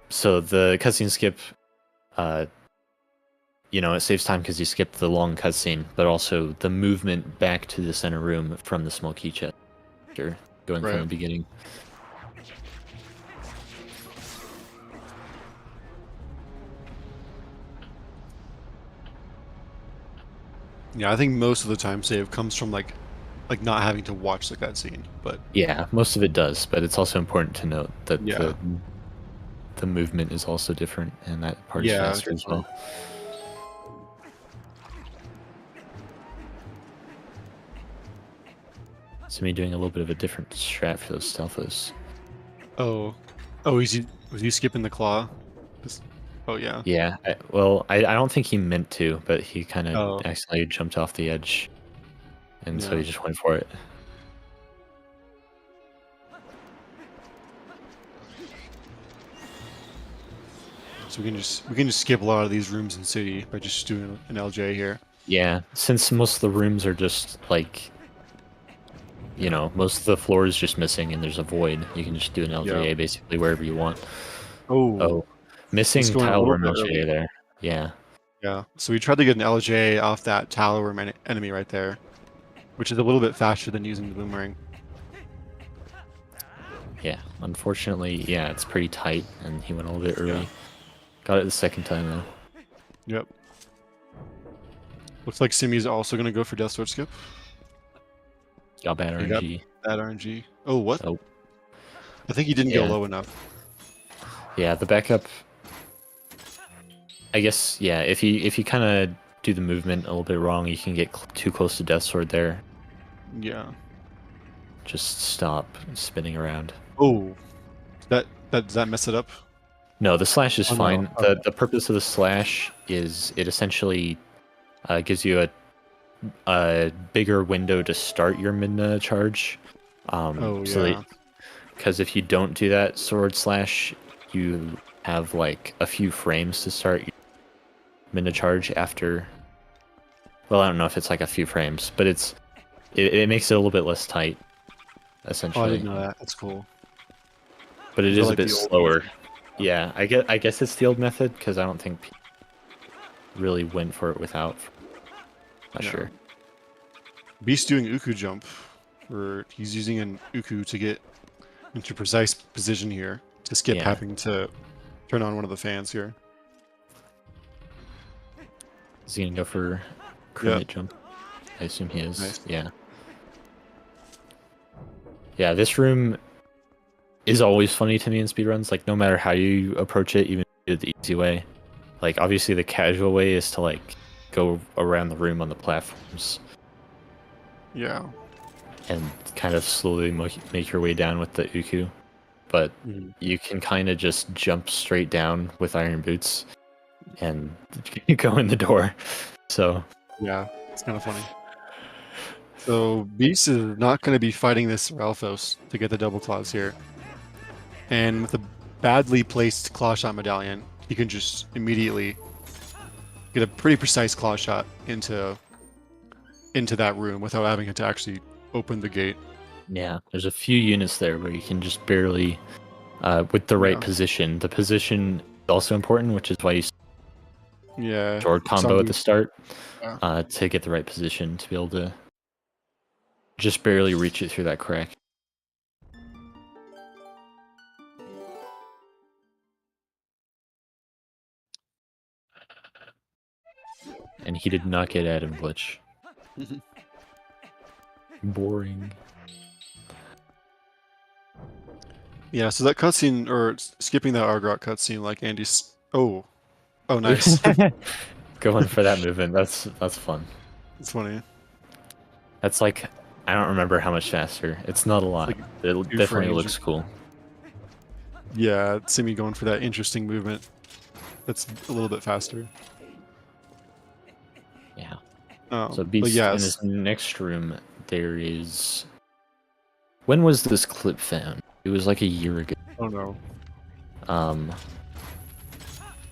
So the cutscene skip, it saves time because you skipped the long cutscene, but also the movement back to the center room from the small key chest, going from the beginning. Yeah, I think most of the time save comes from like not having to watch the cutscene, but yeah, most of it does, but it's also important to note that the movement is also different, and that part is faster as well. So me doing a little bit of a different strat for those stealthos. Oh, Was he skipping the claw? Oh yeah. Yeah, well, I don't think he meant to, but he kind of Oh. accidentally jumped off the edge, and so Yeah. he just went for it. So we can just skip a lot of these rooms in city by just doing an LJ here. Yeah, since most of the rooms are just like, you know, most of the floor is just missing and there's a void, you can just do an LJA basically wherever you want. Oh, missing it's going a tile little room bit LJA early. there. Yeah. Yeah. So we tried to get an LJ off that tallow room enemy right there, which is a little bit faster than using the boomerang. Yeah, unfortunately, yeah, it's pretty tight, and he went a little bit early. Got it the second time, though. Yep. Looks like Simi's also going to go for Death Sword Skip. Got bad He got RNG. that RNG. Oh, what? Oh. I think he didn't go low enough. Yeah, the backup... I guess, yeah, if you kind of do the movement a little bit wrong, you can get too close to Death Sword there. Yeah. Just stop spinning around. Oh. Does that mess it up? No, the slash is fine. No. Okay. The purpose of the slash is it essentially gives you a bigger window to start your midna charge. Because if you don't do that sword slash, you have like a few frames to start your midna charge after. Well, I don't know if it's like a few frames, but it makes it a little bit less tight, essentially. Oh, I didn't know that. That's cool. But it is a bit slower. Yeah, I guess it's the old method because I don't think people really went for it without. Not sure. Beast doing Uku jump, where he's using an Uku to get into precise position here to skip having to turn on one of the fans here. Is he gonna go for credit jump? I assume he is. Nice. Yeah. Yeah, this room is always funny to me in speedruns. Like, no matter how you approach it, even if you do it the easy way. Like, obviously the casual way is to, like, go around the room on the platforms. Yeah. And kind of slowly make your way down with the Uku. But you can kind of just jump straight down with iron boots and go in the door. So... yeah, it's kind of funny. So Beast is not going to be fighting this Ralphos to get the double claws here. And with a badly placed claw shot medallion, he can just immediately get a pretty precise claw shot into that room without having to actually open the gate. Yeah, there's a few units there where you can just barely, with the right position. The position is also important, which is why you sword combo at the start to get the right position to be able to just barely reach it through that crack. And he did not get Adam glitch. Boring. Yeah, so that cutscene, or skipping that Argrot cutscene, like Andy's... Oh, nice. Going for that movement, that's fun. It's funny. That's like, I don't remember how much faster. It's not a lot. Like it definitely looks cool. Yeah, Simi going for that interesting movement. That's a little bit faster. Yeah. Oh, so Beast in his next room, there is... When was this clip found? It was like a year ago. Oh no.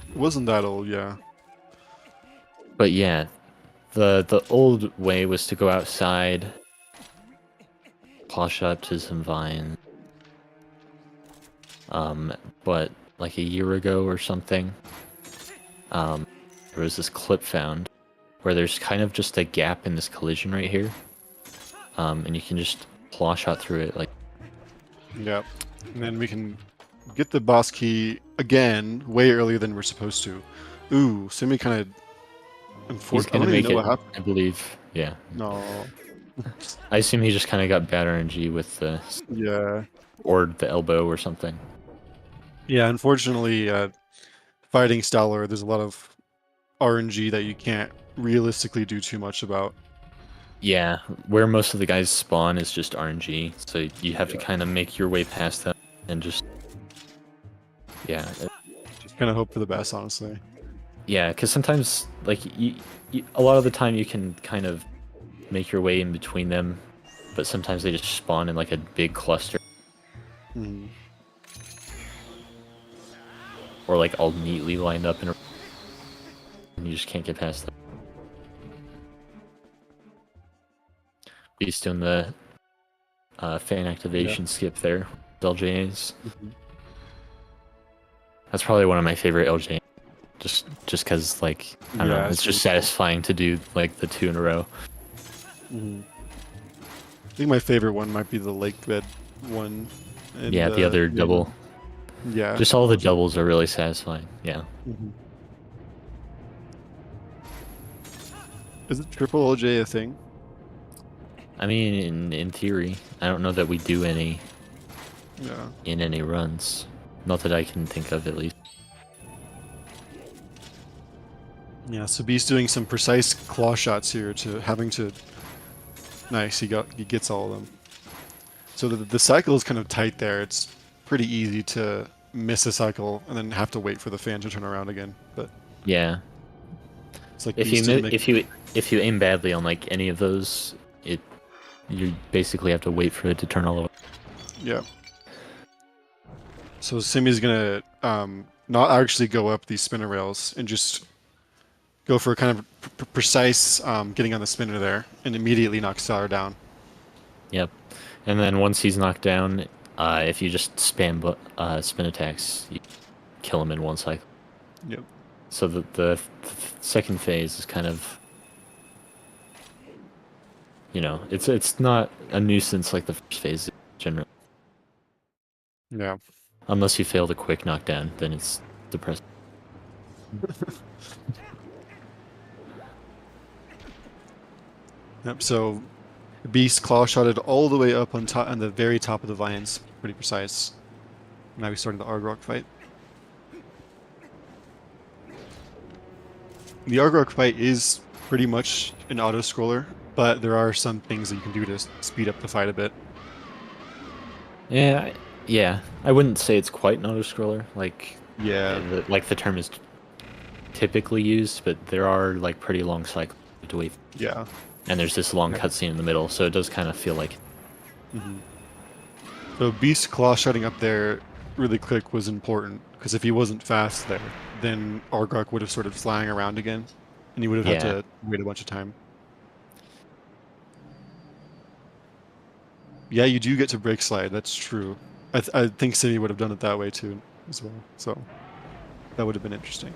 It wasn't that old, yeah. But yeah, the old way was to go outside, claw shot to some vines. But like a year ago or something, there was this clip found where there's kind of just a gap in this collision right here, and you can just claw shot through it like. Yeah, and then we can get the boss key again way earlier than we're supposed to. Ooh, Simi kind of. Unfortunately, I don't even know what happened. I believe, yeah. No. I assume he just kind of got bad RNG with the. Yeah. Or the elbow or something. Yeah, unfortunately, fighting Stellar, there's a lot of RNG that you can't realistically do too much about. Yeah, where most of the guys spawn is just RNG, so you have to kind of make your way past them and just Yeah, Just kind of hope for the best, honestly. yeah, because sometimes, like, a lot of the time you can kind of make your way in between them, but sometimes they just spawn in like a big cluster, Mhm. or like all neatly lined up in a, and you just can't get past them. He's doing the fan activation skip there, LJAs. Mhm. That's probably one of my favorite LJAs. Just because, like, I don't know, it's just satisfying to do like the 2 in a row. Mhm. I think my favorite one might be the lake bed one. And, Yeah, the other double. Yeah. Just all the doubles are really satisfying. Yeah. Mhm. Is it triple OJ a thing? I mean, in theory, I don't know that we do any in any runs. Not that I can think of, at least. Yeah, so Beast doing some precise claw shots here to having to. Nice, he gets all of them. So the cycle is kind of tight there. It's pretty easy to miss a cycle and then have to wait for the fan to turn around again. But Yeah. it's like If you aim badly on like any of those, you basically have to wait for it to turn all the way. Yeah. So Simi's gonna not actually go up these spinner rails and just go for a kind of precise getting on the spinner there and immediately knock Star down. Yep. And then once he's knocked down, if you just spam spin attacks, you kill him in one cycle. Yep. So the second phase is kind of, you know, it's not a nuisance like the first phase generally. Yeah. Unless you fail the quick knockdown, then it's depressing. Yep. So Beast claw shotted all the way up on top, on the very top of the vines. Pretty precise. Now we're starting the Argrok fight. The Argrok fight is pretty much an auto-scroller, but there are some things that you can do to speed up the fight a bit. Yeah, yeah. I wouldn't say it's quite an auto-scroller, like the term is typically used, but there are like pretty long cycles to wait. Yeah. And there's this long cutscene in the middle, so it does kind of feel like. So Beast claw shutting up there really quick was important, because if he wasn't fast there, then Argrok would have started flying around again, and he would have had to wait a bunch of time. Yeah, you do get to break slide, that's true. I think City would have done it that way too, as well, so that would have been interesting.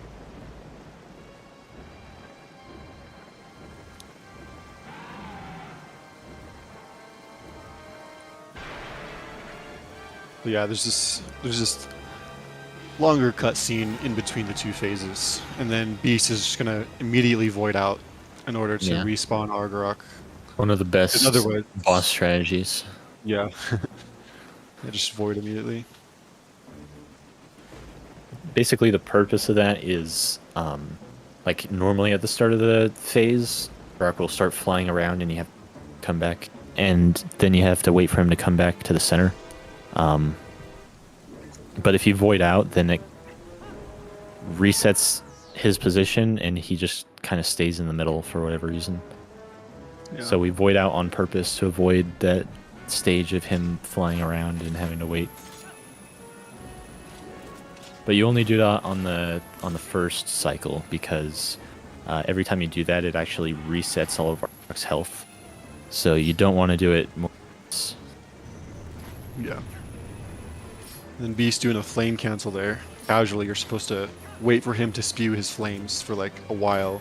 But yeah, there's this longer cutscene in between the 2 phases, and then Beast is just gonna immediately void out in order to respawn Argrok. One of the best boss strategies. Yeah. Yeah, just void immediately. Basically, the purpose of that is, like normally at the start of the phase, Argrok will start flying around, and you have to come back, and then you have to wait for him to come back to the center. But if you void out, then it resets his position, and he just kind of stays in the middle for whatever reason. Yeah. So we void out on purpose to avoid that stage of him flying around and having to wait. But you only do that on the first cycle, because every time you do that, it actually resets all of Argrok's health. So you don't want to do it more. Yeah. And then Beast doing a flame cancel there. Casually, you're supposed to wait for him to spew his flames for like a while.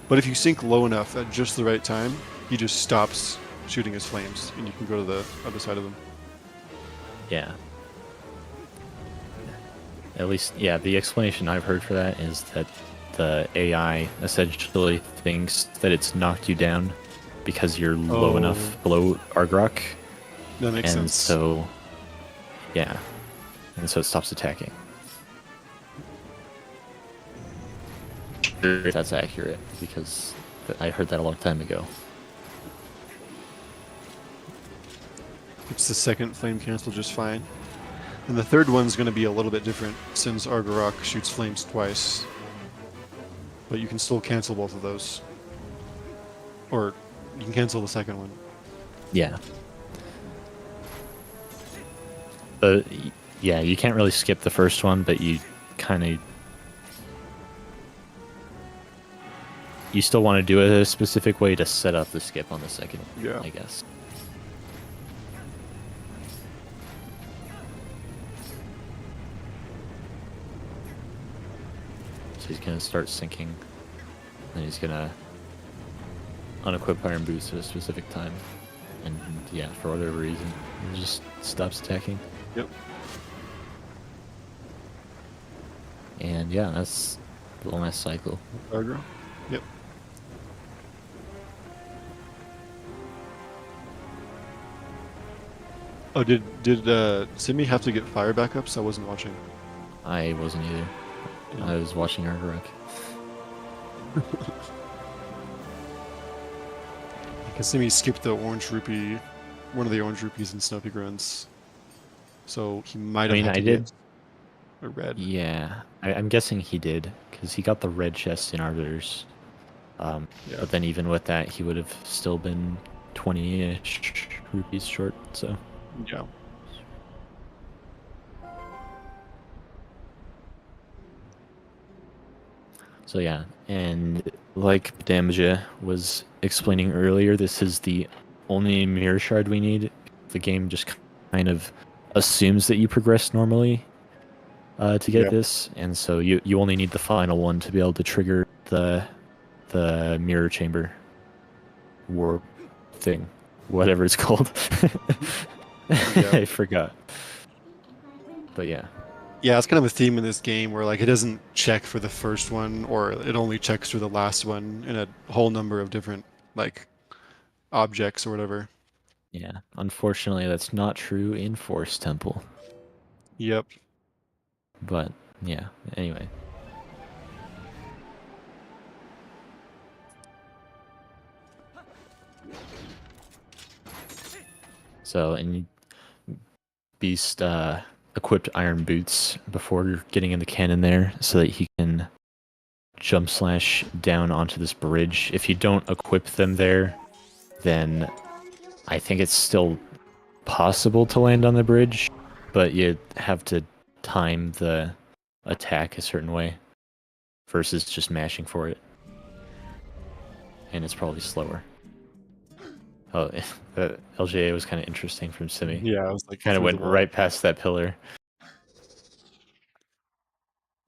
But if you sink low enough at just the right time, he just stops shooting his flames, and you can go to the other side of him. Yeah. At least, yeah, the explanation I've heard for that is that the AI essentially thinks that it's knocked you down because you're low enough below Argrok. That makes sense. And so, yeah. And so it stops attacking. Sure, that's accurate, because I heard that a long time ago. It's the second flame cancel just fine. And the third one's going to be a little bit different since Argarok shoots flames twice. But you can still cancel both of those. Or you can cancel the second one. Yeah. Yeah, you can't really skip the first one, but you kind of... You still want to do it a specific way to set up the skip on the second one, Yeah. I guess. So he's going to start sinking. And he's going to unequip Iron Boots at a specific time. And yeah, for whatever reason, he just stops attacking. Yep. And yeah, that's the last cycle. Argo. Yep. Oh, did Simi have to get fire backups? I wasn't watching. I wasn't either. Yeah. I was watching Argarok. Because Simi skipped the orange rupee, one of the orange rupees in Speedruns. So he might have had to get a red. Yeah, I'm guessing he did, because he got the red chest in Arbiter's. Yeah. But then even with that, he would have still been 20-ish rupees short, so... Yeah. So yeah, and like Damja was explaining earlier, this is the only mirror shard we need. The game just kind of assumes that you progress normally to get this, and so you only need the final one to be able to trigger the mirror chamber warp thing, whatever it's called. I forgot. But yeah. Yeah, it's kind of a theme in this game where like it doesn't check for the first one, or it only checks for the last one in a whole number of different like objects or whatever. Yeah, unfortunately that's not true in Force Temple. Yep. But yeah, anyway. So, and Beast equipped Iron Boots before getting in the cannon there so that he can jump slash down onto this bridge. If you don't equip them there, then I think it's still possible to land on the bridge, but you have to time the attack a certain way versus just mashing for it. And it's probably slower. Oh, the LGA was kind of interesting from Simi. Yeah, I was like kind of went right past that pillar.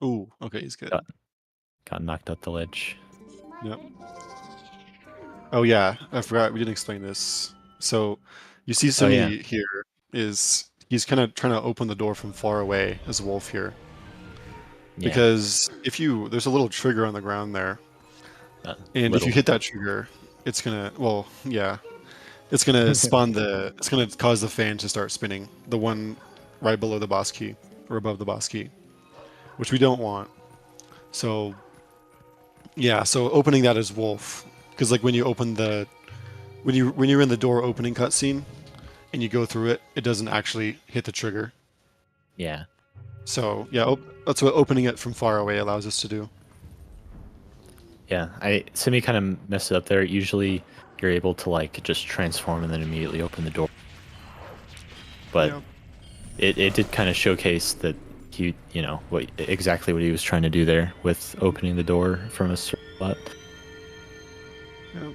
Ooh, okay, he's good. Got knocked up the ledge. Yep. Oh yeah, I forgot we didn't explain this. So you see Simi here is he's kind of trying to open the door from far away as Wolf here. Yeah. Because if you there's a little trigger on the ground there. And if you hit that trigger, it's gonna it's gonna spawn it's gonna cause the fan to start spinning. The one right below the boss key or above the boss key. Which we don't want. So yeah, so opening that as Wolf. Because like when you open when you're in the door opening cutscene and you go through it, it doesn't actually hit the trigger. Yeah. So yeah, that's what opening it from far away allows us to do. Yeah, Simi kind of messed it up there. Usually you're able to like just transform and then immediately open the door. But it did kind of showcase that he, you know, exactly what he was trying to do there with opening the door from a certain spot. Yeah.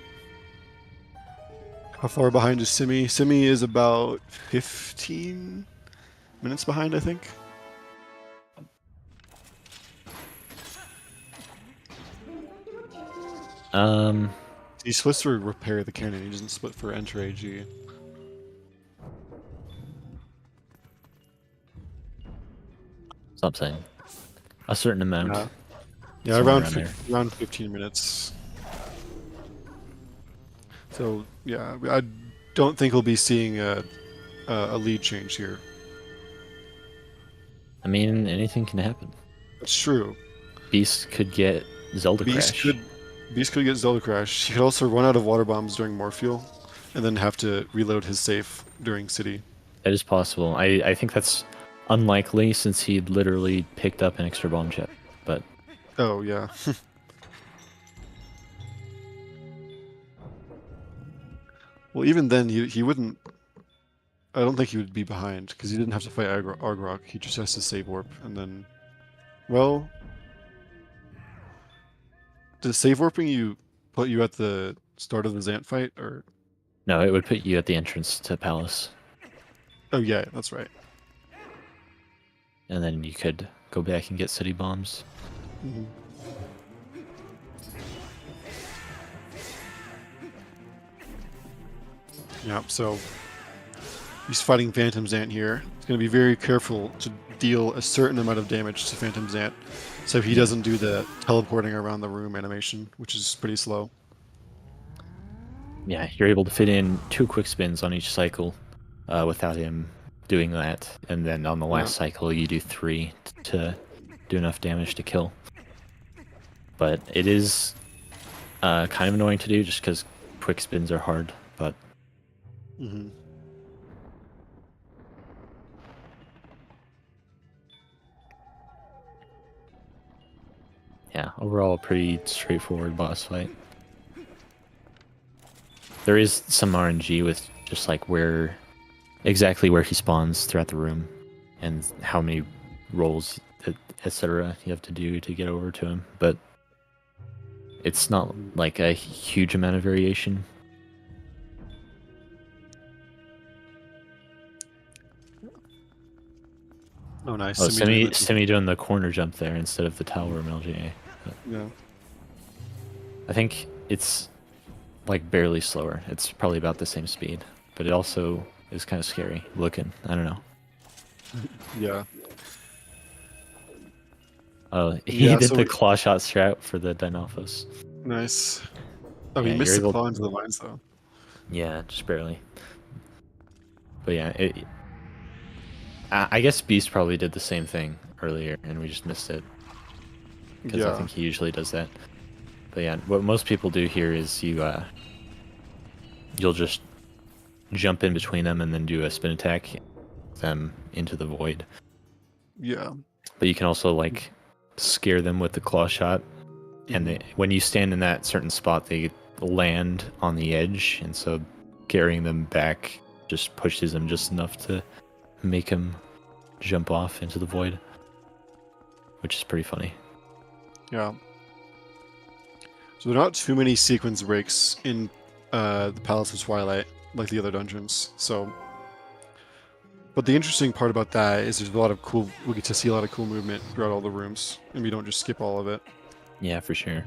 How far behind is Simi? Simi is about 15 minutes behind, I think. He's supposed to repair the cannon. He doesn't split for enter AG. Stop saying a certain amount. Yeah, around 15 minutes. So yeah, I don't think we'll be seeing a lead change here. I mean, anything can happen. That's true. Beast could get Zelda Crash. Beast could get Zelda Crash. He could also run out of water bombs during Morpheal, and then have to reload his safe during City. That is possible. I think that's unlikely since he literally picked up an extra bomb chip, but Oh, yeah. Well, even then, he wouldn't... I don't think he would be behind, because he didn't have to fight Argrok. He just has to save warp, and then... Well... Does save warping you put you at the start of the Zant fight, or... no, it would put you at the entrance to Palace. Oh, yeah, that's right. And then you could go back and get city bombs. Mm-hmm. Yeah, so he's fighting Phantom Zant here. He's going to be very careful to deal a certain amount of damage to Phantom Zant, so he doesn't do the teleporting around the room animation, which is pretty slow. Yeah, you're able to fit in 2 quick spins on each cycle without him doing that, and then on the last cycle you do 3 to do enough damage to kill. But it is kind of annoying to do just because quick spins are hard, but... Mm-hmm. Yeah, overall a pretty straightforward boss fight. There is some RNG with just like exactly where he spawns throughout the room, and how many rolls, etc. you have to do to get over to him, but it's not like a huge amount of variation. Oh, nice. Oh, Simi doing the corner jump there instead of the towel room LGA. But Yeah. I think it's like barely slower. It's probably about the same speed, but it also is kind of scary looking. I don't know. Yeah. Oh, he Yeah, did so the claw shot strat for the Dynalphos. Nice. Oh, Yeah, he missed you're the able- claw into the lines, though. Yeah, just barely. But yeah, I guess Beast probably did the same thing earlier, and we just missed it. Because I think he usually does that. But yeah, what most people do here is you'll just jump in between them and then do a spin attack them into the void. Yeah. But you can also like scare them with the claw shot, and when you stand in that certain spot, they land on the edge, and so carrying them back just pushes them just enough to make them jump off into the void, which is pretty funny. Yeah. So there are not too many sequence breaks in the Palace of Twilight like the other dungeons. So, but the interesting part about that is there's a lot of cool. We get to see a lot of cool movement throughout all the rooms, and we don't just skip all of it. Yeah, for sure.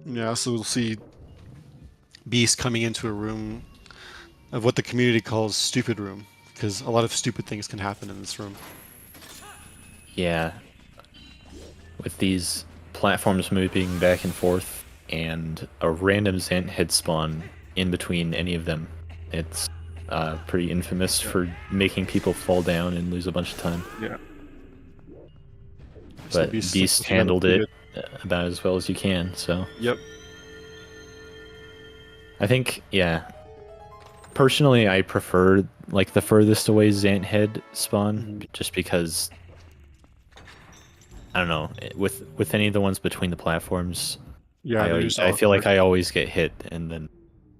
Yeah. So we'll see Beast coming into a room of what the community calls stupid room, because a lot of stupid things can happen in this room. Yeah. With these platforms moving back and forth and a random Zant head spawn in between any of them, it's pretty infamous for making people fall down and lose a bunch of time. Yeah. But Beast handled it about as well as you can, so... Yep. I think, yeah. Personally, I prefer like the furthest away Zant head spawn, just because I don't know, with any of the ones between the platforms, Yeah, I feel like I always get hit, and then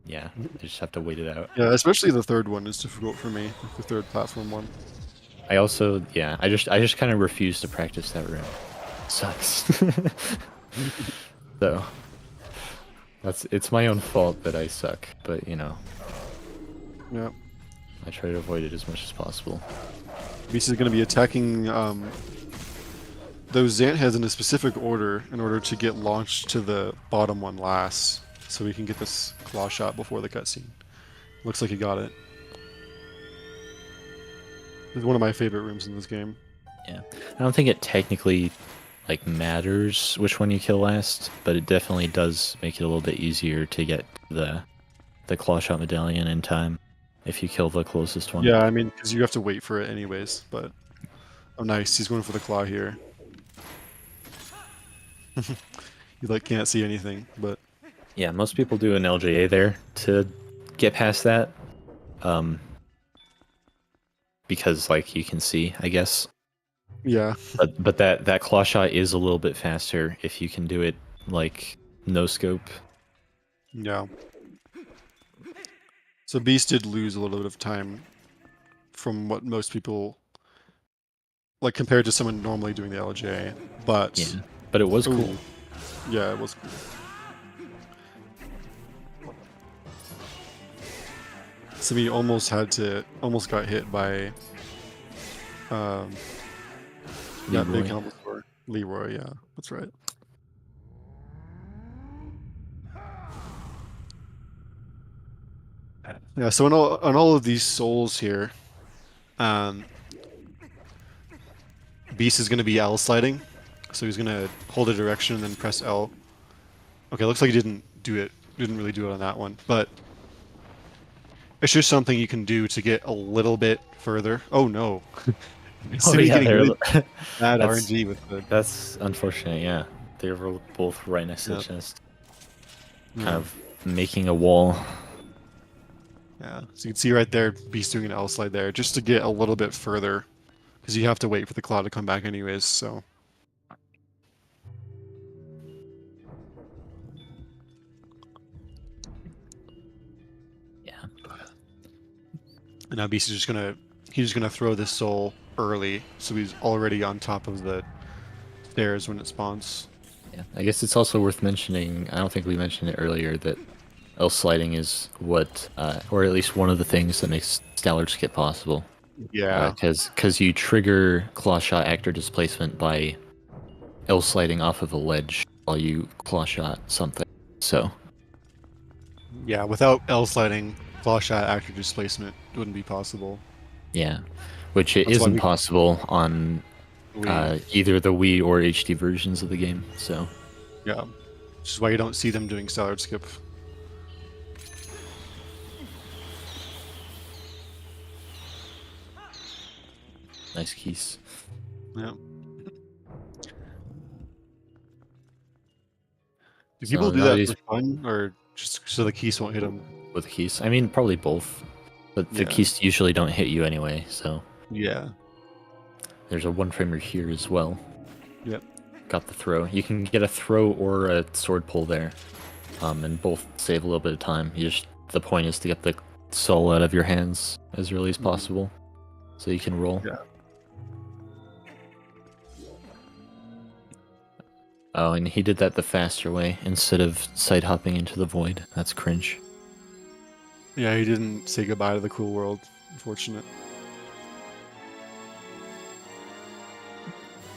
yeah, I just have to wait it out. Yeah, especially the third one is difficult for me, like the third platform one. I also, yeah, I just kind of refuse to practice that room. It sucks. So it's my own fault that I suck, but you know. Yeah. I try to avoid it as much as possible. Beast is going to be attacking those Zant heads in a specific order in order to get launched to the bottom one last, so we can get this claw shot before the cutscene. Looks like he got it. It's one of my favorite rooms in this game. Yeah, I don't think it technically like matters which one you kill last, but it definitely does make it a little bit easier to get the claw shot medallion in time if you kill the closest one. Yeah, I mean, because you have to wait for it anyways, but... Oh, nice. He's going for the claw here. You, like, can't see anything, but... Yeah, most people do an LJA there to get past that. Because like you can see, I guess. Yeah. But that claw shot is a little bit faster if you can do it like no scope. Yeah. So Beast did lose a little bit of time from what most people like compared to someone normally doing the LJ, but Yeah, but it was cool. Yeah, it was cool. So he almost got hit by that big helmet store. Leroy, yeah, that's right. Yeah, so on all of these souls here, Beast is going to be L sliding, so he's going to hold a direction and then press L. Okay, looks like he didn't really do it on that one, but it's just something you can do to get a little bit further. Oh no. Getting really bad RNG with the... That's unfortunate, yeah. They were both right next to the chest. Kind of making a wall. Yeah, so you can see right there, Beast doing an L slide there, just to get a little bit further. Because you have to wait for the cloud to come back anyways, so... Yeah. And now Beast is he's just gonna throw this soul early, so he's already on top of the stairs when it spawns. Yeah, I guess it's also worth mentioning, I don't think we mentioned it earlier, that L sliding is what, or at least one of the things that makes Stallard skip possible. Yeah. Because you trigger claw shot actor displacement by L sliding off of a ledge while you claw shot something. So. Yeah, without L sliding, claw shot actor displacement wouldn't be possible. Yeah, which it isn't possible on either the Wii or HD versions of the game. So. Yeah, which is why you don't see them doing Stallard skip. Nice keys. Yeah. Do people do that for fun, or just so the keys won't hit them? With the keys? I mean, probably both. But the keys usually don't hit you anyway, so... Yeah. There's a one-framer here as well. Yep. Got the throw. You can get a throw or a sword pull there. And both save a little bit of time. The point is to get the soul out of your hands as early as possible. So you can roll. Yeah. Oh, and he did that the faster way, instead of side hopping into the void. That's cringe. Yeah, he didn't say goodbye to the cool world. Unfortunate.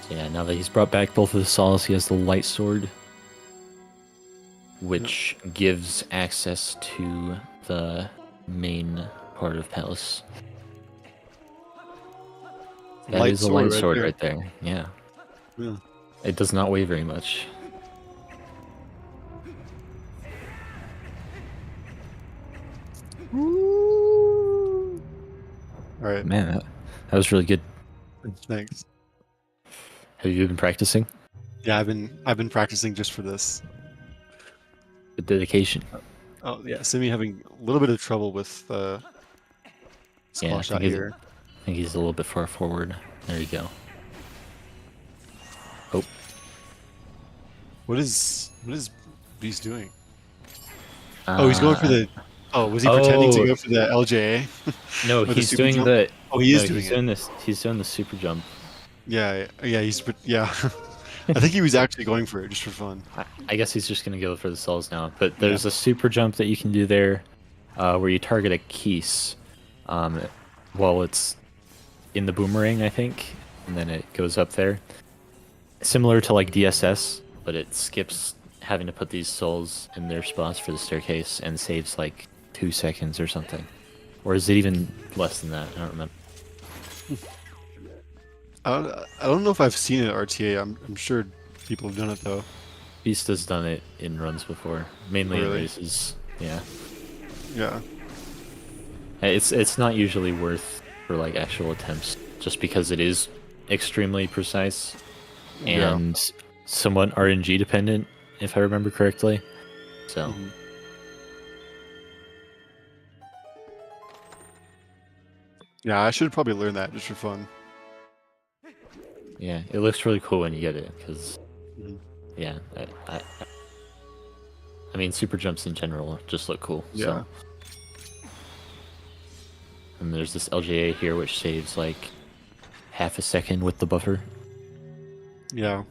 So yeah, now that he's brought back both of the souls, he has the light sword, which gives access to the main part of Palace. That is a light sword right there. Yeah. It does not weigh very much. Alright. Man, that was really good. Thanks. Have you been practicing? Yeah, I've been practicing just for this. Good dedication. Oh yeah, Simi having a little bit of trouble with squash shot here. I think he's a little bit far forward. There you go. Oh. What is Beast doing? Oh, he's going for the... Oh, was he pretending to go for the LJA? No, he's doing the... Oh, he is doing this. He's doing the super jump. Yeah. I think he was actually going for it just for fun. I guess he's just going to go for the souls now. But there's a super jump that you can do there where you target a Keese while it's in the boomerang, I think. And then it goes up there. Similar to like DSS, but it skips having to put these souls in their spots for the staircase and saves like 2 seconds or something. Or is it even less than that? I don't remember. I don't know if I've seen it at RTA. I'm sure people have done it though. Beast has done it in runs before, mainly in races. Yeah. Yeah. It's not usually worth for like actual attempts, just because it is extremely precise and somewhat RNG dependent, if I remember correctly. So. Mhm. Yeah, I should probably learn that just for fun. Yeah, it looks really cool when you get it, because, Mhm. yeah, I mean, super jumps in general just look cool. Yeah. So. And there's this LJA here, which saves like half a second with the buffer. Yeah.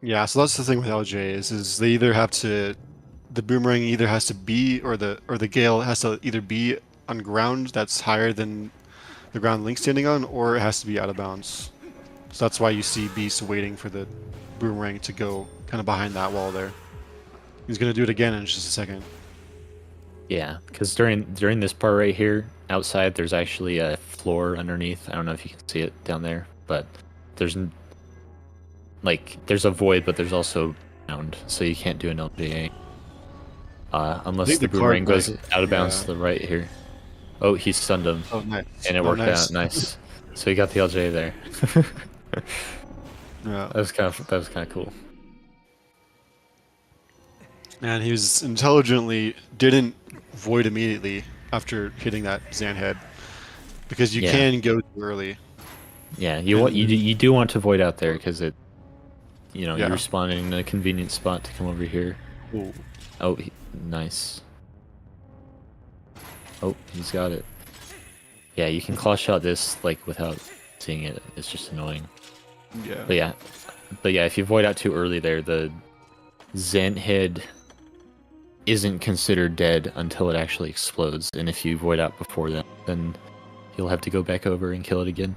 Yeah, so that's the thing with LJs is they either have to, the boomerang either has to be, or the gale has to either be on ground that's higher than the ground Link's standing on, or it has to be out of bounds. So that's why you see Beast waiting for the boomerang to go kind of behind that wall there. He's gonna do it again in just a second. Yeah, because during this part right here, outside, there's actually a floor underneath. I don't know if you can see it down there, but there's there's a void, but there's also ground, so you can't do an LJA. Unless think the the card boomerang goes might- out of bounds yeah. to the right here. Oh, he stunned him, Oh, nice. and it Oh, worked nice. out nice. So he got the LJA there. Yeah. That was kind of cool. And he was intelligently didn't void immediately after hitting that Zan head, because you Yeah. can go too early. Yeah, you do want to void out there because it, Yeah. you're spawning in a convenient spot to come over here. Ooh. Oh, nice. Oh, he's got it. Yeah, you can claw shot this like without seeing it. It's just annoying. Yeah. But yeah, if you void out too early there, the Zant head isn't considered dead until it actually explodes. And if you void out before that, then you'll have to go back over and kill it again.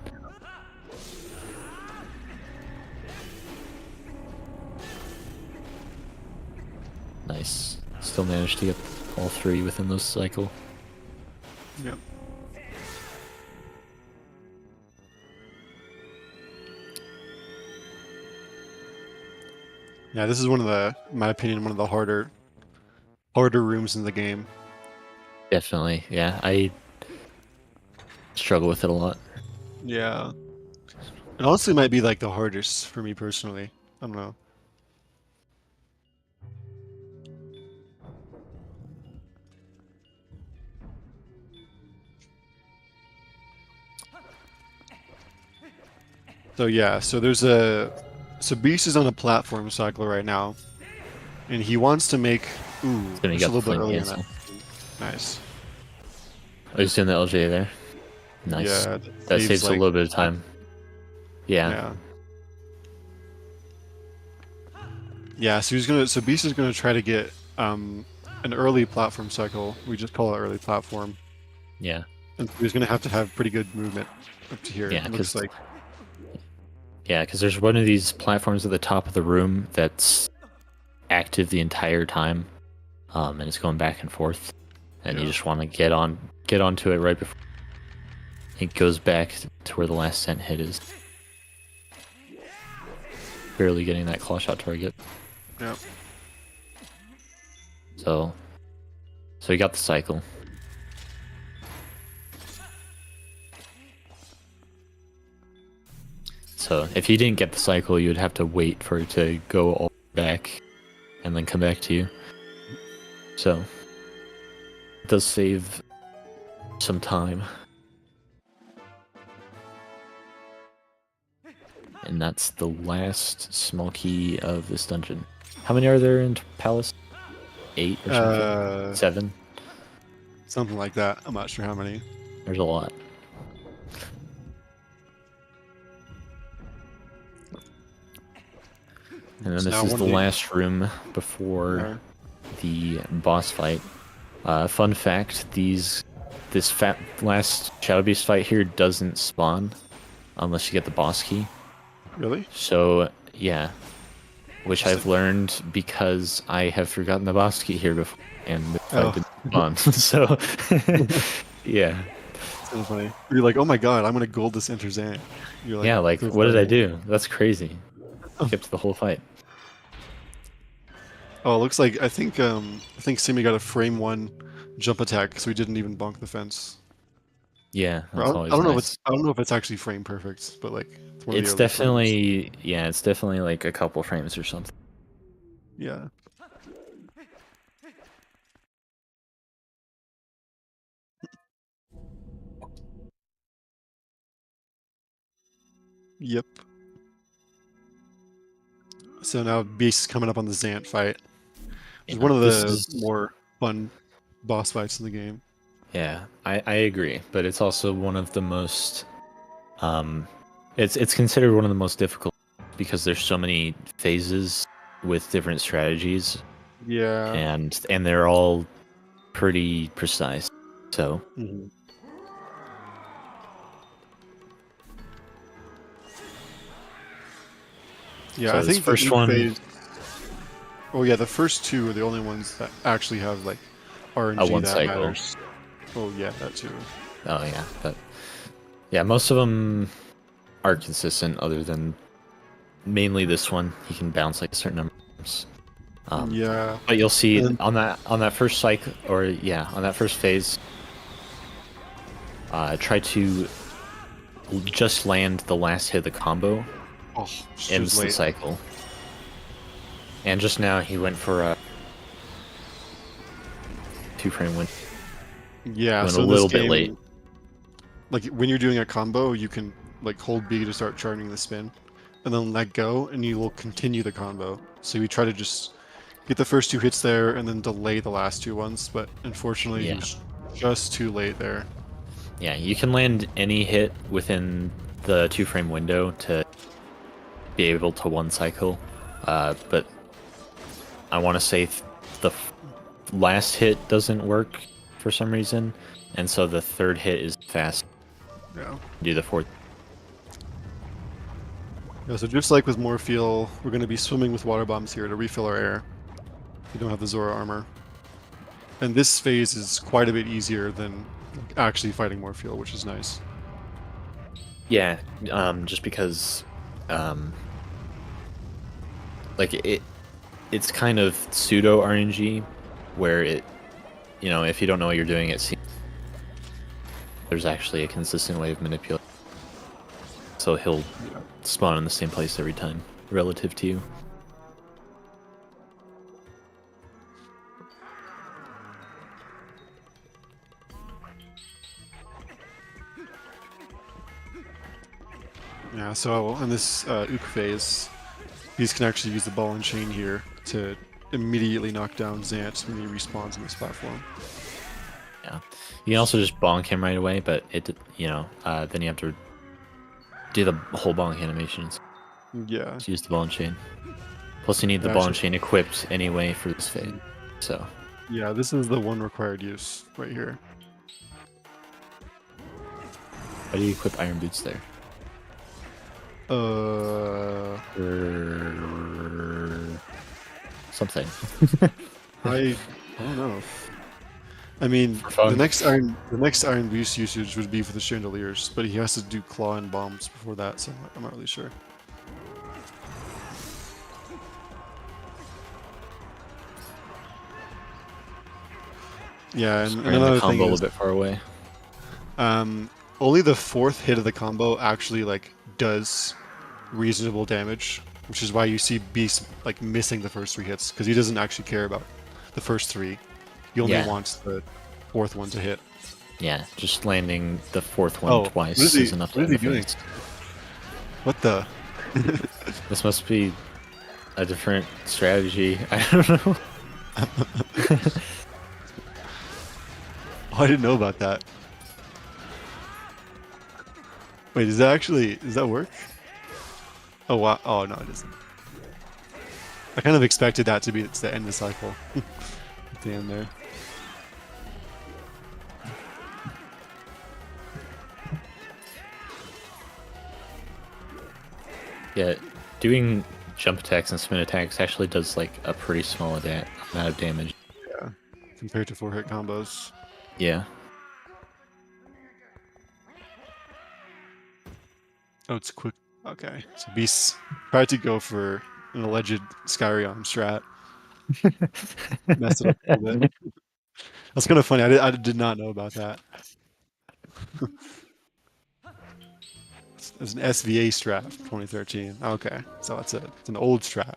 Nice. Still managed to get all three within this cycle. Yep. Yeah, this is one of the, in my opinion, one of the harder rooms in the game. Definitely, yeah. I struggle with it a lot. Yeah. It honestly might be like the hardest for me personally. I don't know. So yeah, so Beast is on a platform cycle right now, and he wants to make Gonna just get a the little bit flame earlier than cancel. that. Nice. Oh, he's doing the LJ there. Nice. Yeah, That saves a like, little bit of time. Yeah. Yeah, so Beast is gonna try to get an early platform cycle. We just call it early platform. Yeah. And he's gonna have to have pretty good movement up to here. Yeah, It looks like. Yeah, because there's one of these platforms at the top of the room that's active the entire time, and it's going back and forth, and you just want to get onto it right before it goes back to where the last scent hit is. Barely getting that claw shot target. Yeah. So you got the cycle. So if you didn't get the cycle, you would have to wait for it to go all back and then come back to you. So it does save some time. And that's the last small key of this dungeon. How many are there in Palace? 8 or something? 7? Something like that. I'm not sure how many. There's a lot. And then this is the last room before the boss fight. Fun fact, this last Shadow Beast fight here doesn't spawn unless you get the boss key. Really? So, yeah. Which I've learned because I have forgotten the boss key here before, and the fight didn't spawn. So, yeah. So funny. You're like, oh my god, I'm gonna gold this Enter Zan. You're like, Yeah, like, what did I do? That's crazy. Kept the whole fight. Oh, it looks like I think Simi got a frame 1 jump attack, so he didn't even bonk the fence. Yeah, I that's don't always know if nice. it's actually frame perfect, but like it's one of the It's early frames. definitely, yeah, it's definitely like a couple frames or something. Yeah. Yep. So now Beast is coming up on the Zant fight. It's Yeah, one of this the is, more fun boss fights in the game. yeah, I agree, but it's also one of the most, um, it's considered one of the most difficult because there's so many phases with different strategies, Yeah. and they're all pretty precise. So Mhm. Yeah, I this think the first Ook one, phase. Oh yeah, the first two are the only ones that actually have like a RNG one that cycle. matters. Oh yeah, that too. Oh yeah, but yeah, most of them are consistent, other than mainly this one. You can bounce like a certain number of times. Yeah. But you'll see And on that first cycle, or yeah, on that first phase, try to just land the last hit of the combo, oh, just too ends the late. cycle. And just now he went for a 2-frame win. Yeah, Went a so in this little bit late. game, like when you're doing a combo, you can like hold B to start charging the spin, and then let go, and you will continue the combo. So you try to just get the first two hits there, and then delay the last two ones. But unfortunately, he Yeah, was just too late there. yeah. You can land any hit within the 2-frame window to be able to one cycle, but I want to say the last hit doesn't work for some reason, and so the third hit is fast. Yeah. Do the fourth. Yeah. So just like with Morpheal, we're going to be swimming with water bombs here to refill our air. We don't have the Zora armor, and this phase is quite a bit easier than actually fighting Morpheal, which is nice. Yeah, just because, um, like it's kind of pseudo RNG, where if you don't know what you're doing, there's actually a consistent way of manipulating. So he'll Yeah. spawn in the same place every time, relative to you. Yeah, so in this Ook phase, these can actually use the ball and chain here to immediately knock down Zant when he respawns on this platform. Yeah, you can also just bonk him right away, but then you have to do the whole bonk animations. Yeah. To use the ball and chain. Plus, you need the Yeah, ball and chain equipped anyway for this phase. Mm. So Yeah, this is the one required use right here. why do you equip iron boots there? Something. I don't know. I mean, For fun. the next iron boost usage would be for the chandeliers, but he has to do claw and bombs before that, so I'm not really sure. Yeah, and Starting the another thing combo a is, little bit far away. only the fourth hit of the combo actually like does reasonable damage, which is why you see Beast like missing the first three hits because he doesn't actually care about the first three. He only Yeah. wants the fourth one to hit. Yeah, just landing the fourth one Oh, twice what is he- is enough to what is he end the doing? phase. What the? This must be a different strategy. I don't know. Oh, I didn't know about that. Wait, does that work? Oh wow! Oh no, it isn't. I kind of expected that to be the end of the cycle. At the end there. Yeah, doing jump attacks and spin attacks actually does like a pretty small amount of damage. Yeah, compared to 4-hit combos. Yeah. Oh, it's quick. Okay, so Beast tried to go for an alleged Skyrion strat. Messed it up a little bit. That's kind of funny. I did not know about that. It's an SVA strat from 2013. Okay, so it's an old strat.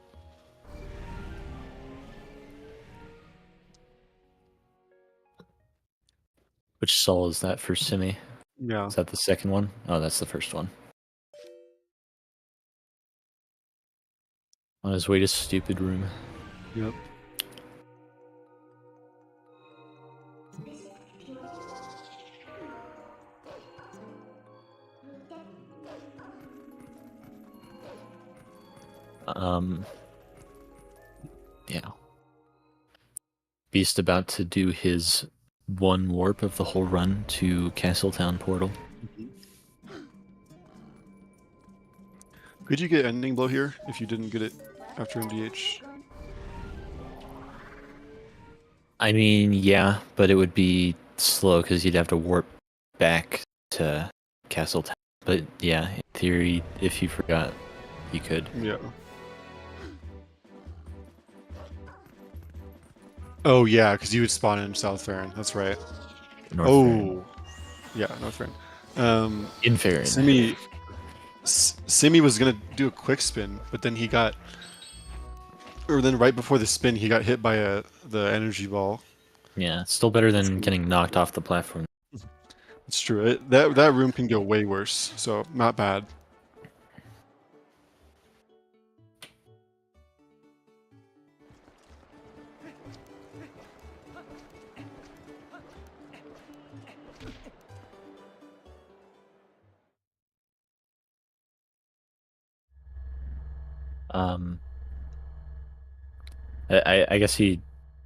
Which soul is that for Simi? Yeah. Is that the second one? Oh, that's the first one. On his way to stupid room. Yep. Yeah. Beast about to do his one warp of the whole run to Castletown portal. Could you get ending blow here if you didn't get it after MDH? I mean, yeah, but it would be slow because you'd have to warp back to Castletown. But yeah, in theory, if you forgot, you could. Yeah. Oh yeah, because you would spawn in South Farron. That's right. North Farron. Yeah, North Farron. In Farron. Simi was gonna do a quick spin, but then then right before the spin, he got hit by the energy ball. Yeah, still better than getting knocked off the platform. It's true. That room can go way worse, so not bad. I guess he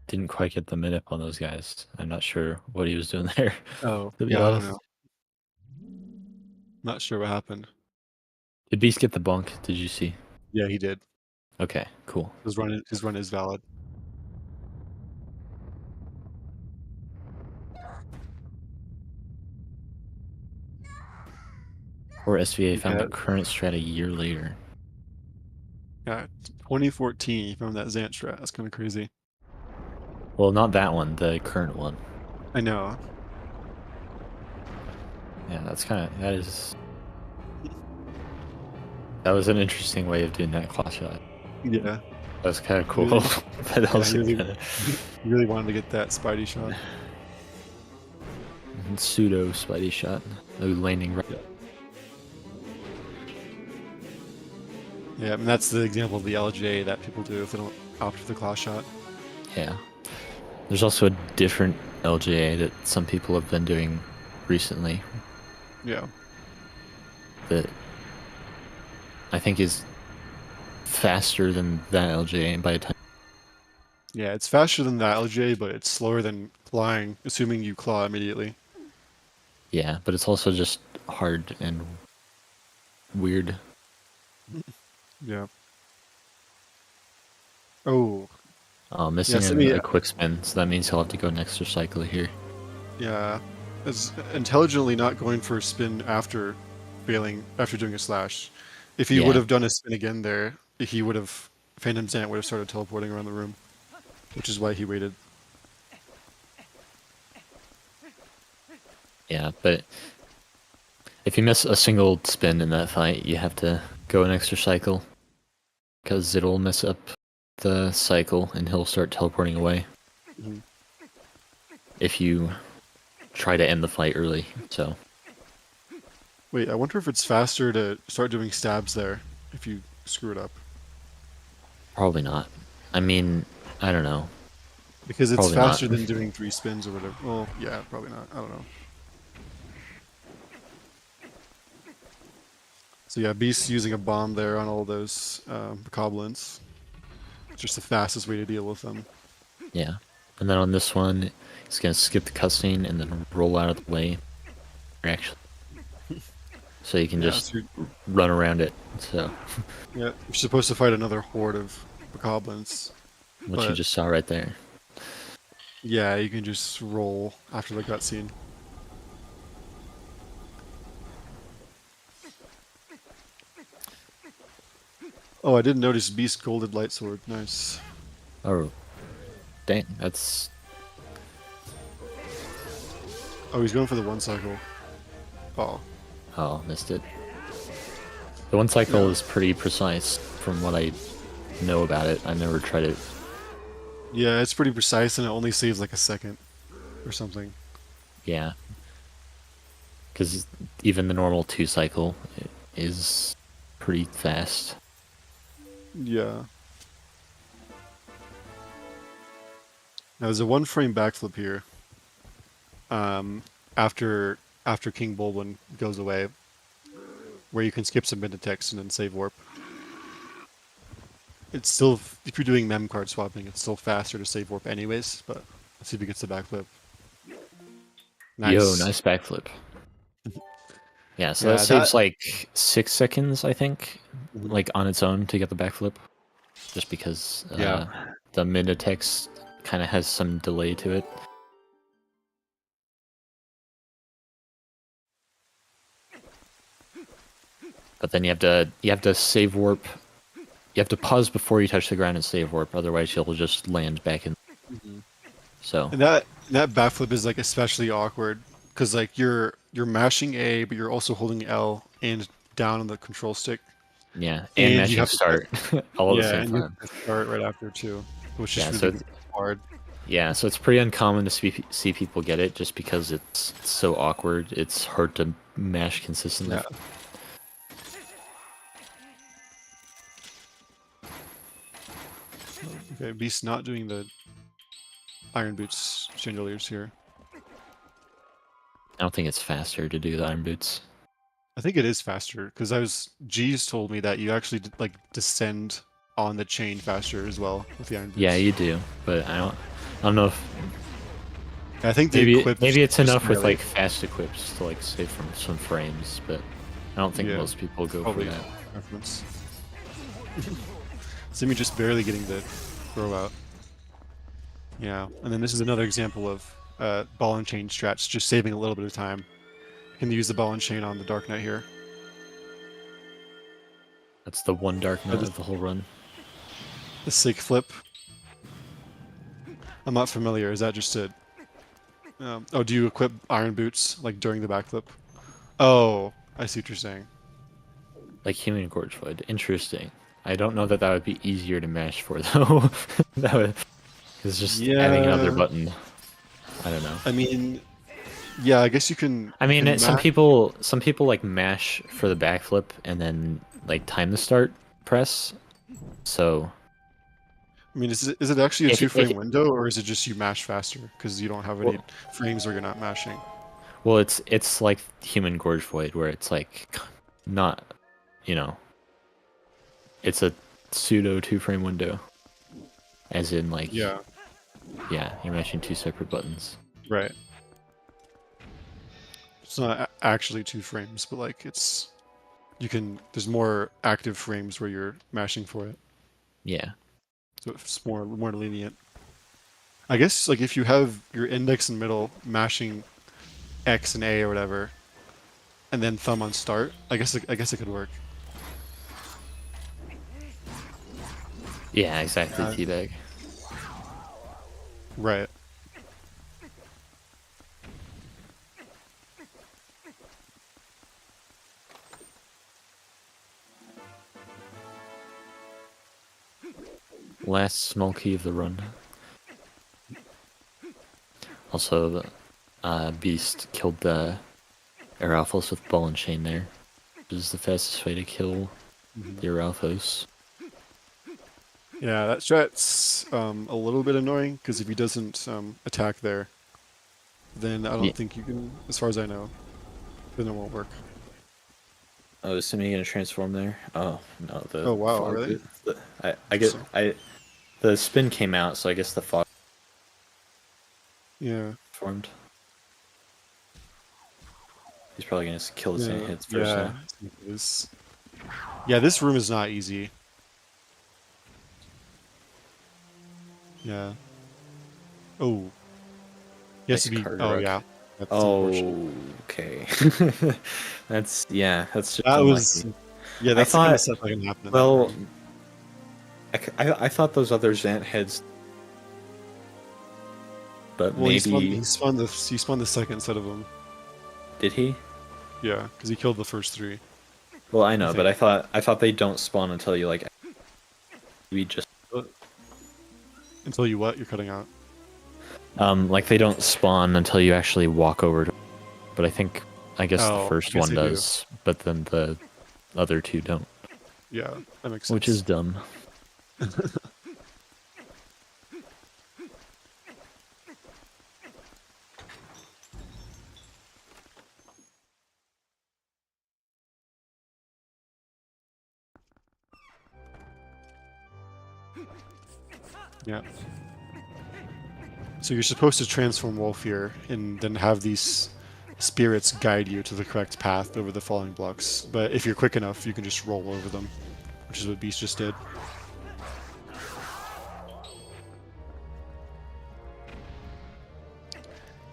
didn't quite get the minute on those guys. I'm not sure what he was doing there. Oh, To be yeah, I don't honest. know. Not sure what happened. Did Beast get the bonk? Did you see? Yeah, he did. Okay, cool. His run is valid. Or SVA found Yeah. the current strat a year later. Yeah, 2014, he found that Zant strat. That's kind of crazy. Well, not that one, the current one. I know. Yeah, that was an interesting way of doing that claw shot. Yeah. That's kind of cool. Really? That was really, kinda really wanted to get that Spidey shot. pseudo Spidey shot. Landing right. Yeah, and that's the example of the LJ that people do if they don't opt for the claw shot. Yeah. There's also a different LJA that some people have been doing recently Yeah. that I think is faster than that LJA by a time. Yeah, it's faster than the LJ, but it's slower than clawing, assuming you claw immediately. Yeah, but it's also just hard and weird. Yeah. Oh. Missing Simi, a quick spin, so that means he'll have to go an extra cycle here. Yeah. It's intelligently not going for a spin after doing a slash. If he would have done a spin again there, Phantom Zant would have started teleporting around the room, which is why he waited. Yeah, but if you miss a single spin in that fight, you have to go an extra cycle because it'll mess up the cycle and he'll start teleporting away. Mm-hmm. If you try to end the fight early, so. Wait, I wonder if it's faster to start doing stabs there if you screw it up. Probably not. I mean, I don't know. Because it's Probably faster not. than doing 3 spins or whatever. Well, yeah, probably not. I don't know. So yeah, Beast's using a bomb there on all those goblins. It's just the fastest way to deal with them. Yeah. And then on this one, he's going to skip the cutscene and then roll out of the way. Actually. So you can just run around it. So. Yeah, you're supposed to fight another horde of goblins. Which you just saw right there. Yeah, you can just roll after the cutscene. Oh, I didn't notice Beast Golded Light Sword. Nice. Oh. Dang, that's... Oh, he's going for the 1 cycle. Oh. Oh, missed it. The one cycle Yeah. is pretty precise from what I know about it. I never tried it. Yeah, it's pretty precise and it only saves like a second or something. Yeah. Because even the normal 2 cycle is pretty fast. Yeah. Now there's a 1-frame backflip here. After King Baldwin goes away, where you can skip some meta text and then save warp. It's still, if you're doing mem card swapping, it's still faster to save warp anyways, but let's see if he gets the backflip. Nice. Yo, nice backflip. Yeah, so Yeah, that saves like 6 seconds, I think, like on its own to get the backflip. Just because Yeah. the meta text kind of has some delay to it. But then you have to save warp. You have to pause before you touch the ground and save warp, otherwise you'll just land back in. So And that backflip is like especially awkward because like you're mashing A, but you're also holding L and down on the control stick. yeah, and And you mashing have to start all at the yeah, same and you time. have to start right after too, which Yeah, is so really hard. Yeah, so it's pretty uncommon to see people get it just because it's so awkward. It's hard to mash consistently. Yeah. Okay, Beast not doing the Iron Boots chandeliers here. I don't think it's faster to do the iron boots. I think it is faster because G's told me that you actually like descend on the chain faster as well with the Iron Boots. Yeah, you do, but I don't know if I think the maybe it's just enough with barely- like fast equips to like save from some frames, but I don't think Yeah, most people go probably for that. reference. Simi just barely getting the throw out. Yeah, and then this is another example of ball and chain strats, just saving a little bit of time. Can use the ball and chain on the Dark Knight here. That's the one dark note just- of the whole run. The sig flip. I'm not familiar. Is that just a? Oh, do you equip Iron Boots like during the backflip? Oh, I see what you're saying. Like human gorge void. Interesting. I don't know that would be easier to mash for though. That would, it's just adding another Yeah. button. I don't know. I mean, yeah, I guess you can. I you mean, can some mash- people like mash for the backflip and then like time the start press. So I mean, is it actually a if- 2-frame if- window, or is it just you mash faster because you don't have any frames where you're not mashing? well, it's like human gorge void where it's like not, you know, it's a pseudo 2-frame window, as in like Yeah, yeah, you're mashing 2 separate buttons. right. It's not actually 2 frames, but like it's you can. There's more active frames where you're mashing for it, Yeah. so it's more lenient. I guess like if you have your index and middle mashing X and A or whatever, and then thumb on start, I guess it could work. Yeah, exactly. Teabag. Right. Last small key of the run. Also, Beast killed the Aralphos with ball and chain there, which is the fastest way to kill the Aralphos. Yeah, that strat's a little bit annoying because if he doesn't attack there, then I don't think you can, as far as I know, then it won't work. Oh, is somebody gonna transform there? Oh no, the Oh, wow, fog, really? The spin came out, so I guess the fog Yeah. formed. He's probably gonna kill the same hits first. Yeah, it is. Yeah, this room is not easy. Yeah. Oh. Yes, Nice card oh ruck. yeah. That's Oh, unfortunate. okay. That's just That was. unlucky. Yeah, that's the kind of stuff that can happen. in that Well, room. I thought those other Zant heads, but Well, maybe he spun the second set of them. did he? Yeah, because he killed the first 3. Well, I know, think. but I thought they don't spawn until you like. We just Until you what? You're cutting out. like they don't spawn until you actually walk over to. But I guess the Oh, first I guess one they do. does, but then the other 2 don't, Yeah, that makes sense. which is dumb. Yeah. So you're supposed to transform Wolf here, and then have these spirits guide you to the correct path over the falling blocks. But if you're quick enough, you can just roll over them, which is what Beast just did.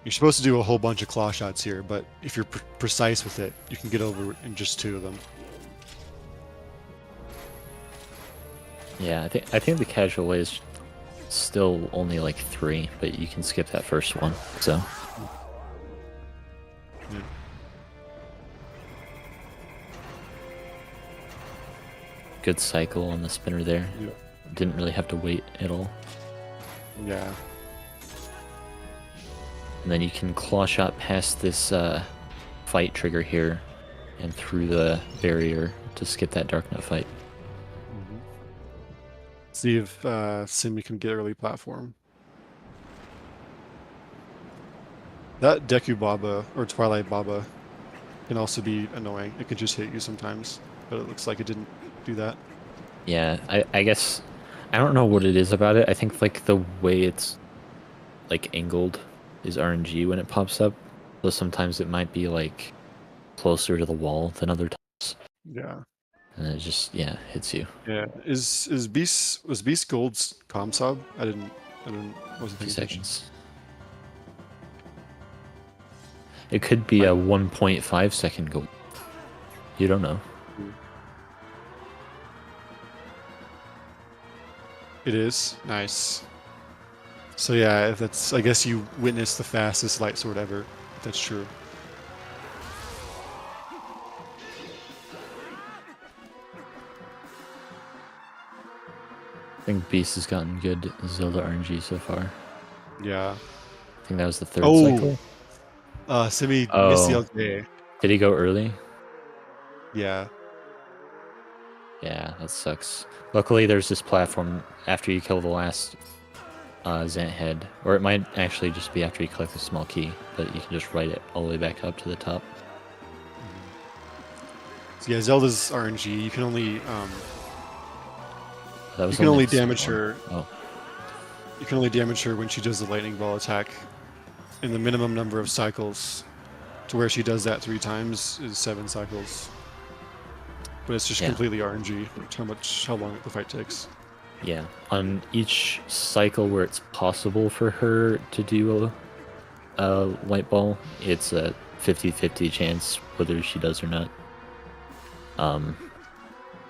You're supposed to do a whole bunch of claw shots here, but if you're precise with it, you can get over in just 2 of them. Yeah, I think the casual way is still only like 3, but you can skip that first one. So. Yeah. Good cycle on the spinner there. Yeah. Didn't really have to wait at all. Yeah. And then you can claw shot past this fight trigger here and through the barrier to skip that Dark Knight fight. See if Simi can get early platform. That Deku Baba, or Twilight Baba, can also be annoying. It can just hit you sometimes, but it looks like it didn't do that. Yeah, I guess I don't know what it is about it. I think like the way it's like angled is RNG when it pops up. So sometimes it might be like closer to the wall than other times. Yeah. And it just hits you. Yeah. Was Beast Gold's comm sub? I wasn't 2 paying attention. seconds. It could be a 1.5 second goal. You don't know. It is nice. So yeah, that's. I guess you witnessed the fastest light sword ever. If that's true. I think Beast has gotten good Zelda RNG so far. Yeah. I think that was the 3rd cycle. Simi missed Oh. the LJ. Did he go early? Yeah. Yeah, that sucks. Luckily, there's this platform after you kill the last Zant head, or it might actually just be after you collect the small key, but you can just ride it all the way back up to the top. So yeah, Zelda's RNG. You can only That was you can only the second damage one. her. Oh, You can only damage her when she does the lightning ball attack, and the minimum number of cycles to where she does that 3 times is 7 cycles. But it's just Yeah. completely RNG. How long the fight takes. yeah. On each cycle where it's possible for her to do a light ball, it's a 50-50 chance whether she does or not.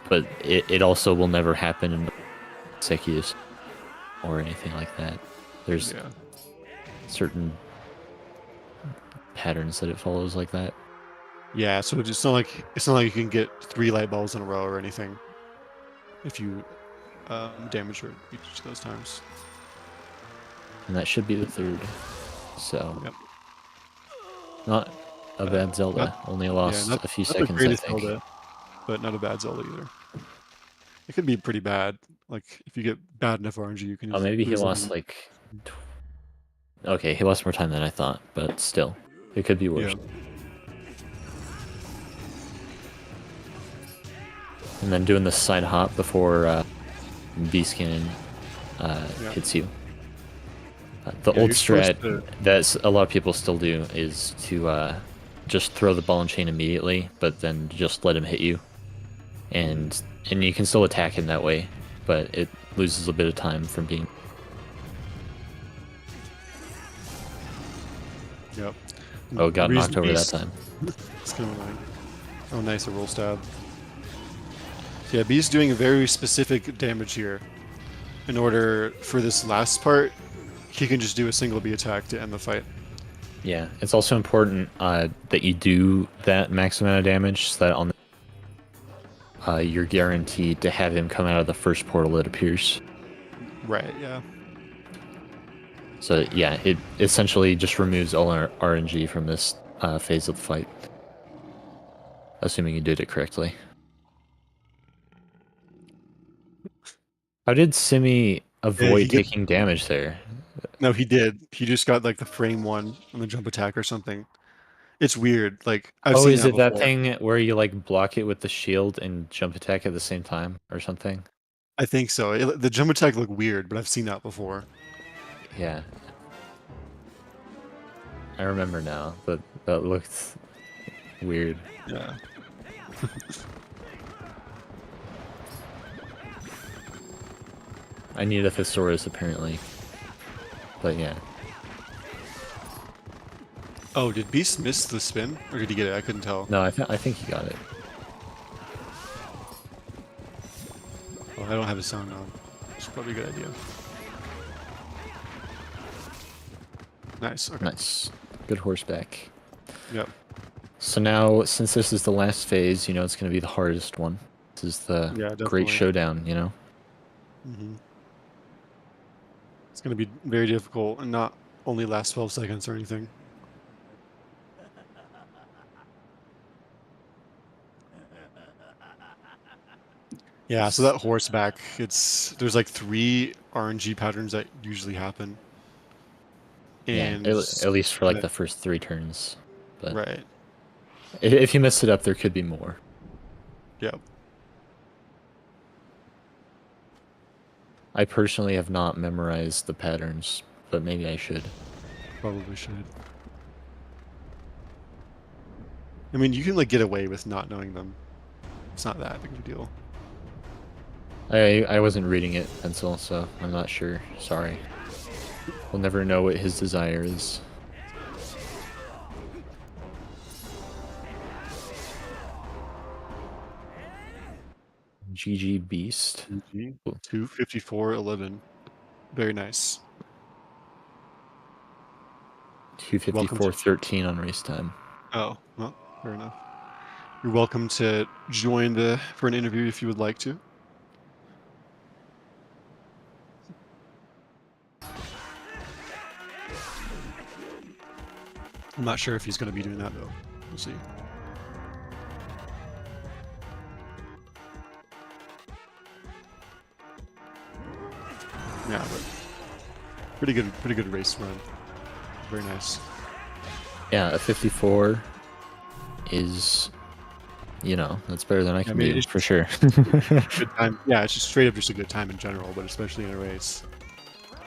But it also will never happen in consecutive or anything like that. There's Yeah. certain patterns that it follows like that. Yeah. So it's not like you can get 3 light balls in a row or anything. If you damage her each of those times. And that should be the 3rd. So, Yep. not a bad Zelda. Only lost a few not the seconds, I greatest think. Zelda, but not a bad Zelda either. It could be pretty bad. Like if you get bad enough RNG, you can. Oh, maybe he lose lost everything. like. Okay, he lost more time than I thought, but still, it could be worse. Yeah. And then doing the side hop before Beast Cannon hits you. The Yeah, old you're supposed strat to- that a lot of people still do is to just throw the ball and chain immediately, but then just let him hit you, and you can still attack him that way, but it loses a bit of time from being. Yep. Oh, got Reason knocked over that Beast- time. It's kind of annoying. Oh, nice, a roll stab. Yeah, Beast doing a very specific damage here. In order for this last part, he can just do a single B attack to end the fight. Yeah, it's also important that you do that max amount of damage, so that on you're guaranteed to have him come out of the first portal that appears. Right. Yeah. So yeah, it essentially just removes all our RNG from this phase of the fight, assuming you did it correctly. How did Simi Yeah, he avoid gets. taking damage there? No, he did. He just got like the frame one on the jump attack or something. It's weird. Like I've Oh, seen is that it that before. thing where you like block it with the shield and jump attack at the same time or something? I think so. The jump attack looked weird, but I've seen that before. Yeah. I remember now, but that looked weird. Yeah. I need a thesaurus apparently. But yeah. Oh, did Beast miss the spin, or did he get it? I couldn't tell. No, I think he got it. Oh, I don't have a sound on. It's probably a good idea. Nice. Okay. Nice. Good horseback. Yep. So now, since this is the last phase, you know it's going to be the hardest one. This is the Yeah, great definitely. showdown, you know? Mm-hmm. It's going to be very difficult and not only last 12 seconds or anything. Yeah, so that horseback, there's like 3 RNG patterns that usually happen. And Yeah, at least for like that- the first 3 turns. But right. if you mess it up, there could be more. Yep. I personally have not memorized the patterns, but maybe I should. Probably should. I mean, you can like get away with not knowing them. It's not that big of a deal. I wasn't reading it pencil, so I'm not sure. Sorry. We'll never know what his desire is. GG Beast. 254.11. Very nice. 254.13 on race time. Oh, well, fair enough. You're welcome to join for an interview if you would like to. I'm not sure if he's going to be doing that though. We'll see. Yeah, but pretty good race run. Very nice. Yeah, a 54 is, you know, that's better than I can mean, do, it's for sure. Good time. Yeah, it's just straight up just a good time in general, but especially in a race.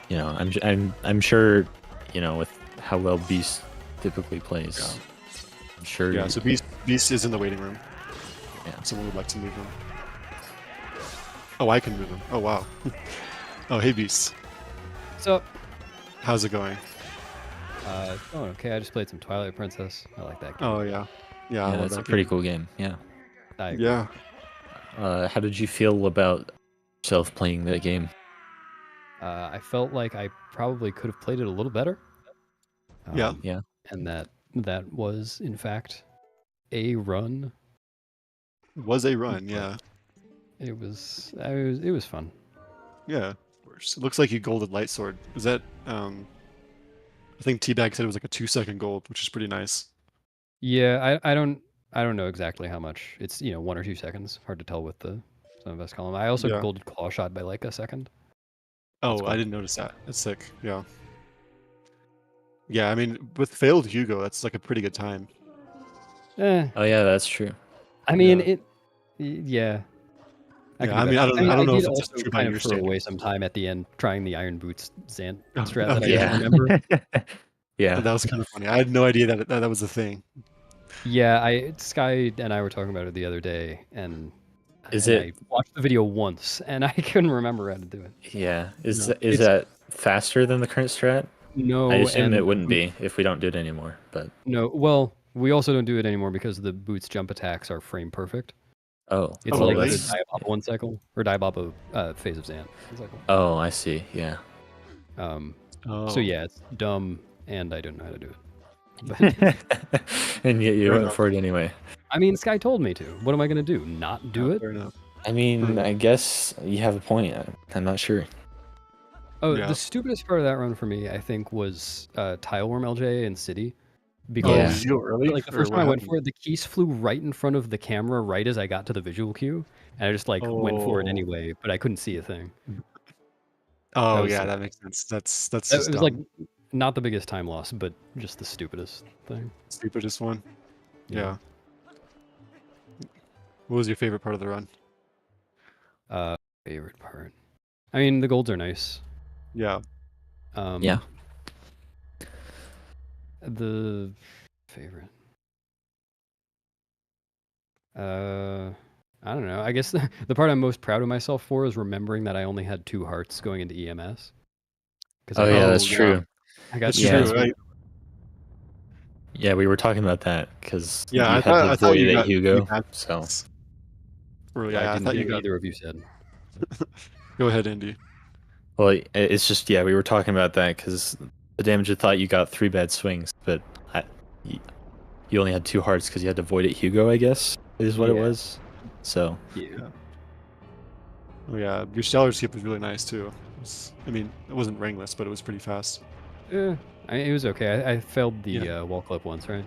You know, I'm sure, you know, with how well Beast typically plays. Yeah. I'm sure. Yeah, so Beast is in the waiting room. Yeah. Someone would like to move him. Oh, I can move him. Oh, wow. Oh, hey, Beast. What's up? How's it going? Oh, okay. I just played some Twilight Princess. I like that game. Oh, yeah. Yeah, I Yeah, love that's a that pretty game. cool game. Yeah. I agree. Yeah. How did you feel about yourself playing that game? I felt like I probably could have played it a little better. Yeah. Yeah. And that was, in fact, a run. Was a run, yeah. It was fun. Yeah, of course. It looks like you golded Light Sword. Is that, I think Teabag said it was like a 2-second gold, which is pretty nice. Yeah, I don't know exactly how much. It's 1 or 2 seconds. Hard to tell with the some best column. I also Yeah. golded Claw Shot by like a second. Oh, cool. I didn't notice that. That's sick. Yeah. Yeah, I mean, with failed Hugo, that's like a pretty good time. Eh, Oh yeah, that's true. I mean Yeah. yeah. Yeah, can I do mean, that. I don't know did if it's also true by kind your of throw away standards. some time at the end trying the Iron Boots Zant Oh, strat that I okay. didn't Yeah. remember. Yeah. That was kind of funny. I had no idea that was a thing. Yeah, Sky and I were talking about it the other day, and I watched the video once, and I couldn't remember how to do it. Yeah. Is No, is that faster than the current strat? No, I assume and it wouldn't be if we don't do it anymore, but no. Well, we also don't do it anymore because the Boots jump attacks are frame perfect. oh, It's Oh, like really? the Diababa 1 cycle or Diababa Phase of Zant cycle. oh, I see. Yeah. Oh. So yeah, it's dumb, and I don't know how to do it. But And yet you Fair went enough. for it anyway. I mean, Sky told me to. What am I gonna do? Not do Yeah, it? fair enough. I mean, Mhm. I guess you have a point. I'm not sure. Oh, Yeah. the stupidest part of that run for me, I think, was Tileworm LJ in City. Oh, Yeah. did you go early? Like the Or first what time I went happened? for it, the keys flew right in front of the camera, right as I got to the visual cue, and I just like went for it Oh. anyway, but I couldn't see a thing. Oh was yeah, so- that makes sense. That's It just was dumb. like not the biggest time loss, but just the stupidest thing. Stupidest one. Yeah. Yeah. What was your favorite part of the run? Favorite part. I mean, the golds are nice. Yeah. Yeah. The favorite. I don't know. I guess the part I'm most proud of myself for is remembering that I only had 2 hearts going into EMS. Oh yeah, that's yeah. true. I got That's Yeah. true. Yeah, we were talking about that because Yeah, you I had thought to I thought void you at got Hugo. bad So points. Or, I yeah, I didn't thought hear you got. either of you said. Go ahead, Andy. well, it's just yeah, we were talking about that because the damager thought you got 3 bad swings, but you only had 2 hearts because you had to void at Hugo. I guess is what it Yeah. was. So Yeah. Oh yeah, your stellar skip was really nice too. I mean, it wasn't rangless, but it was pretty fast. It was okay. I failed the Yeah. wall clip once, right?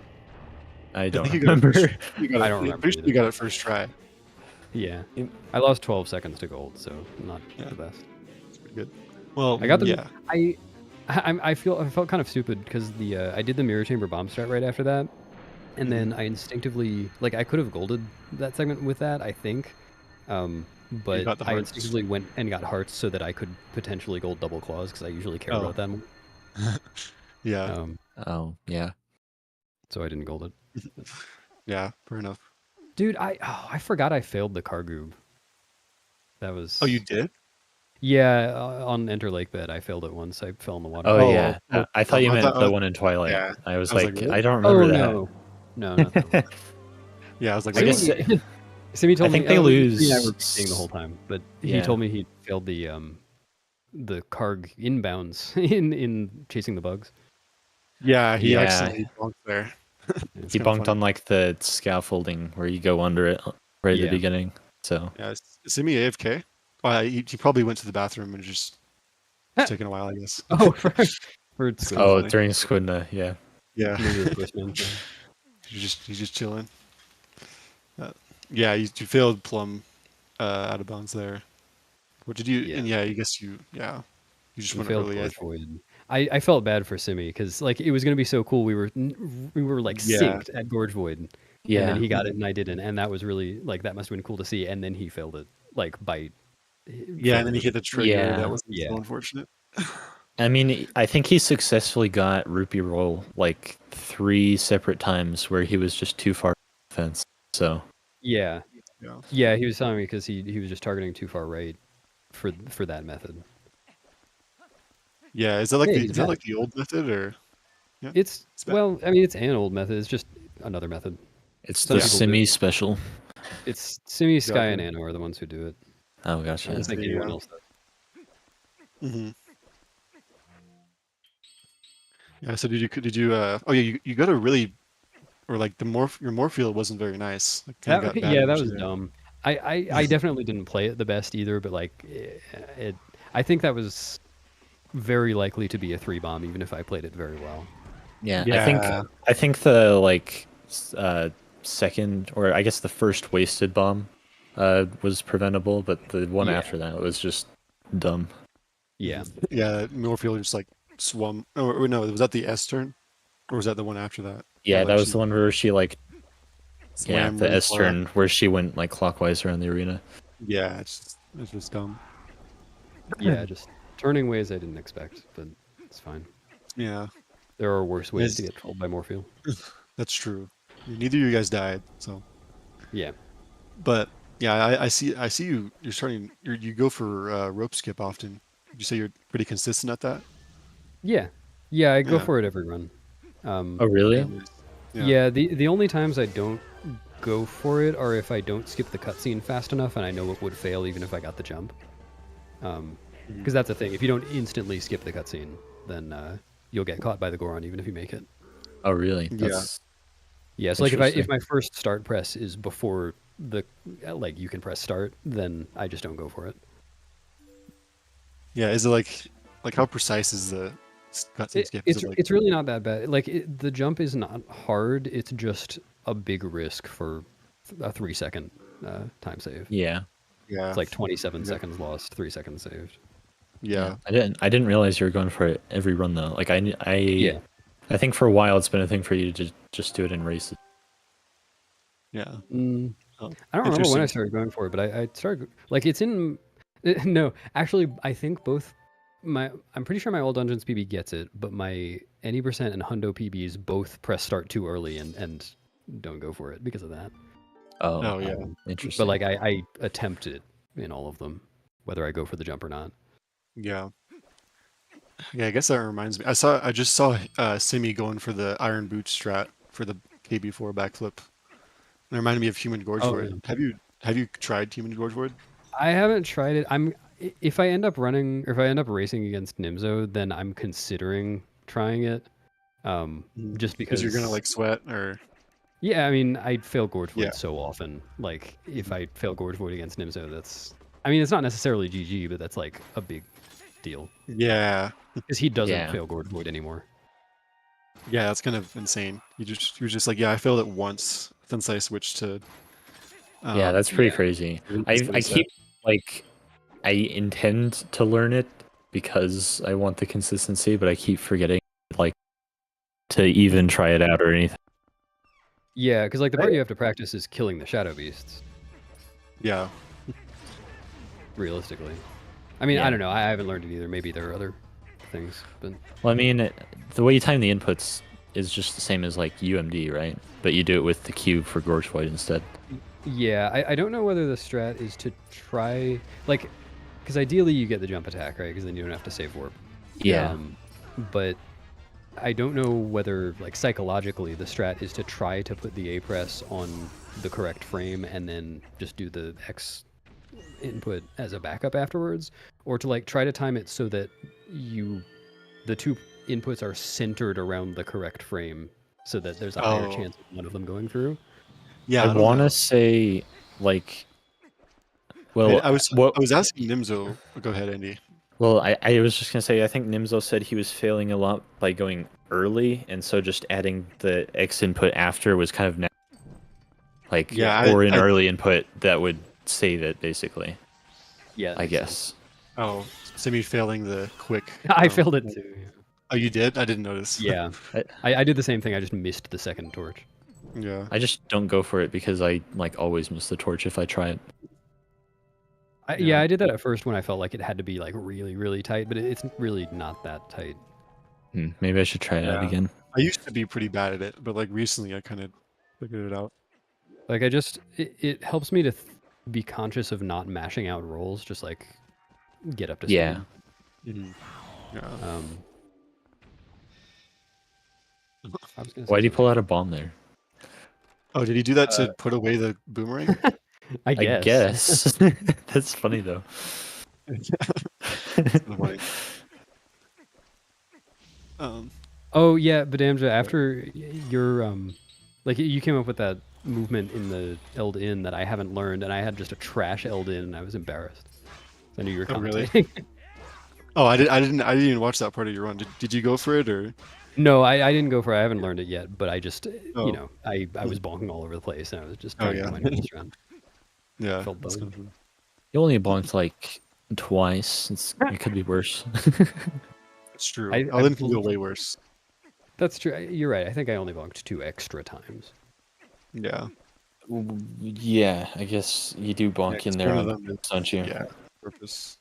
I don't think you got it remember. first. You got I it. don't remember Pretty sure either. you got it first try. Yeah. I lost 12 seconds to gold, so not Yeah. the best. It's pretty good. Well, I got the yeah. I felt kind of stupid because I did the mirror chamber bomb strat right after that, and then I instinctively I could have golded that segment with that, I think, but got the I hearts. instinctively went and got hearts so that I could potentially gold double claws because I usually care Oh. about that more. Yeah. Oh yeah. So I didn't gold it. Yeah. Fair enough. Dude, I forgot I failed the Cargoob. That was. Oh, you did? Yeah, on Enter Lake Bed, I failed it once. I fell in the water. Oh yeah. oh, I thought you I meant thought- the one in Twilight. yeah. I was I was like, like, really? I don't remember Oh that. no, no, not that one. Yeah, I was like, I guess really? Simi told I think me they he lose- and I were being the whole time, but he Yeah. told me he failed the Carg inbounds in chasing the bugs. Yeah, he Yeah. accidentally bonked there. It's He kinda bonked funny. on like the scaffolding where you go under it right at Yeah. the beginning. So Yeah, is Simi AFK? Well, he probably went to the bathroom and just it's taking a while, I guess. Oh, for It's Squid. kinda oh, funny. during Squidna, yeah. Yeah, Maybe the Twistman thing. he's just chilling. Yeah, you failed Plum out of bounds there. What did you? Yeah. And yeah, I guess you just We went failed early. I Gorge think. Void. I felt bad for Simi because it was gonna be so cool. We were like Yeah. synced at Gorge Void, and Yeah. then he got it and I didn't, and that was really that must have been cool to see. And then he failed it by. Yeah, and then he hit the trigger. Yeah. That was Yeah. so unfortunate. I mean, I think he successfully got Rupee Roll like 3 separate times where he was just too far fence. So Yeah, Yeah. yeah. He was telling me because he was just targeting too far right for that method. Yeah, is that like Hey, the he's is that back. like the old method or? Yeah. It's back. well, I mean, it's an old method. It's just another method. it's Some the people do. semi special. It's Simi, Sky, Gotcha. and Anno are the ones who do it. Oh I gotcha. don't think there you anyone go. else does. Mm-hmm. Yeah. So did you? Oh yeah, you got a really, or like your Morpheal wasn't very nice. Like, kinda got bad Yeah, that energy was there. dumb. I definitely didn't play it the best either, but I think that was very likely to be a 3-bomb, even if I played it very well. Yeah, Yeah. I think the like second, or I guess the first wasted bomb was preventable, but the one Yeah. after that was just dumb. Yeah, Yeah, Morpheal just like swum. Or no, was that the S turn, or was that the one after that? Yeah, like, that was she the one where she like swam the really S far. turn where she went like clockwise around the arena. Yeah, it's just dumb. yeah, just turning ways I didn't expect, but it's fine. Yeah, There are worse ways to It's- get trolled by Morpheal. that's true. Neither of you guys died, so. Yeah, But yeah, I see you. You're starting. You go for rope skip often. Would you say you're pretty consistent at that? yeah, I go Yeah. for it every run. Oh really? Yeah, the only times I don't go for it are if I don't skip the cutscene fast enough and I know it would fail even if I got the jump. Because that's the thing. If you don't instantly skip the cutscene, then you'll get caught by the Goron even if you make it. Oh, really? Yeah. That's Yeah, so like if interesting. my first start press is before the like you can press start, then I just don't go for it. Yeah. Is it like how precise is the cutscene skip? Is it like It's really not that bad. Like the jump is not hard. It's just a big risk for a 3 second time save. Yeah. yeah It's like 27 yeah seconds lost, 3 seconds saved. Yeah. yeah I didn't realize you were going for it every run though. Like Yeah. I think for a while it's been a thing for you to just do it in races. yeah? Mm, Oh, I don't remember when I interesting. started going for it, but I started like it's in. No, actually, I think both I'm pretty sure my old Dungeons PB gets it, but my any percent and Hundo PBs both press start too early and don't go for it because of that. Oh, Oh yeah. interesting. But like I attempt it in all of them, whether I go for the jump or not. Yeah. Yeah, I guess that reminds me. I just saw Simi going for the Iron Boot strat for the KB4 backflip. It reminded me of Human Gorge Oh for it. yeah. Have you tried Human Gorge for it? I haven't tried it. If I end up running or if I end up racing against Nimzo, then I'm considering trying it. Just Because you're gonna because. like sweat or Yeah, I mean, I fail Gorge yeah. Void so often. Like, if I fail Gorge Void against Nimzo, that's. I mean, it's not necessarily GG, but that's like a big deal Yeah. because he doesn't Yeah. fail Gorge Void anymore. Yeah, that's kind of insane. You're just like, yeah, I failed it once since I switched to Yeah, that's pretty Yeah. crazy. this I set. keep like I intend to learn it because I want the consistency, but I keep forgetting like to even try it out or anything. Yeah, because like the part you have to practice is killing the Shadow Beasts. Yeah. Realistically, I mean, I Yeah. don't know. I haven't learned it either. Maybe there are other things, but Well, I mean, the way you time the inputs is just the same as like UMD, right? But you do it with the cube for Gorge Void instead. yeah, I don't know whether the strat is to try like, because ideally you get the jump attack, right? Because then you don't have to save warp. Yeah. But I don't know whether, like, psychologically, the strat is to try to put the A press on the correct frame and then just do the X input as a backup afterwards, or to like try to time it so that the two inputs are centered around the correct frame, so that there's a higher Oh. chance of one of them going through. Yeah, I don't want know. to say like, well, I what? was asking Nimzo. Go ahead, Andy. Well, I was just gonna say I think Nimzo said he was failing a lot by going early, and so just adding the X input after was kind of like Yeah, or an I early input that would save it basically. Yeah, that I makes sense. guess. oh, Simi failing the quick. I failed it too. Oh, you did? I didn't notice. Yeah, I did the same thing. I just missed the second torch. Yeah. I just don't go for it because I like always miss the torch if I try it. Yeah, I did that at first when I felt like it had to be like really, really tight, but it's really not that tight. Maybe I should try it out Yeah. again. I used to be pretty bad at it, but like recently I kind of figured it out. Like it helps me to be conscious of not mashing out rolls, just like get up to speed. Yeah. Mhm. Yeah. I was gonna say Why do you something. pull out a bomb there? Oh, did he do that to put away the boomerang? I I guess. guess. That's funny though. Funny. Oh yeah, Badamja, after your like you came up with that movement in the Eld in that I haven't learned, and I had just a trash Eld in, and I was embarrassed. I knew you were Oh, really? commentating. Oh, I didn't even watch that part of your run. Did you go for it or? No, I didn't go for it. I haven't learned it yet, but I just Oh. you know I was bonking all over the place, and I was just Oh, trying to yeah. get my noodles around. Yeah. Felt that's bummed. kind of- You only bonked like twice. It could be worse. That's true. I I'll then feel believe- way worse. That's true. You're right. I think I only bonked 2 extra times. Yeah. Yeah, I guess you do bonk Yeah, in there, one of them is- don't you? Yeah. Purpose.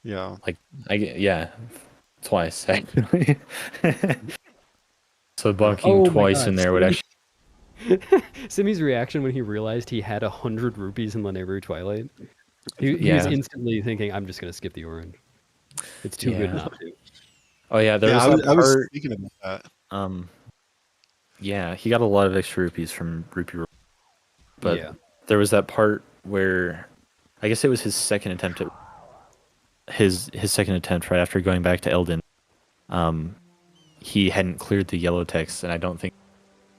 Yeah. Like yeah, twice actually. So bonking Oh my twice God, in there would Simi- actually. Simi's reaction when he realized he had 100 rupees in the Neighborhood Twilight. He was Yeah. instantly thinking, "I'm just gonna skip the orange. It's too good Yeah. not to." Oh yeah, there Yeah, was that I was part. thinking about that. Yeah, he got a lot of extra rupees from Rupee Roll. But yeah, there was that part where I guess it was his second attempt at his second attempt right after going back to Elden. he hadn't cleared the yellow text, and I don't think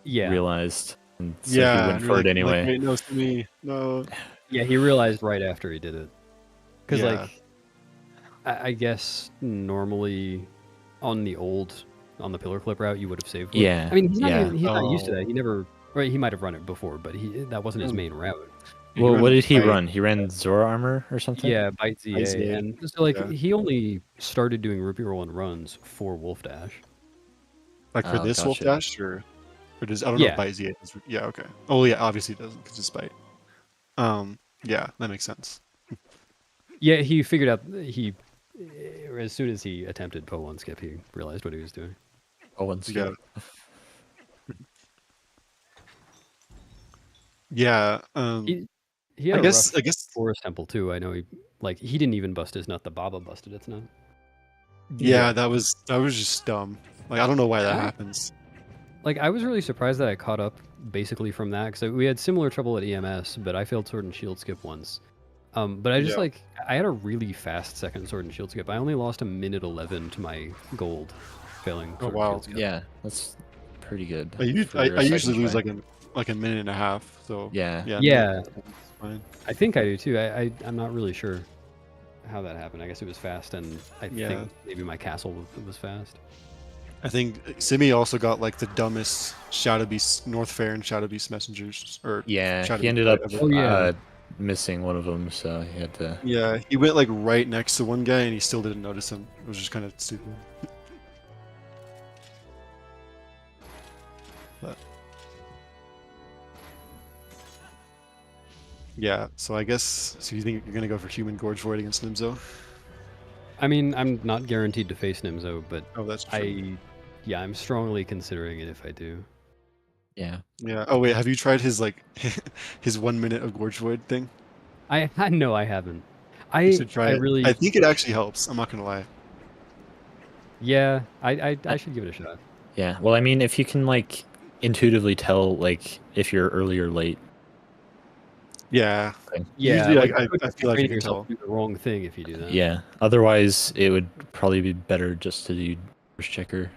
Yeah. he realized. And so Yeah, he went and for you're it anyway. Wait, no, it's me. No. Yeah, he realized right after he did it. Because, Yeah. like, I guess normally on the pillar clip route, you would have saved one. Yeah, I mean, he's yeah. not used to Oh. that. He never, right, he might have run it before, but that wasn't his Oh. main route. Yeah, Well, ran what did he Bite. run? He ran Zora armor or something? Yeah, Bite ZA. ZA, And so, like, yeah. he only started doing rupee roll and runs for Wolfdash. Like for Oh, this gotcha. Wolfdash, or does I don't know Yeah. if Bite ZA does. Yeah, okay. Oh yeah, obviously it doesn't because it's Bite. Yeah, that makes sense. Yeah, he figured out, as soon as he attempted Po1 skip, he realized what he was doing. Oh, one's Yeah. Yeah. He had I a guess rough Forest Temple too. I know he didn't even bust his nut. The Baba busted its nut. Yeah, that was just dumb. Like I don't know why that happens. Like, I was really surprised that I caught up basically from that, because we had similar trouble at EMS, but I failed Sword and Shield skip once. But I just I had a really fast second Sword and Shield skip. I only lost a minute 11 to my gold, failing. Oh Sword and wow. Shield skip. Yeah, that's pretty good. I usually lose like a minute and a half. So Yeah. Yeah. That's fine. I think I do too. I'm not really sure how that happened. I guess it was fast, and I think maybe my castle was fast. I think Simi also got like the dumbest Shadow Beast North Fair and Shadow Beast messengers. Or Yeah, Shadow he ended Beast up ever. missing one of them, so he had to. Yeah, he went like right next to one guy and he still didn't notice him. It was just kind of stupid. But yeah, so I guess you think you're gonna go for Human Gorge Void against Nimzo? I mean, I'm not guaranteed to face Nimzo, but Oh, that's true. I'm strongly considering it if I do. Yeah. Yeah. Oh wait, have you tried his like his 1 minute of Gorge Void thing? I no, I haven't. You should try I it. really. I think it actually helps. I'm not gonna lie. Yeah, I should give it a shot. Yeah. Well, I mean, if you can like intuitively tell like if you're early or late. Yeah. Yeah, Usually, like, I feel like I can yourself tell. do the wrong thing if you do that. Yeah. Otherwise, it would probably be better just to do first checker.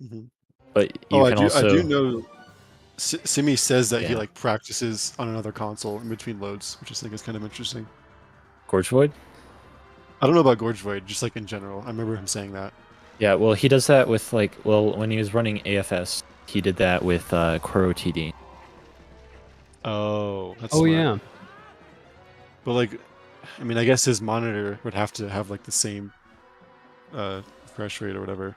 Mhm. But you can also. I do know. Simi says that he Yeah. like practices on another console in between loads, which I think is kind of interesting. Gorge Void? I don't know about Gorge Void, just like in general. I remember him saying that. Yeah, well, he does that with like, when he was running AFS, he did that with Koro TD. Oh, that's Oh smart. yeah. But like, I mean, I guess his monitor would have to have like the same refresh rate or whatever,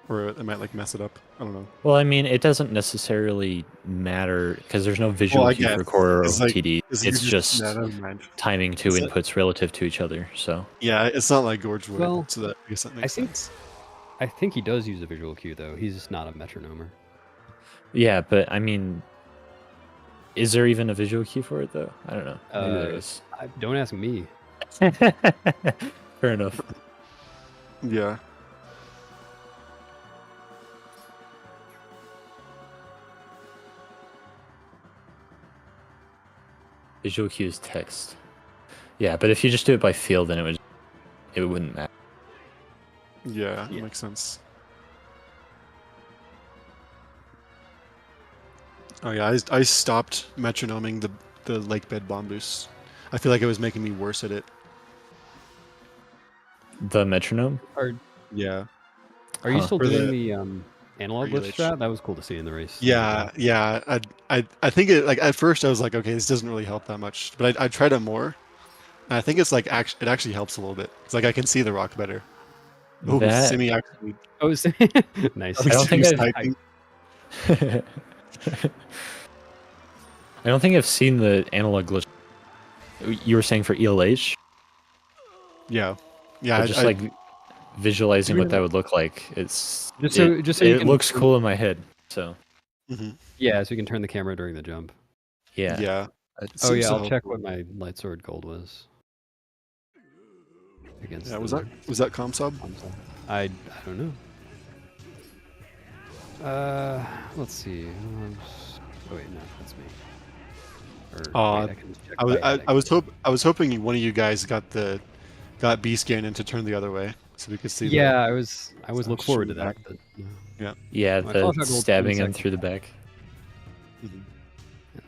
or it might like mess it up. I don't know. Well, I mean, it doesn't necessarily matter because there's no visual I cue for guess. Koro It's like- TD. It's just yeah, never mind. timing two Is it- inputs relative to each other. So Yeah, it's not like Gorge Void, Well, so that I guess that makes think- sense. I think he does use a visual cue though. He's just not a metronomer. yeah, but I mean, is there even a visual cue for it though? I don't know. Maybe there is. Don't ask me. Fair enough. Yeah. Visual cue is text. Yeah, but if you just do it by feel, then it wouldn't matter. Yeah, Yeah. makes sense. Oh yeah, I stopped metronoming the lake bed bomb boost. I feel like it was making me worse at it. The metronome? Yeah. Are you Huh. still For doing the- the analog regulation. glitch strat? That was cool to see in the race. Yeah, yeah. I think it like at first I was like, okay, this doesn't really help that much, but I tried it more. And I think it's like it actually helps a little bit. It's like I can see the rock better. Oh, That- Simi actually. Oh, nice. I don't think Simi's I've- typing. I don't think I've seen the analog glitch. You were saying for ELH? Yeah, yeah. Or just like visualizing what that would look like. It looks cool in my head. So Mhm. Yeah, so you can turn the camera during the jump. yeah. Yeah. It Oh seems yeah, to I'll help. check what my light sword gold was. Against Yeah, was the- that Comsob? I don't know. Let's see. Oh wait, no, that's me. Or, wait, I can check I was hoping one of you guys got Beast Ganon to turn the other way. so we could see Yeah, the. I was look forward to that. But, Yeah, my the Fallout Gold stabbing him second. through the back. Mhm.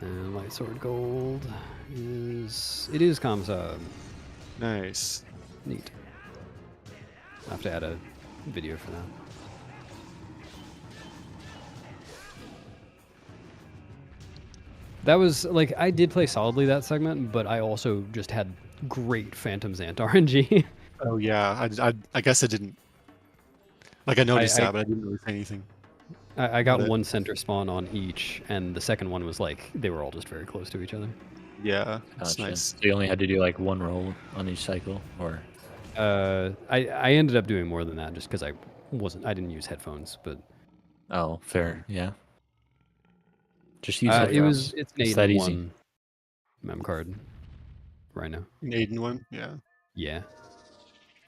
And then Light Sword Gold is Comsub. Nice. Neat. I'll have to add a video for that. That was like I did play solidly that segment, but I also just had great Phantom Zant RNG. Oh yeah, I guess I didn't. Like I noticed I- that, but I didn't really say anything. I got But one center spawn on each, and the second one was like they were all just very close to each other. yeah, it's Gotcha. nice. So you only had to do like one roll on each cycle, or I ended up doing more than that just because I didn't use headphones, but oh, fair, yeah. Just use headphones. it's an It's 8 that and easy. 1 mem card right now. An Aiden one, yeah. Yeah,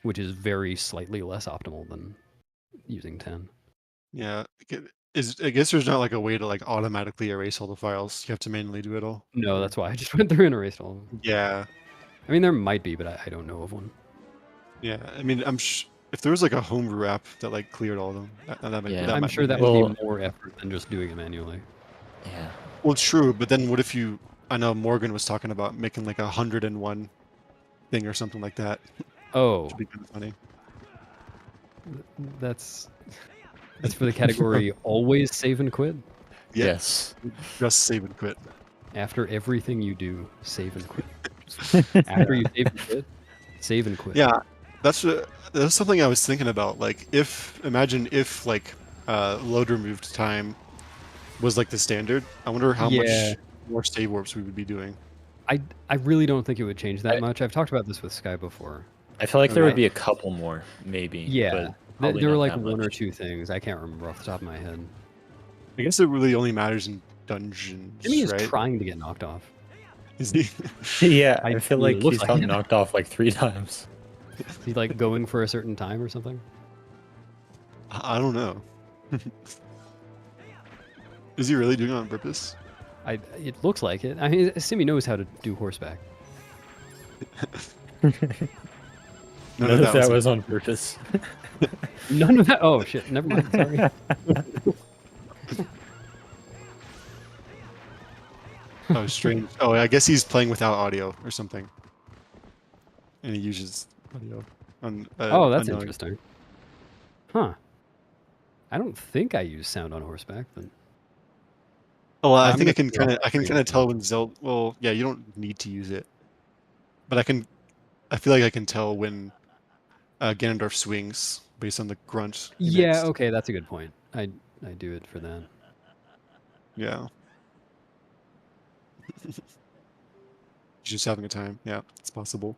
which is very slightly less optimal than using 10. Yeah. I guess there's not like a way to like automatically erase all the files. You have to manually do it all. No, that's why I just went through and erased all of them. Yeah. I mean, there might be, but I don't know of one. Yeah. I mean, if there was like a homebrew app that like cleared all of them, Yeah. I'm might sure be that nice. would Well- be more effort than just doing it manually. Yeah. Well, true, but then what if you? I know Morgan was talking about making like 101 thing or something like that. Oh, Which would be kind of funny. that's for the category always save and quit. Yeah. Yes. Just save and quit. After everything you do, save and quit. After you save and quit, save and quit. Yeah, that's something I was thinking about. Like, imagine if like load removed time was like the standard. I wonder how Yeah. much more save warps we would be doing. I really don't think it would change that I- much. I've talked about this with Sky before. I feel like there Okay. would be a couple more, maybe. Yeah, But probably there were not like that one or much. two things. I can't remember off the top of my head. I guess it really only matters in dungeons, Jimmy is right? trying to get knocked off. Is he? Yeah, I I- feel it like looks he's like gotten it. knocked off like 3 times. Is he like going for a certain time or something? I don't know. Is he really doing it on purpose? It looks like it. I mean, Simi knows how to do horseback. None of that was on purpose. None of that. Oh shit! Never mind. Sorry. Oh, strange. Oh, I guess he's playing without audio or something. And he uses audio on. Oh, that's unknowing. interesting. Huh. I don't think I use sound on horseback. Then Oh, well, I I'm think I gonna can turn off the kind screen. of tell when Zelda. Well, yeah, you don't need to use it, but I can. I feel like I can tell when Ganondorf swings based on the grunt. he Yeah. makes. Okay, that's a good point. I do it for that. Yeah. He's just having a time. Yeah, it's possible.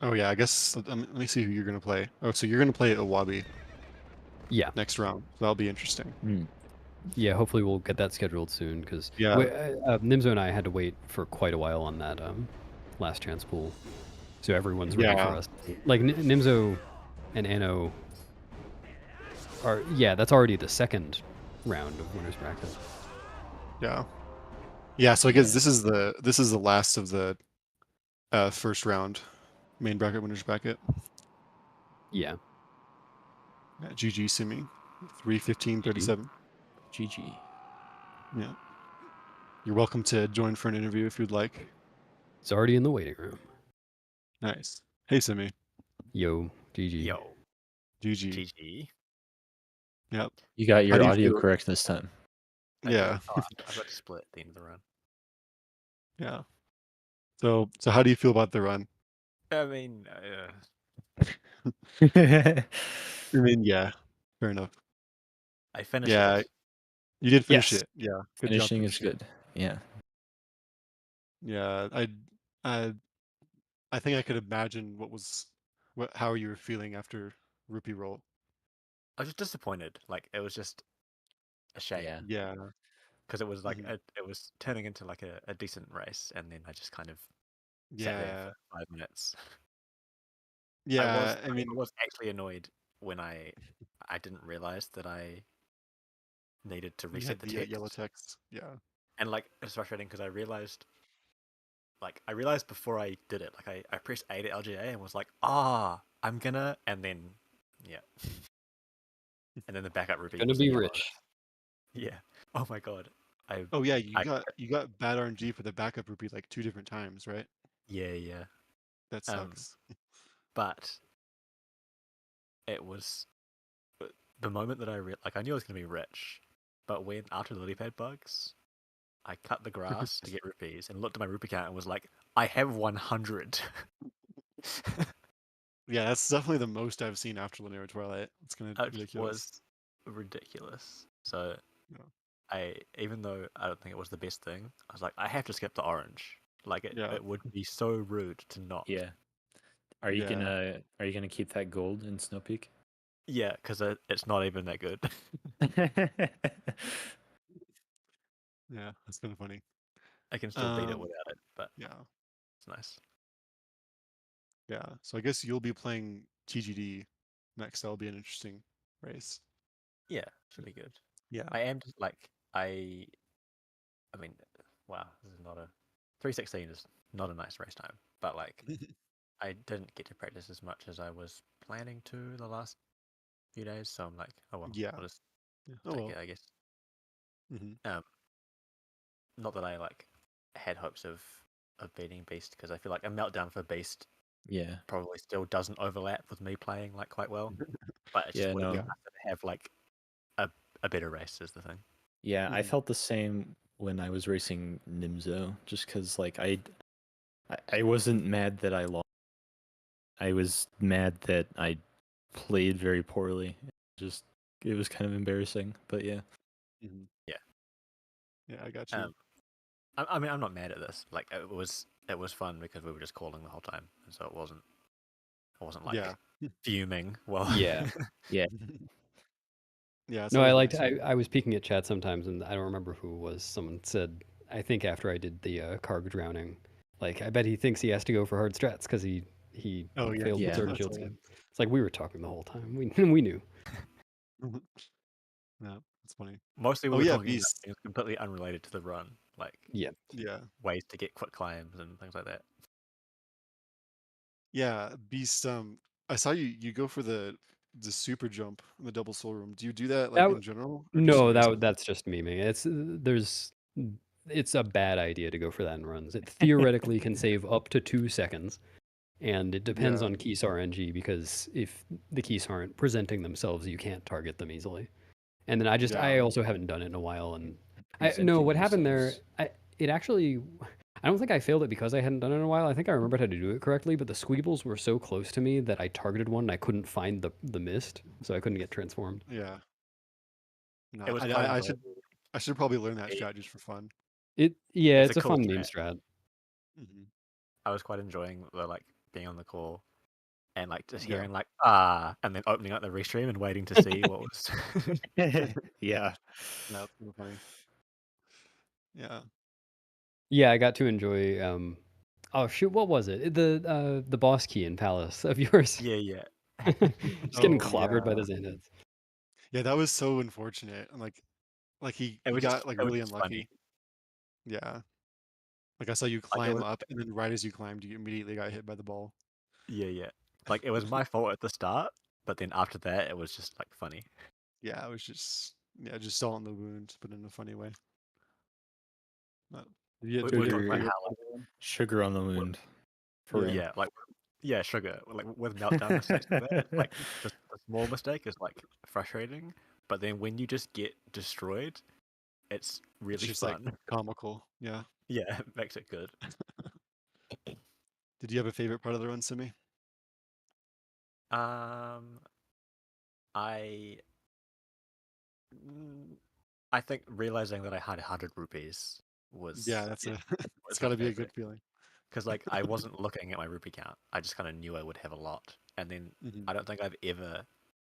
Oh yeah, I guess let me see who you're gonna play. Oh, so you're gonna play Owabi Yeah. next round. So that'll be interesting. Yeah. Hopefully we'll get that scheduled soon because Yeah. Nimzo and I had to wait for quite a while on that last chance pool, so everyone's ready for Yeah. us. Like Nimzo and Anno are. Yeah, that's already the second round of winners bracket. Yeah. Yeah. So I guess this is the last of the first round, main bracket winners bracket. Yeah. GG Simi, 3:15:37. GG. Yeah. You're welcome to join for an interview if you'd like. It's already in the waiting room. Nice. Hey Simi. Yo, GG. Yo, GG. GG. Yep. You got How your do you audio feel? correct this time. Yeah. Oh, I've got to split at the end of the run. Yeah. So how do you feel about the run? I mean, I mean, yeah. Fair enough. I finished Yeah. it. You did finish Yes. it. Yeah. Good job Finishing is finishing it. good. Yeah. Yeah. I think I could imagine how you were feeling after Rupee Roll. I was just disappointed. Like, it was just a shame. Yeah. Yeah. Because it was like, Mhm. it was turning into like a decent race, and then I just kind of sat there Yeah. for 5 minutes. Yeah. I was actually annoyed when I didn't realize that I needed to You reset had the the text, yellow text. Yeah. and like it's frustrating because I realized before I did it, like I pressed A to LGA and was like, I'm gonna, and then yeah, and then the backup rupee Gonna was a be yellow. rich. Yeah. Oh my god. Oh yeah, I you got bad RNG for the backup rupee like 2 different times, right? yeah. That Um, sucks. but it was the moment that I knew I was gonna be rich, but when after the lily pad bugs, I cut the grass to get rupees and looked at my rupee count and was like, I have 100. Yeah, that's definitely the most I've seen after Linear Twilight. It's kind of It ridiculous. was ridiculous. So Yeah. even though I don't think it was the best thing, I was like, I have to skip the orange. Like Yeah. it would be so rude to not. Yeah. Are you Yeah. gonna keep that gold in Snow Peak? Yeah, because it's not even that good. Yeah, that's kind of funny. I can still beat it Um, without it, but yeah, it's nice. yeah. So I guess you'll be playing TGD next. That'll be an interesting race. Yeah, should be good. Yeah. I am just like I mean, wow, this is not a 316 is not a nice race time, but like I didn't get to practice as much as I was planning to the last few days, so I'm like, oh well, Yeah. I'll just Yeah. Oh take well. it, I guess. Hmm. Um, not that I like had hopes of beating Beast because I feel like a meltdown for Beast Yeah. probably still doesn't overlap with me playing like quite well, but it just Yeah, would have no. been nicer to have like a better race is the thing. Yeah, I Mhm. felt the same when I was racing Nimzo, just because like I wasn't mad that I lost. I was mad that I played very poorly. Just it was kind of embarrassing, but yeah. Mhm. Yeah. Yeah, I got you. I mean, I'm not mad at this. Like it was fun because we were just calling the whole time, and so I wasn't like Yeah. fuming. Well, Yeah. Yeah. Yeah, it's No, I always liked. nice. I was peeking at chat sometimes, and I don't remember who it was. Someone said, I think after I did the carg drowning, like I bet he thinks he has to go for hard strats because he Oh yeah, failed Yeah. sword and that's shield all. skip. It's like we were talking the whole time. We knew. Yeah, it's funny. mostly we Oh were yeah, talking about Beast. things completely unrelated to the run, like Yeah. Yeah. ways to get quick climbs and things like that. Yeah, Beast. I saw you go for the super jump in the double soul room. Do you do that That like w- in general or just in no, racing? that's just memeing. It's a bad idea to go for that in runs. It theoretically can save up to 2 seconds, and it depends Yeah. on keys RNG because if the keys aren't presenting themselves, you can't target them easily. And then I Yeah. also haven't done it in a while, and I no, Presenting what happened there? themselves. It actually, I don't think I failed it because I hadn't done it in a while. I think I remembered how to do it correctly, but the squeebles were so close to me that I targeted one and I couldn't find the mist, so I couldn't get transformed. Yeah. No, It was I, quite I, I enjoyable. should I should probably learn that It- strat just for fun. Yeah, It's a it's a cool fun meme strat. strat. Hmm. I was quite enjoying the like being on the call and like just Yeah. hearing like and then opening up the restream and waiting to see what was. Yeah. No, it's kind of funny. Yeah. Yeah, I got to enjoy. Oh shoot, what was it? The boss key in Palace of yours. Yeah. Just getting Oh clobbered by yeah. the Xandids. Yeah, that was so unfortunate. And like he got like It was really just funny. unlucky. Yeah. Like I saw you Like it climb was up, and then right as you climbed, you immediately got hit by the ball. yeah. Like it was my fault at the start, but then after that it was just like funny. Yeah, it was just all in the wound, but in a funny way. But We did were you have talking a about favorite how part of the run? Sugar on the like wound. For real. yeah, like yeah, sugar. Like with meltdown mistakes like that, it's like the small mistake is like frustrating, but then when you just get destroyed, it's It's really just like fun. comical. Yeah. Yeah, it makes it good. Did you have a favorite part of the run, Simi? Um, I mm, I think realizing that I had 100 rupees Yeah, was that's yeah, a it's was got my to be a good favorite feeling. because like I wasn't looking at my rupee count. I just kind of knew I would have a lot, and then Hmm. I don't think I've ever,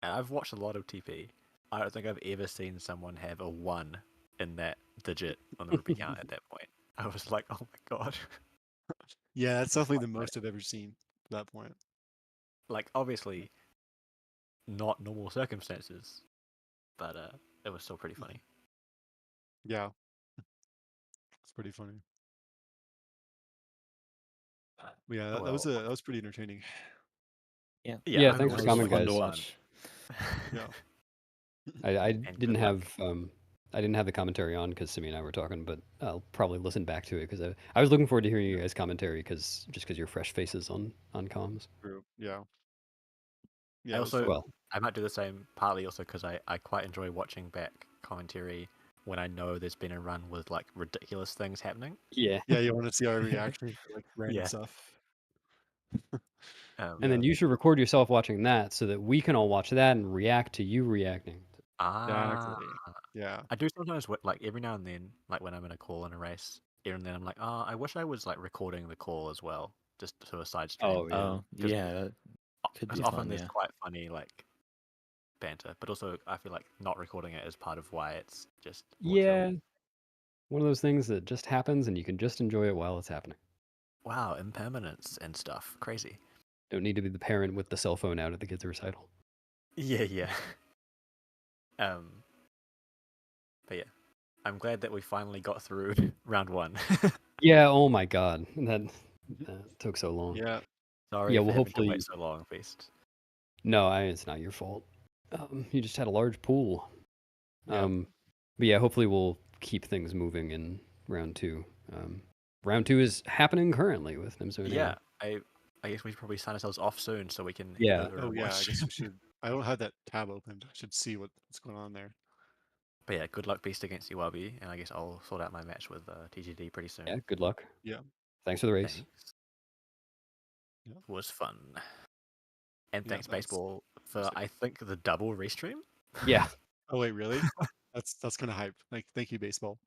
and I've watched a lot of TP. I don't think I've ever seen someone have a 1 in that digit on the rupee count at that point. I was like, oh my god. Yeah, that's definitely the most I've ever seen at that point. Like obviously not normal circumstances, but it was still pretty funny. Yeah. It's pretty funny. But yeah, that was Well, that was pretty entertaining. Yeah. Yeah, I thanks hope for it was coming, fun to guys. watch. Yeah. I And didn't good luck. have I didn't have the commentary on because Simi and I were talking, but I'll probably listen back to it because I was looking forward to hearing you guys' commentary because you're fresh faces on comms. True. Yeah. I Yeah, it was also fun. Well, I might do the same partly also because I quite enjoy watching back commentary when I know there's been a run with like ridiculous things happening. yeah. Yeah, you want to see our reaction to like random Yeah. stuff. And then Yeah. you should record yourself watching that so that we can all watch that and react to you reacting. Exactly. Yeah. I do sometimes like every now and then, like when I'm in a call in a race, every and then I'm like, oh, I wish I was like recording the call as well, just to a side stream. Oh yeah. Oh, 'Cause yeah, that could Because be often fun, there's yeah. quite funny like banter, but also I feel like not recording it is part of why it's just more chill. Yeah. One of those things that just happens and you can just enjoy it while it's happening. Wow, impermanence and stuff, crazy. Don't need to be the parent with the cell phone out at the kids' recital. Yeah. But yeah, I'm glad that we finally got through round 1. Yeah, oh my god. That took so long. Yeah. Sorry Yeah, for well, having to hopefully- wait so long, Beast. No, it's not your fault. You just had a large pool. Yeah. But yeah, hopefully we'll keep things moving in round 2. Round 2 is happening currently with Nimzo and Yeah, Annie. I guess we should probably sign ourselves off soon so we can head Yeah. over Oh and yeah, I watch. guess we should. I don't have that tab opened. I should see what's going on there. But yeah, good luck Beast against Iwabi, and I guess I'll sort out my match with TGD pretty soon. Yeah, good luck. Yeah. Thanks for the race. Thanks. Yeah. It was fun. And Yeah, thanks that's- Baseball for sick. I think the double restream. Yeah. Oh wait, really? That's kind of hype. Like, thank you, baseball.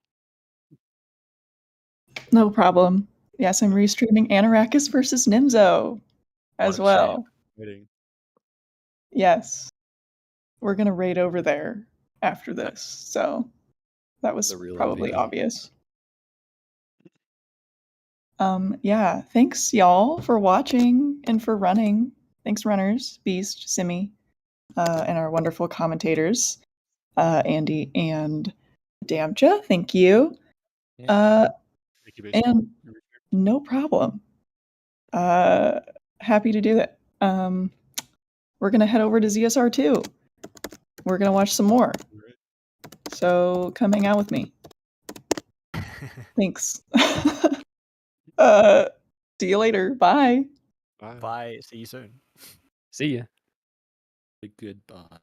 No problem. Yes, I'm restreaming Anarakis versus Nimzo as What a shame. well. Waiting. Yes. We're going to raid over there after this. So that was The real probably MVP. obvious. Yeah, thanks y'all for watching and for running. Thanks runners, Beast, Simi, and our wonderful commentators, Andy and Damja. Thank you. Thank you, baseball. And no problem. Happy to do that. We're gonna head over to ZSR2. We're gonna watch some more. So come hang out with me. Thanks. See you later. Bye. Bye. Bye. See you soon. See ya. Goodbye.